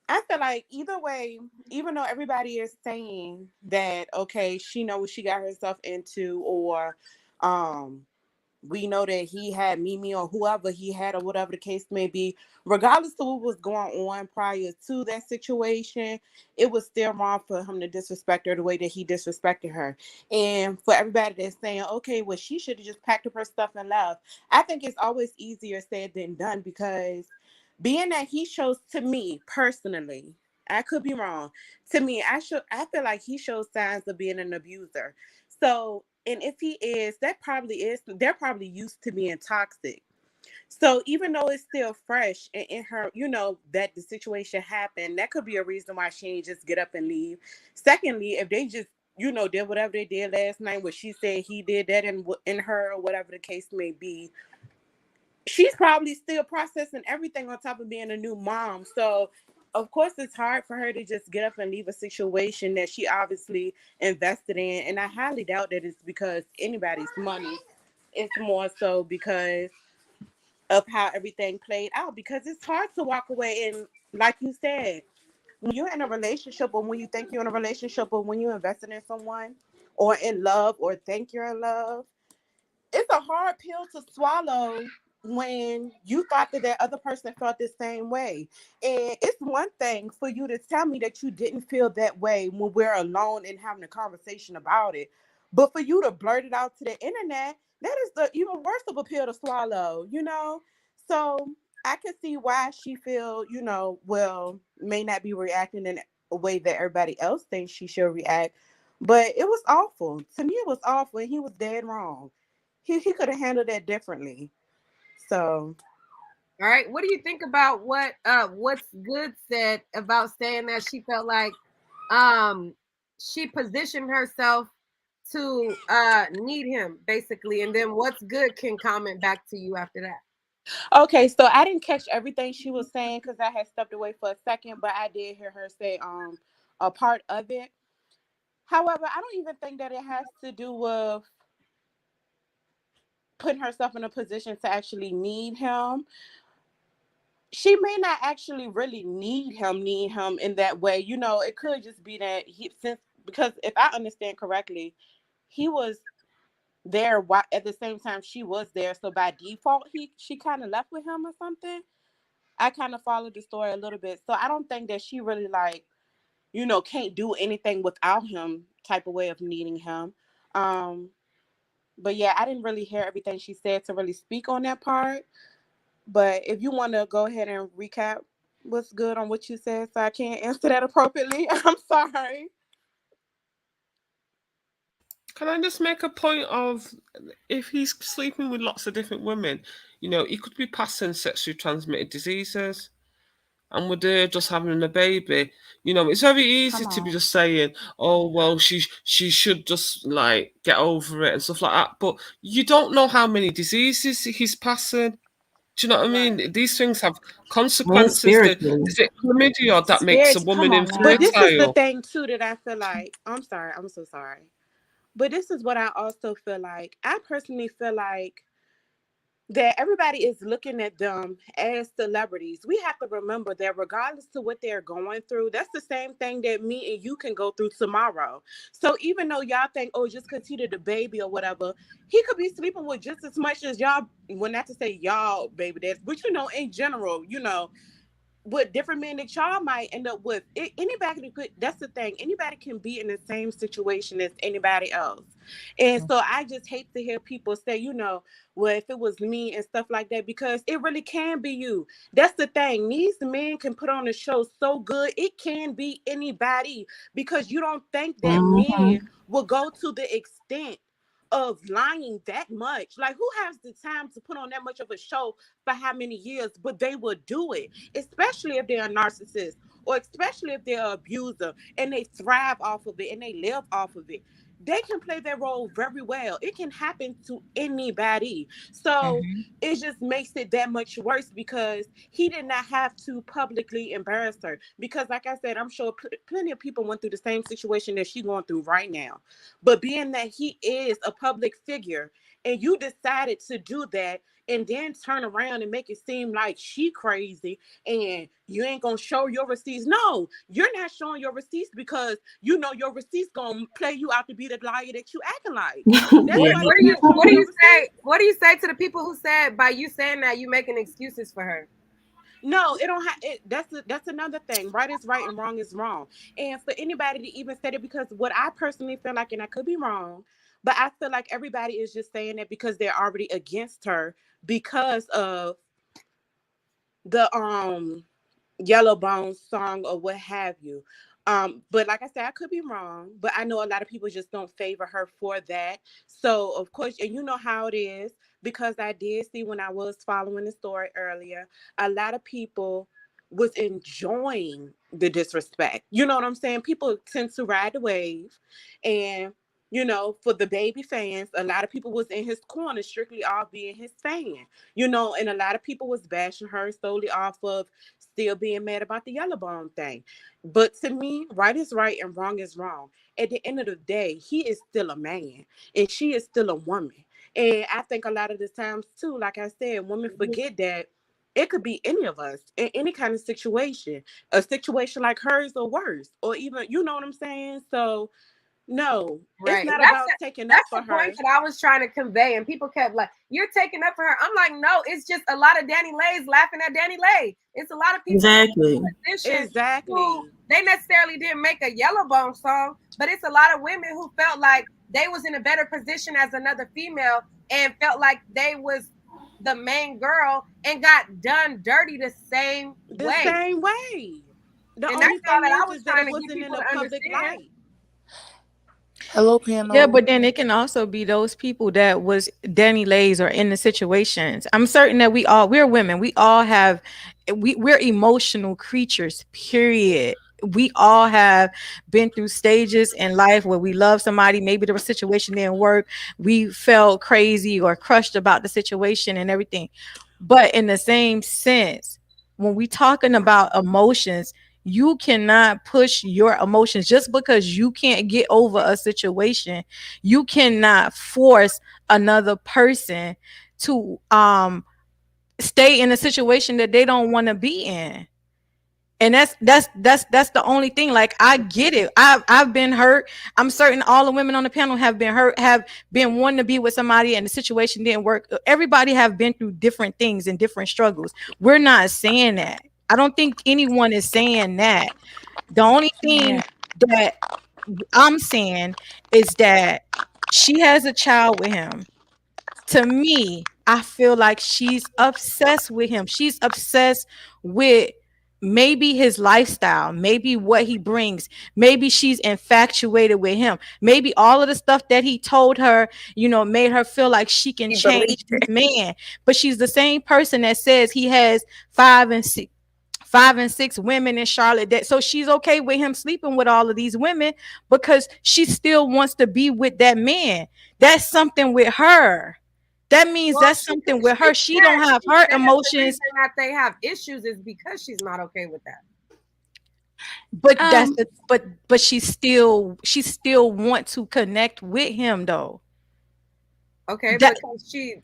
Speaker 21: I feel like either way, even though everybody is saying that okay, she know what she got herself into, or um we know that he had Mimi or whoever he had or whatever the case may be, regardless of what was going on prior to that situation, it was still wrong for him to disrespect her the way that he disrespected her. And for everybody that's saying, okay, well, she should have just packed up her stuff and left. I think it's always easier said than done, because being that he shows, to me personally, I could be wrong. To me, I feel like he shows signs of being an abuser. So, and if he is, they're probably used to being toxic. So even though it's still fresh in her, that the situation happened, that could be a reason why she ain't just get up and leave. Secondly, if they just, did whatever they did last night, where she said he did that in her, or whatever the case may be, she's probably still processing everything on top of being a new mom. So of course it's hard for her to just get up and leave a situation that she obviously invested in. And I highly doubt that it's because anybody's money. It's more so because of how everything played out. Because it's hard to walk away, and like you said, when you're in a relationship, or when you think you're in a relationship, or when you're invested in someone, or in love, or think you're in love, it's a hard pill to swallow when you thought that other person felt the same way. And it's one thing for you to tell me that you didn't feel that way when we're alone and having a conversation about it. But for you to blurt it out to the internet, that is the even worse of a pill to swallow. So I can see why she feel, well, may not be reacting in a way that everybody else thinks she should react. But it was awful. To me, it was awful, and he was dead wrong. He could have handled that differently. So,
Speaker 3: All right. What do you think about what's good said about saying that she felt like um she positioned herself to need him basically, and then what's good can comment back to you after that.
Speaker 21: okay, so I didn't catch everything she was saying because I had stepped away for a second, but I did hear her say a part of it. However, I don't even think that it has to do with putting herself in a position to actually need him. She may not actually really need him in that way. It could just be that because if I understand correctly, he was there at the same time she was there. So by default, she kind of left with him or something. I kind of followed the story a little bit. So I don't think that she really can't do anything without him type of way of needing him. Um, but yeah, I didn't really hear everything she said to really speak on that part. But if you want to go ahead and recap what's good on what you said, so I can't answer that appropriately, I'm sorry.
Speaker 18: Can I just make a point of, if he's sleeping with lots of different women, he could be passing sexually transmitted diseases, and with her just having a baby, it's very easy to be just saying, "Oh well, she should just like get over it" and stuff like that. But you don't know how many diseases he's passing. Do you know what I mean? These things have
Speaker 19: And
Speaker 18: consequences.
Speaker 19: spiritually.
Speaker 18: Is it chlamydia that makes a
Speaker 14: Spirits, come
Speaker 18: woman
Speaker 14: on now.
Speaker 21: But this is the
Speaker 18: infertile?
Speaker 21: thing too that I feel like. I'm sorry. I'm so sorry. But this is what I also feel like. I personally feel like that everybody is looking at them as celebrities. We have to remember that regardless to what they're going through, that's the same thing that me and you can go through tomorrow. So even though y'all think, oh, just because he the baby or whatever, he could be sleeping with just as much as y'all. Well, not to say y'all baby dads, but in general, with different men that y'all might end up with. Anybody could, that's the thing. Anybody can be in the same situation as anybody else. And so I just hate to hear people say, well, if it was me and stuff like that, because it really can be you. That's the thing. These men can put on a show so good. It can be anybody, because you don't think that men will go to the extent of lying that much. Like, who has the time to put on that much of a show for how many years? But they will do it, especially if they're a narcissist, or especially if they're an abuser and they thrive off of it and they live off of it. They can play their role very well. It can happen to anybody. So
Speaker 12: Mm-hmm.
Speaker 21: it just makes it that much worse, because he did not have to publicly embarrass her. Because, like I said, I'm sure plenty of people went through the same situation that she's going through right now. But being that he is a public figure and you decided to do that, and then turn around and make it seem like she crazy and you ain't gonna show your receipts. No, you're not showing your receipts, because your receipts gonna play you out to be the liar that you acting like. That's
Speaker 3: What,
Speaker 21: why
Speaker 3: what
Speaker 21: you're
Speaker 3: do you
Speaker 21: not showing
Speaker 3: what do
Speaker 21: your
Speaker 3: you say?
Speaker 21: receipts.
Speaker 3: What do you say to the people who said by you saying that you making excuses for her?
Speaker 21: No, it don't have it. That's another thing. Right is right and wrong is wrong. And for anybody to even say it, because what I personally feel like, and I could be wrong, but I feel like everybody is just saying that because they're already against her, because of the Yellow Bones song or what have you. But like I said, I could be wrong, but I know a lot of people just don't favor her for that. So of course, and you know how it is, because I did see when I was following the story earlier, a lot of people was enjoying the disrespect. You know what I'm saying? People tend to ride the wave, and for the baby fans, a lot of people was in his corner strictly off being his fan. And a lot of people was bashing her solely off of still being mad about the yellow bone thing. But to me, right is right and wrong is wrong. At the end of the day, he is still a man and she is still a woman. And I think a lot of the times too, like I said, women forget that it could be any of us in any kind of situation, a situation like hers or worse, or even, you know what I'm saying? So no, it's
Speaker 3: Right.
Speaker 21: not about taking up
Speaker 3: That's
Speaker 21: for
Speaker 3: the point
Speaker 21: her.
Speaker 3: that I was trying to convey, and people kept like, "You're taking up for her." I'm like, no, it's just a lot of DaniLeighs laughing at DaniLeigh. It's a lot of people in
Speaker 19: Exactly.
Speaker 3: this position who
Speaker 21: Exactly.
Speaker 3: they necessarily didn't make a Yellow Bone song, but it's a lot of women who felt like they was in a better position as another female and felt like they was the main girl and got done dirty the same
Speaker 21: The
Speaker 3: way.
Speaker 21: same way. The
Speaker 3: And
Speaker 21: only
Speaker 3: that's all
Speaker 21: thing
Speaker 3: that I
Speaker 21: is
Speaker 3: was
Speaker 21: that
Speaker 3: trying
Speaker 21: it
Speaker 3: to get
Speaker 21: wasn't in
Speaker 3: people
Speaker 21: a
Speaker 3: to
Speaker 21: public
Speaker 3: understand.
Speaker 21: light.
Speaker 1: Hello,
Speaker 12: Yeah,
Speaker 1: panel.
Speaker 12: but then it can also be those people that was DaniLeigh's or in the situations. I'm certain that we're women. We all have we're emotional creatures, period. We all have been through stages in life where we love somebody. Maybe the situation didn't work. We felt crazy or crushed about the situation and everything. But in the same sense, when we talking about emotions, you cannot push your emotions just because you can't get over a situation. You cannot force another person to stay in a situation that they don't want to be in. And that's the only thing. Like, I get it. I've been hurt. I'm certain all the women on the panel have been hurt, have been wanting to be with somebody and the situation didn't work. Everybody have been through different things and different struggles. We're not saying that. I don't think anyone is saying that. The only thing that I'm saying is that she has a child with him. To me, I feel like she's obsessed with him. She's obsessed with maybe his lifestyle, maybe what he brings. Maybe she's infatuated with him. Maybe all of the stuff that he told her, made her feel like she can
Speaker 3: You believe
Speaker 12: change this man. But she's the same person that says he has 5 and 6 women in Charlotte, that so she's okay with him sleeping with all of these women because she still wants to be with that man. That's something with her. That means
Speaker 3: Well,
Speaker 12: that's something with her. She don't have
Speaker 3: she
Speaker 12: her
Speaker 3: said the
Speaker 12: emotions,
Speaker 3: reason that they have issues is because she's not okay with that.
Speaker 12: but she still want to connect with him though.
Speaker 3: Okay,
Speaker 12: That
Speaker 3: because she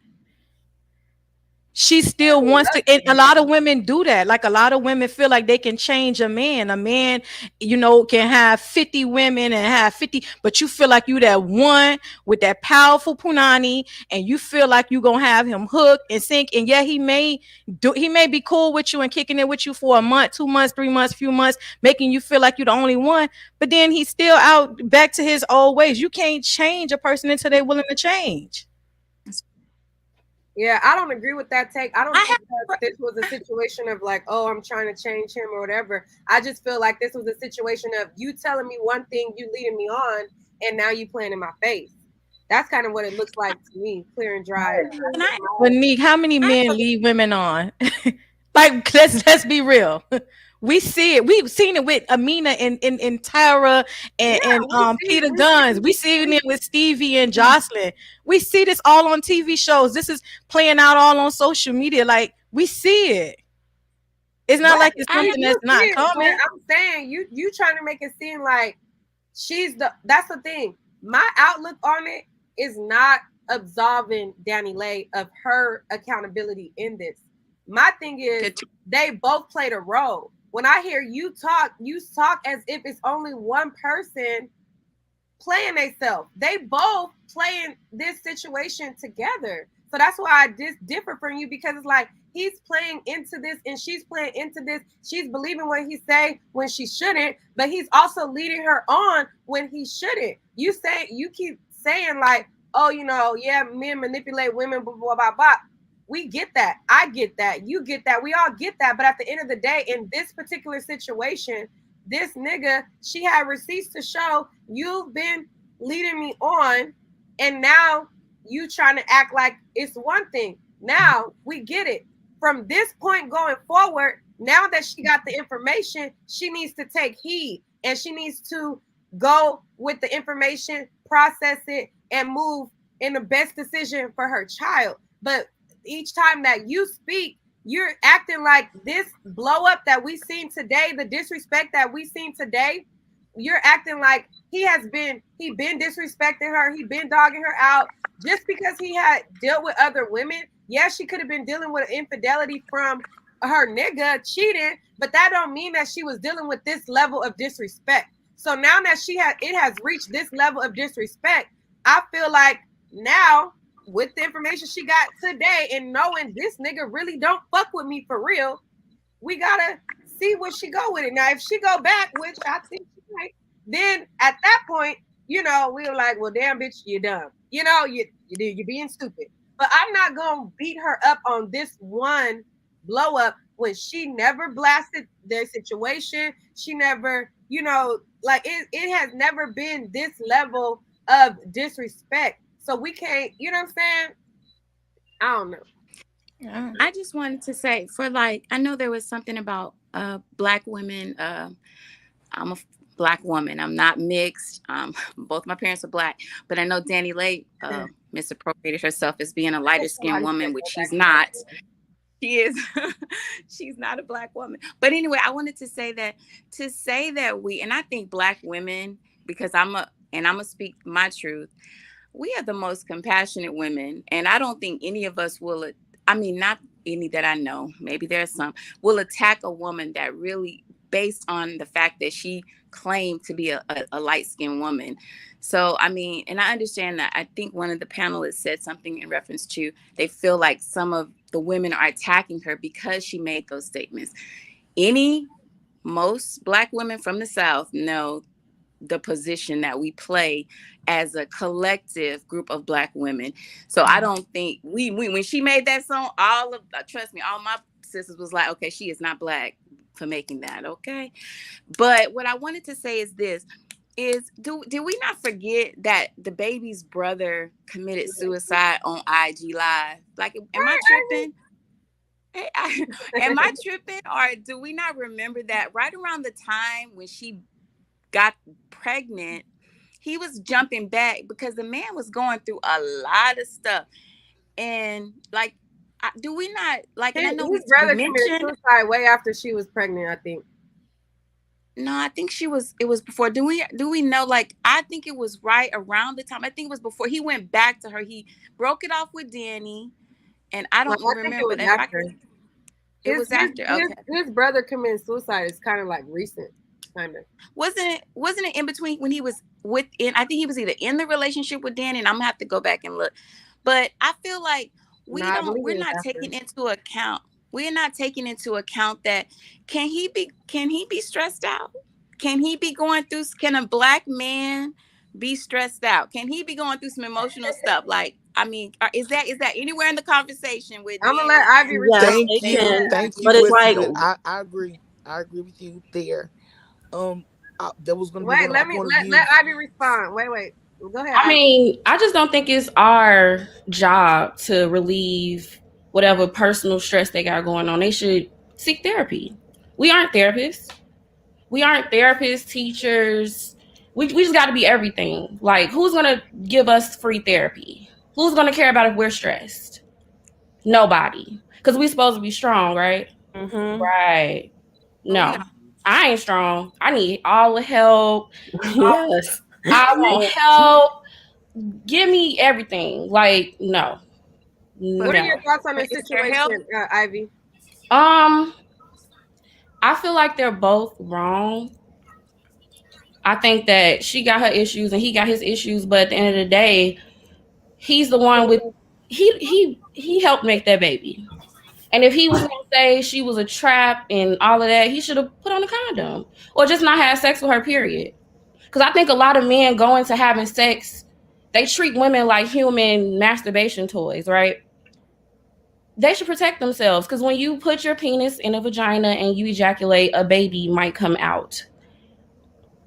Speaker 12: she still wants to, and a lot of women do that. Like a lot of women feel like they can change a man. A man, can have 50 women and have 50, but you feel like you that one with that powerful punani, and you feel like you gonna have him hooked and sink. And yeah, he may be cool with you and kicking it with you for a month, 2 months, 3 months, few months, making you feel like you're the only one, but then he's still out back to his old ways. You can't change a person until they're willing to change.
Speaker 3: Yeah, I don't agree with that take. I don't
Speaker 9: I
Speaker 3: think that this was a situation of like, oh, I'm trying to change him or whatever. I just feel like this was a situation of you telling me one thing, you leading me on, and now you playing in my face. That's kind of what it looks like to me, clear and dry.
Speaker 9: and I
Speaker 12: But Neek, how many
Speaker 9: I
Speaker 12: men lead women on? Like, let's be real. We see it. We've seen it with Amina and Tyra
Speaker 3: Yeah,
Speaker 12: and Peter
Speaker 3: we
Speaker 12: Guns. We seen
Speaker 3: see
Speaker 12: it with Stevie and Jocelyn. We see this all on TV shows. This is playing out all on social media. Like, we see it. It's not
Speaker 3: Right.
Speaker 12: like it's
Speaker 3: We
Speaker 12: something
Speaker 3: do
Speaker 12: that's
Speaker 3: see
Speaker 12: not
Speaker 3: it, but
Speaker 12: common.
Speaker 3: I'm saying you trying to make it seem like that's the thing. My outlook on it is not absolving danileigh of her accountability in this. My thing is they both played a role. When I hear you talk as if it's only one person playing themselves. They both playing this situation together. So that's why I differ from you, because it's like he's playing into this and she's playing into this. She's believing what he say when she shouldn't, but he's also leading her on when he shouldn't. You keep saying like, oh, yeah, men manipulate women, blah, blah, blah, blah. We get that. I get that. You get that. We all get that. But at the end of the day, in this particular situation, this nigga, she had receipts to show you've been leading me on, and now you trying to act like it's one thing. Now we get it. From this point going forward, now that she got the information, she needs to take heed and she needs to go with the information, process it, and move in the best decision for her child. But each time that you speak, you're acting like this blow up that we seen today, the disrespect that we seen today, you're acting like he been disrespecting her, he been dogging her out just because he had dealt with other women. Yeah, she could have been dealing with infidelity from her nigga cheating, but that don't mean that she was dealing with this level of disrespect. So now that it has reached this level of disrespect, I feel like now with the information she got today and knowing this nigga really don't fuck with me for real, we gotta see where she go with it. Now, if she go back, which I think she might, then at that point, we were like, well, damn, bitch, you're dumb. You're being stupid. But I'm not gonna beat her up on this one blow up when she never blasted their situation. She never, like it has never been this level of disrespect. So we can't, you know what I'm saying? I don't know.
Speaker 14: I just wanted to say, for like, I know there was something about black women. I'm a black woman. I'm not mixed. Both my parents are black, but I know danileigh misappropriated herself as being a lighter skinned woman, which she's not. She is. She's not a black woman. But anyway, I wanted to say that and I think black women, because I'm gonna speak my truth. We are the most compassionate women, and I don't think any of us will. I mean, not any that I know. Maybe there's some will attack a woman that really based on the fact that she claimed to be a light-skinned woman. So, I mean, and I understand that. I think one of the panelists said something in reference to they feel like some of the women are attacking her because she made those statements. Most black women from the South know the position that we play as a collective group of black women. So I don't think we when she made that song, trust me, all my sisters was like, okay, she is not black for making that, okay? But what I wanted to say is this: did we not forget that the baby's brother committed suicide on IG Live? Like, am I tripping? Hey, am I tripping, or do we not remember that right around the time when she got pregnant, he was jumping back because the man was going through a lot of stuff. And like, do we not like? And I know
Speaker 3: His
Speaker 14: we
Speaker 3: brother committed
Speaker 14: mentioned.
Speaker 3: suicide way after she was pregnant, I think.
Speaker 14: No, I think it was before. Do we know? Like, I think it was right around the time. I think it was before he went back to her. He broke it off with Danny,
Speaker 2: And I
Speaker 3: Well,
Speaker 2: don't
Speaker 3: I think it
Speaker 2: remember
Speaker 3: was
Speaker 2: that. If I
Speaker 3: after.
Speaker 2: could, it was after. Okay.
Speaker 3: His brother committing suicide is kind of like recent, kind of.
Speaker 2: Wasn't it in between when he was within? I think he was either in the relationship with Danny, and I'm gonna have to go back and look. But I feel like
Speaker 3: No, I believe
Speaker 2: we're
Speaker 3: it was
Speaker 2: not
Speaker 3: after.
Speaker 2: taking into account. We're not taking into account that can he be stressed out? Can he be going through? Can a black man be stressed out? Can he be going through some emotional stuff? Like, I mean, is that anywhere in the conversation with
Speaker 3: I'm gonna let
Speaker 2: Danny
Speaker 3: Ivy
Speaker 1: Thank
Speaker 3: respond.
Speaker 2: and
Speaker 1: you,
Speaker 2: and
Speaker 1: thank you.
Speaker 2: but it's
Speaker 1: What's
Speaker 2: like,
Speaker 1: good? I agree. I agree with you there. That was going to be
Speaker 3: Wait,
Speaker 1: one of my
Speaker 3: let me
Speaker 1: point of
Speaker 3: let
Speaker 1: views.
Speaker 3: Ivy respond. Wait. Go ahead,
Speaker 20: I
Speaker 3: Ivy.
Speaker 20: mean, I just don't think it's our job to relieve whatever personal stress they got going on. They should seek therapy. We aren't therapists. We aren't therapists, teachers. We just got to be everything. Like, who's going to give us free therapy? Who's going to care about if we're stressed? Nobody. Because we supposed to be strong, right?
Speaker 13: Mm-hmm.
Speaker 20: Right.
Speaker 2: but we
Speaker 20: No,
Speaker 2: are.
Speaker 20: I ain't strong. I need all the help.
Speaker 13: Yes.
Speaker 20: I want help. Give me everything. Like, no.
Speaker 3: What are
Speaker 20: No.
Speaker 3: your thoughts on
Speaker 2: But
Speaker 3: this
Speaker 2: is there help?
Speaker 3: situation, Ivy?
Speaker 20: Um, I feel like they're both wrong. I think that she got her issues and he got his issues, but at the end of the day, he's the one with he helped make that baby. And if he was gonna say she was a trap and all of that, he should have put on a condom or just not had sex with her. Period. Because I think a lot of men go into having sex, they treat women like human masturbation toys, right? They should protect themselves because when you put your penis in a vagina and you ejaculate, a baby might come out.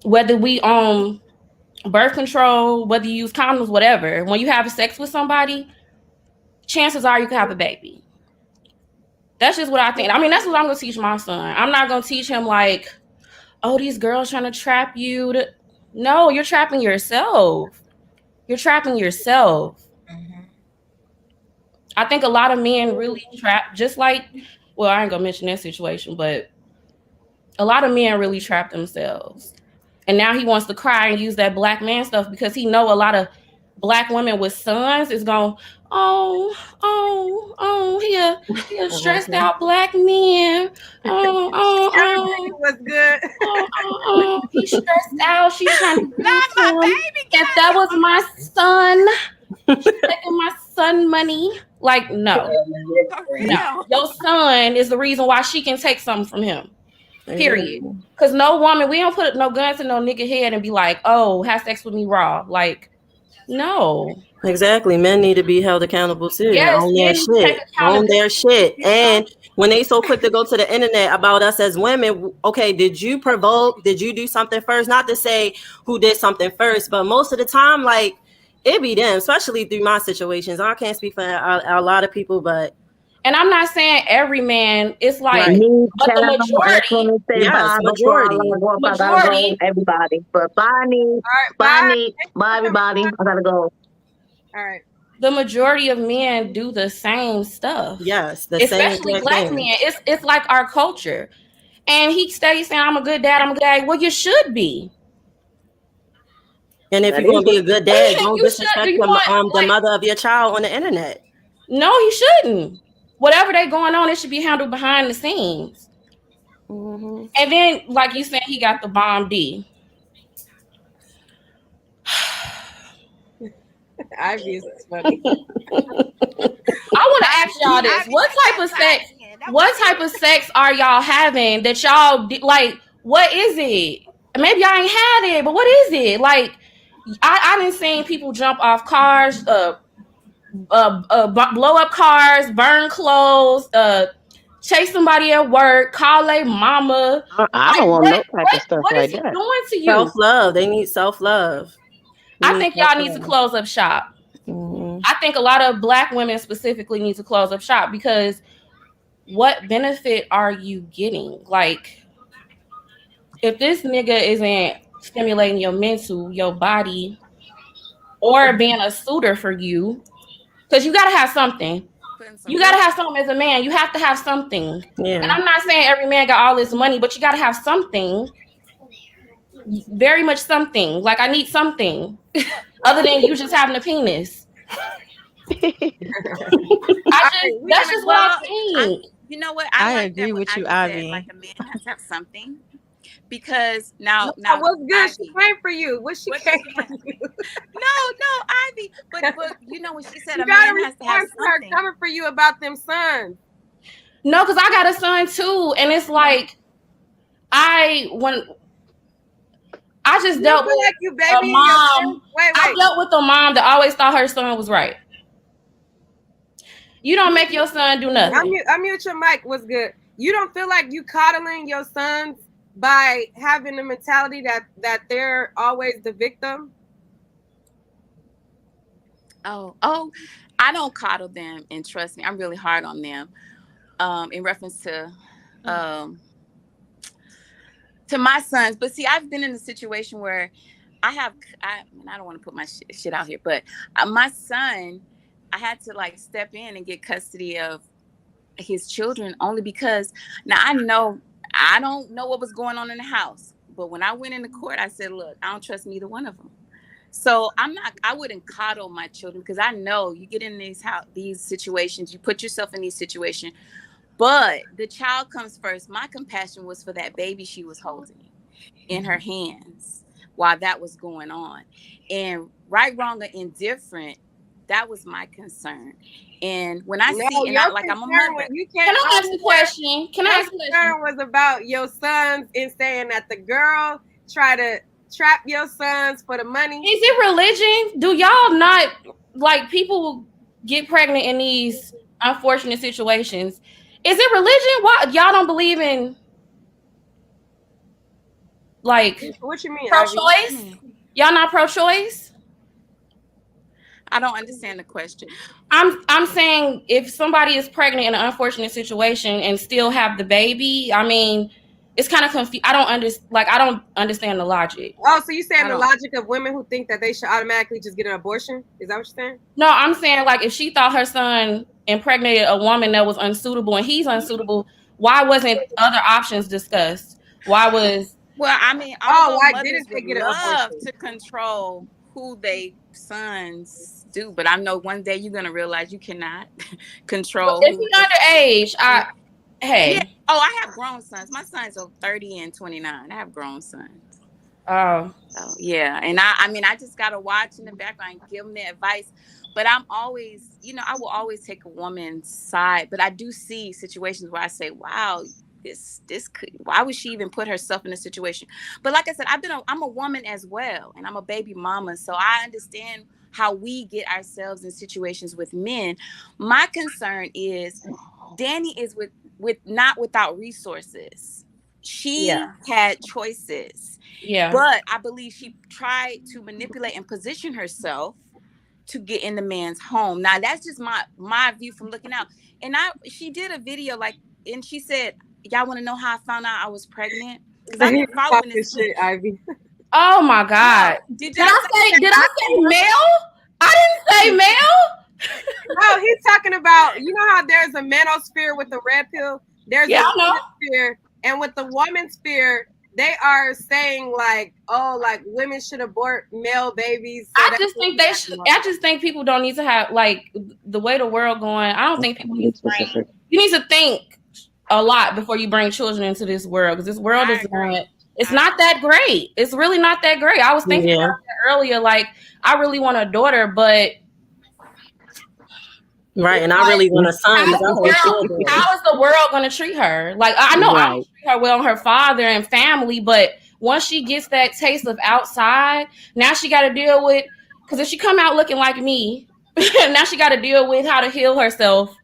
Speaker 20: Whether we birth control, whether you use condoms, whatever, when you have sex with somebody, chances are you could have a baby. That's just what I think. I mean, that's what I'm gonna teach my son. I'm not gonna teach him like, oh, these girls trying to trap you. No, you're trapping yourself. You're trapping yourself. I think a lot of men really trap, just like, well, I ain't gonna mention that situation, but a lot of men really trap themselves. And now he wants to cry and use that black man stuff because he know a lot of black women with sons is going, he a stressed out black man.
Speaker 3: Everything was good.
Speaker 20: He's stressed out. She's trying to get
Speaker 2: Not my
Speaker 20: into him.
Speaker 2: baby. Get
Speaker 20: If
Speaker 2: out of
Speaker 20: that
Speaker 2: here.
Speaker 20: was my son, she's taking my son money. Like, no.
Speaker 2: For
Speaker 20: No.
Speaker 2: real.
Speaker 20: Your son is the reason why she can take something from him. Period.
Speaker 13: Exactly.
Speaker 20: Because no woman, we don't put no guns in no nigga head and be like, oh, have sex with me raw. Like, no.
Speaker 13: Exactly. Men need to be held accountable too and
Speaker 20: Yes,
Speaker 13: own their
Speaker 20: men need to take
Speaker 13: shit. Own
Speaker 20: accountability.
Speaker 13: their shit. And when they so quick to go to the internet about us as women, okay, did you provoke? Did you do something first? Not to say who did something first, but most of the time, like, it be them, especially through my situations. I can't speak for a lot of people, but
Speaker 20: And I'm not saying every man, it's like,
Speaker 13: right.
Speaker 4: Me,
Speaker 20: but the
Speaker 4: Karen,
Speaker 20: majority,
Speaker 4: Anthony, say
Speaker 13: Yes,
Speaker 4: bye before I
Speaker 13: majority.
Speaker 4: log off. I gotta go,
Speaker 20: majority,
Speaker 4: everybody. But bye, Nick.
Speaker 3: All right,
Speaker 4: Bye,
Speaker 3: bye.
Speaker 4: Nick.
Speaker 3: Thank you
Speaker 4: Bye,
Speaker 3: for coming
Speaker 4: everybody.
Speaker 3: on.
Speaker 4: I gotta go.
Speaker 3: All right.
Speaker 20: the majority of men do the same stuff.
Speaker 13: Yes, the same
Speaker 20: Especially
Speaker 13: exact
Speaker 20: black
Speaker 13: thing.
Speaker 20: men. It's like our culture. And he stays saying, I'm a good dad, I'm a good dad. Well, you should be.
Speaker 13: And if
Speaker 4: That
Speaker 13: you're
Speaker 4: is
Speaker 13: gonna be a good dad, don't
Speaker 20: You should. Do
Speaker 13: disrespect
Speaker 20: you want
Speaker 13: the
Speaker 20: like
Speaker 13: mother of your child on the internet.
Speaker 20: no, he shouldn't. Whatever they going on, it should be handled behind the scenes.
Speaker 13: Mm-hmm.
Speaker 20: And then, like you said, he got the bomb D.
Speaker 3: Ivy is funny.
Speaker 20: I want to ask y'all this:
Speaker 2: Ivy,
Speaker 20: what
Speaker 2: take
Speaker 20: type
Speaker 2: that
Speaker 20: of
Speaker 2: side
Speaker 20: sex?
Speaker 2: again. That was
Speaker 20: What type of sex are y'all having that y'all like? What is it? Maybe I ain't had it, but what is it? Like, I didn't seen people jump off cars, blow up cars, burn clothes, chase somebody at work, call a mama.
Speaker 4: I
Speaker 20: Like,
Speaker 4: don't want no type of stuff
Speaker 20: what is
Speaker 4: like
Speaker 20: he
Speaker 4: that.
Speaker 20: doing to
Speaker 13: Self
Speaker 20: you?
Speaker 13: love. They need self love.
Speaker 20: I think y'all need to close up shop.
Speaker 13: Mm-hmm.
Speaker 20: I think a lot of black women specifically need to close up shop because what benefit are you getting? Like, if this nigga isn't stimulating your mental, your body, or being a suitor for you, because you gotta have something.
Speaker 2: putting some
Speaker 20: You gotta
Speaker 2: real.
Speaker 20: have something as a man. You have to have something. And
Speaker 13: Yeah.
Speaker 20: I'm not saying every man got all this money, but you gotta have something. Very much something. Like I need something other than you just having a penis.
Speaker 3: All right, we're
Speaker 20: That's
Speaker 3: gonna
Speaker 20: just what I
Speaker 2: Well, I
Speaker 20: think.
Speaker 2: you know what? I
Speaker 12: I
Speaker 2: like that
Speaker 12: agree
Speaker 2: what
Speaker 12: with you,
Speaker 2: Ivy said. Like
Speaker 12: Ivy.
Speaker 2: a man has to have something because
Speaker 3: no,
Speaker 2: now
Speaker 3: what's good? She
Speaker 2: Ivy,
Speaker 3: came for you. What she
Speaker 2: what
Speaker 3: came
Speaker 2: did she
Speaker 3: for
Speaker 2: have?
Speaker 3: you?
Speaker 2: No, Ivy. But you know when she said
Speaker 3: You
Speaker 2: a
Speaker 3: gotta
Speaker 2: man has to have
Speaker 3: respond to her
Speaker 2: something.
Speaker 3: coming for you about them sons.
Speaker 20: No, because I got a son too, and it's like when I just
Speaker 3: You don't
Speaker 20: dealt
Speaker 3: feel
Speaker 20: with
Speaker 3: like you
Speaker 20: a
Speaker 3: babying your son?
Speaker 20: mom.
Speaker 3: Wait,
Speaker 20: I
Speaker 3: wait.
Speaker 20: dealt with a mom that always thought her son was right. You don't make your son do nothing.
Speaker 3: Unmute your mic. What's good? You don't feel like you coddling your sons by having the mentality that they're always the victim?
Speaker 2: Oh, I don't coddle them, and trust me, I'm really hard on them. In reference um to my sons, but see, I've been in a situation where I don't want to put my shit out here, but my son, I had to like step in and get custody of his children only because now I don't know what was going on in the house, but when I went into court, I said, look, I don't trust neither one of them. So I wouldn't coddle my children because I know you get in these situations, you put yourself in these situations, but the child comes first. My compassion was for that baby she was holding in her hands while that was going on. And right, wrong, or indifferent, that was my concern. And when I
Speaker 3: No,
Speaker 2: see, and
Speaker 3: your
Speaker 2: I like, I'm a
Speaker 3: concern when
Speaker 2: mother.
Speaker 3: you
Speaker 20: Can
Speaker 3: came
Speaker 20: I
Speaker 3: on
Speaker 20: ask a
Speaker 3: here,
Speaker 20: question? Can I
Speaker 3: your
Speaker 20: ask a question?
Speaker 3: concern was about your sons and saying that the girl try to trap your sons for the money.
Speaker 20: Is it religion? Do y'all not like people get pregnant in these unfortunate situations? Is it religion? Why y'all don't believe in like
Speaker 3: What you mean, Ivy?
Speaker 20: pro-choice? Y'all not pro-choice?
Speaker 2: I don't understand the question.
Speaker 20: I'm saying if somebody is pregnant in an unfortunate situation and still have the baby, I mean, it's kind of confused. I don't understand the logic.
Speaker 3: Oh, so you saying
Speaker 2: I
Speaker 3: the
Speaker 2: don't.
Speaker 3: logic of women who think that they should automatically just get an abortion? Is that what you're saying?
Speaker 20: No, I'm saying like if she thought her son impregnated a woman that was unsuitable and he's unsuitable, why wasn't other options discussed? Why was
Speaker 2: Well, I mean,
Speaker 3: Oh,
Speaker 2: although
Speaker 3: why
Speaker 2: mothers
Speaker 3: didn't they
Speaker 2: would
Speaker 3: get an
Speaker 2: love
Speaker 3: abortion?
Speaker 2: to control who they sons do, but I know one day you're gonna realize you cannot control
Speaker 20: if
Speaker 2: who
Speaker 20: he
Speaker 2: they.
Speaker 20: underage?
Speaker 2: Yeah.
Speaker 20: Hey,
Speaker 2: Oh, I have grown sons. My sons are 30 and 29. I have grown sons.
Speaker 20: oh,
Speaker 2: So yeah, and I mean, I just gotta watch in the background and give them the advice. But I'm always, I will always take a woman's side. But I do see situations where I say, "Wow, this could. Why would she even put herself in a situation?" But like I said, I'm a woman as well, and I'm a baby mama, so I understand how we get ourselves in situations with men. My concern is Danny is with not without resources.
Speaker 20: yeah,
Speaker 2: She had choices,
Speaker 20: yeah.
Speaker 2: but I believe she tried to manipulate and position herself to get in the man's home. Now that's just my view from looking out. And she did a video like, and she said, "Y'all want to know how I found out I was pregnant? Because
Speaker 3: So
Speaker 2: I've
Speaker 3: he
Speaker 2: been
Speaker 3: was
Speaker 2: following
Speaker 3: talking
Speaker 2: this kid."
Speaker 3: shit, Ivy.
Speaker 20: Oh my God!
Speaker 2: No, did
Speaker 20: Did
Speaker 2: I
Speaker 20: I
Speaker 2: say
Speaker 20: say? Did I
Speaker 2: pregnant?
Speaker 20: say male? I didn't say male.
Speaker 3: No, he's talking about, you know how there's a manosphere with the red pill? There's a
Speaker 20: Yeah, I know.
Speaker 3: woman's sphere, and with the woman's sphere, they are saying like, oh, like women should abort male babies so
Speaker 20: I
Speaker 3: that
Speaker 20: just
Speaker 3: they
Speaker 20: think
Speaker 3: can
Speaker 20: they
Speaker 3: have
Speaker 20: should.
Speaker 3: more.
Speaker 20: I just think people don't need to have like the way the world going. I don't think people need to bring. You need to think a lot before you bring children into this world because this world
Speaker 2: I
Speaker 20: is
Speaker 2: agree.
Speaker 20: not. It's not that great. It's really not that great. I was thinking
Speaker 5: Yeah.
Speaker 20: about that earlier. Like I really want a daughter, but
Speaker 5: Right. And I
Speaker 20: like
Speaker 5: really want a son, but I had four daughters.
Speaker 20: how is the world going to treat her? Like I know I'm going
Speaker 5: Right.
Speaker 20: to treat her well, her father and family, but once she gets that taste of outside, now she got to deal with. Because if she come out looking like me, now she got to deal with how to heal herself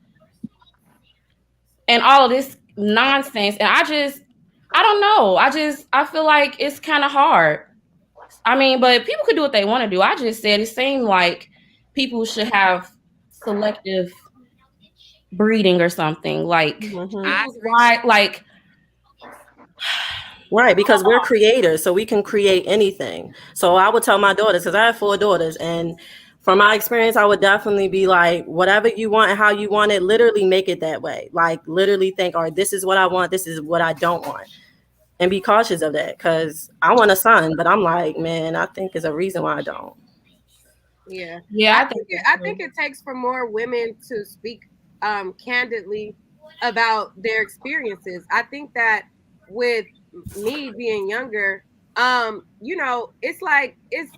Speaker 20: and all of this nonsense. And I don't know. I feel like it's kind of hard. I mean, but people could do what they want to do. I just said it seemed like people should have selective breeding or something. Like
Speaker 5: Hmm.
Speaker 2: I
Speaker 20: choose
Speaker 2: agree with
Speaker 20: why, like
Speaker 5: Right, because we're creators, so we can create anything. So I would tell my daughters, because I have four daughters, and from my experience, I would definitely be like, whatever you want and how you want it, literally make it that way. Like, literally think, all right, this is what I want, this is what I don't want. And be cautious of that, because I want a son, but I'm like, man, I think there's a reason why I don't.
Speaker 3: Yeah.
Speaker 20: Yeah, I think
Speaker 3: I
Speaker 20: that's
Speaker 3: think
Speaker 20: true.
Speaker 3: it takes for more women to speak candidly about their experiences. I think that with me being younger, you know, it's like it's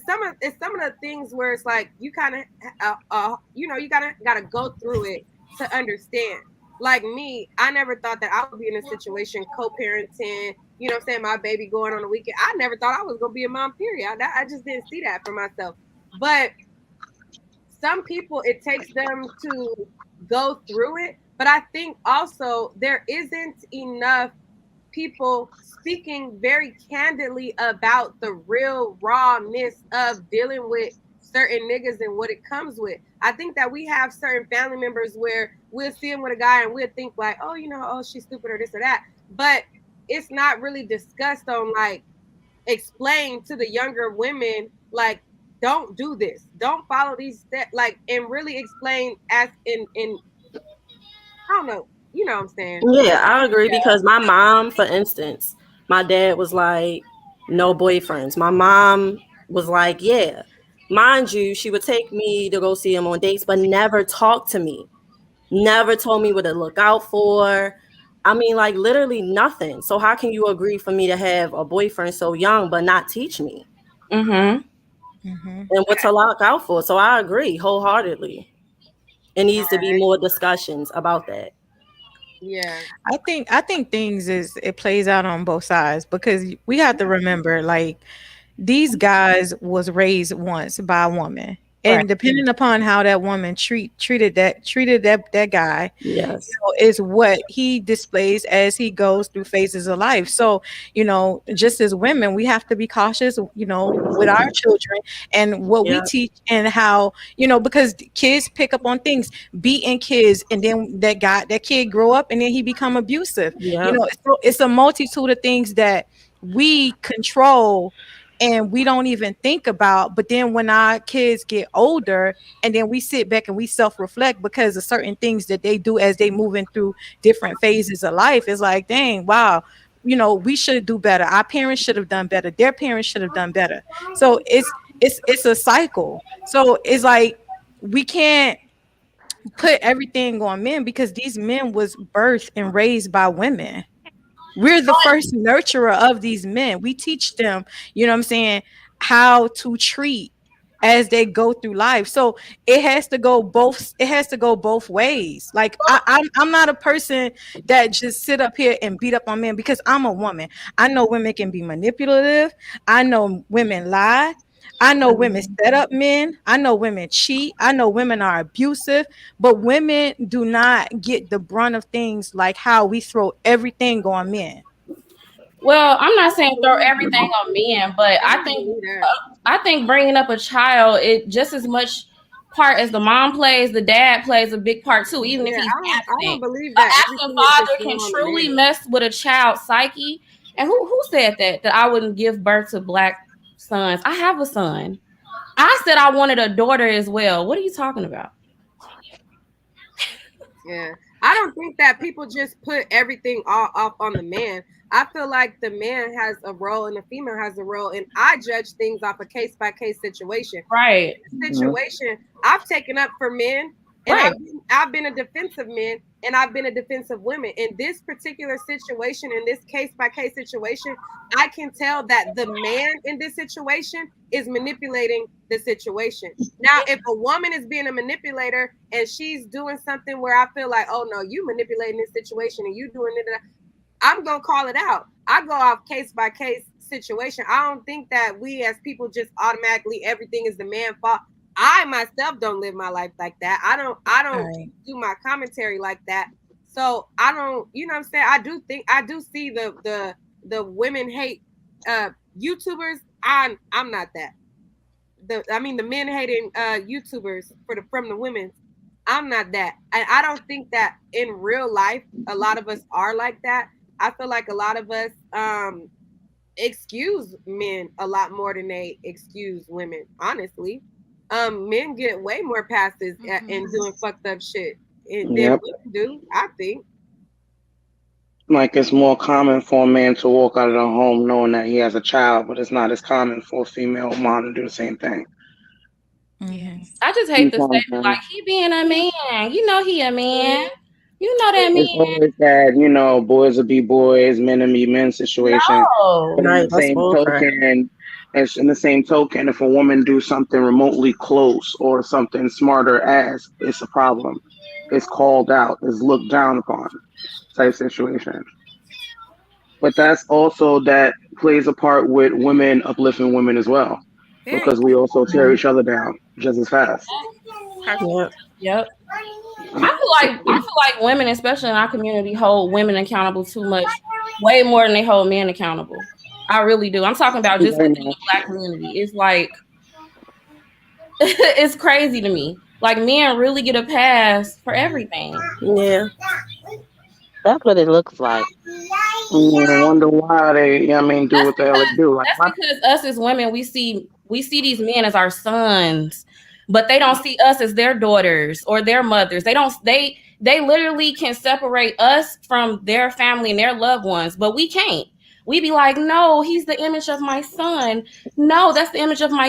Speaker 3: some of the things where it's like you kind of you know, you gotta go through it to understand. Like me, I never thought that I would be in a situation co-parenting, you know what I'm saying, my baby going on a weekend. I never thought I was gonna be a mom, period. I just didn't see that for myself. But some people, it takes them to go through it. But I think also there isn't enough people speaking very candidly about the real rawness of dealing with certain niggas and what it comes with. I think that we have certain family members where we'll see him with a guy and we'll think like, oh, you know, oh, she's stupid or this or that. But it's not really discussed on like explain to the younger women like don't do this, don't follow these steps, like, and really explain as in I don't know, you know what I'm saying.
Speaker 5: Yeah, I agree because my mom, for instance, my dad was like, no boyfriends. My mom was like, yeah. Mind you, she would take me to go see him on dates, but never talk to me. Never told me what to look out for. I mean, like literally nothing. So how can you agree for me to have a boyfriend so young but not teach me
Speaker 20: Mm-hmm.
Speaker 12: Hmm.
Speaker 5: and what to look out for? So I agree wholeheartedly. It
Speaker 3: All
Speaker 5: needs to be
Speaker 3: right.
Speaker 5: more discussions about that.
Speaker 3: Yeah.
Speaker 12: I think things is it plays out on both sides because we have to remember like these guys was raised once by a woman,
Speaker 20: Right.
Speaker 12: and depending upon how that woman treated that guy,
Speaker 5: Yes.
Speaker 12: is what he displays as he goes through phases of life. So, just as women, we have to be cautious, with our children and what we
Speaker 5: Yeah.
Speaker 12: teach and how, because kids pick up on things, beating kids, and then that kid grow up and then he become abusive.
Speaker 5: Yeah.
Speaker 12: It's a multitude of things that we control and we don't even think about. But then when our kids get older and then we sit back and we self-reflect because of certain things that they do as they moving through different phases of life, it's like, dang, wow, we should do better. Our parents should have done better. Their parents should have done better. So it's a cycle. So it's like we can't put everything on men because these men was birthed and raised by women. We're the first nurturer of these men. We teach them, what I'm saying, how to treat as they go through life. So it has to go both ways. Like I'm not a person that just sit up here and beat up on men because I'm a woman. I know women can be manipulative. I know women lie. I know women set up men. I know women cheat. I know women are abusive, but women do not get the brunt of things like how we throw everything on men.
Speaker 20: Well, I'm
Speaker 3: I
Speaker 20: not
Speaker 3: don't
Speaker 20: saying throw
Speaker 3: believe
Speaker 20: everything
Speaker 3: that.
Speaker 20: on men, but
Speaker 3: I don't believe that.
Speaker 20: I think bringing up a child, it just as much part as the mom plays, the dad plays a big part too, even if
Speaker 3: Yeah,
Speaker 20: he's
Speaker 3: I don't
Speaker 20: absent.
Speaker 3: believe
Speaker 20: An
Speaker 3: that
Speaker 20: absent
Speaker 3: everything is just
Speaker 20: father can
Speaker 3: thrown on the
Speaker 20: truly
Speaker 3: man.
Speaker 20: mess with a child's psyche. And who said that I wouldn't give birth to black sons? I have a son. I said I wanted a daughter as well. What are you talking about?
Speaker 3: Yeah. I don't think that people just put everything all off on the man. I feel like the man has a role and the female has a role, and I judge things off a case by case situation.
Speaker 20: Right.
Speaker 10: Mhm.
Speaker 3: Situation I've taken up for men, and
Speaker 20: Right.
Speaker 3: I've been a defensive man, and I've been a defensive women. In this particular situation, in this case by case situation, I can tell that the man in this situation is manipulating the situation. Now, if a woman is being a manipulator and she's doing something where I feel like, oh no, you manipulating this situation and you doing it, I'm gonna call it out. I go off case by case situation. I don't think that we as people just automatically everything is the man fault. I myself don't live my life like that. I don't
Speaker 12: Right.
Speaker 3: do my commentary like that. So I don't, you know what I'm saying? I do see the women hate YouTubers. I'm not that. The men hating YouTubers from the women. I'm not that. I don't think that in real life a lot of us are like that. I feel like a lot of us excuse men a lot more than they excuse women. Honestly, men get way more passes in doing fucked up shit than
Speaker 11: Yep.
Speaker 3: women do. I think.
Speaker 11: Like it's more common for a man to walk out of the home knowing that he has a child, but it's not as common for a female mom to do the same thing.
Speaker 9: Yes.
Speaker 20: I just hate
Speaker 11: You
Speaker 20: the
Speaker 11: know what I'm
Speaker 20: statement like
Speaker 11: saying?
Speaker 20: he being a man. You know he a man. You know that
Speaker 11: It's
Speaker 20: man.
Speaker 11: always that, boys will be boys, men will be men situation. But
Speaker 20: No.
Speaker 11: in
Speaker 5: Right,
Speaker 11: the
Speaker 5: that's
Speaker 11: same
Speaker 5: bullcrap.
Speaker 11: token, if a woman do something remotely close or something smarter as, it's a problem. It's called out, it's looked down upon type situation. But that's also that plays a part with women uplifting women as well.
Speaker 9: Very
Speaker 11: Because we also tear
Speaker 5: Mhm.
Speaker 11: each other down just as fast.
Speaker 9: perfect.
Speaker 5: Yep.
Speaker 20: Yep. I feel like women, especially in our community, hold women accountable too much, way more than they hold men accountable. I really do. I'm talking about just
Speaker 11: Very
Speaker 20: within the
Speaker 11: much.
Speaker 20: black community. It's like it's crazy to me. Like men really get a pass for everything.
Speaker 5: Yeah.
Speaker 4: That's what it looks like.
Speaker 11: I wonder why they, do
Speaker 20: That's
Speaker 11: what the hell they
Speaker 20: because
Speaker 11: do. Like,
Speaker 20: that's
Speaker 11: why?
Speaker 20: because us as women, we see these men as our sons, but they don't see us as their daughters or their mothers. They literally can separate us from their family and their loved ones, but we can't. We be like, no, he's the image of my son. No, that's the image of my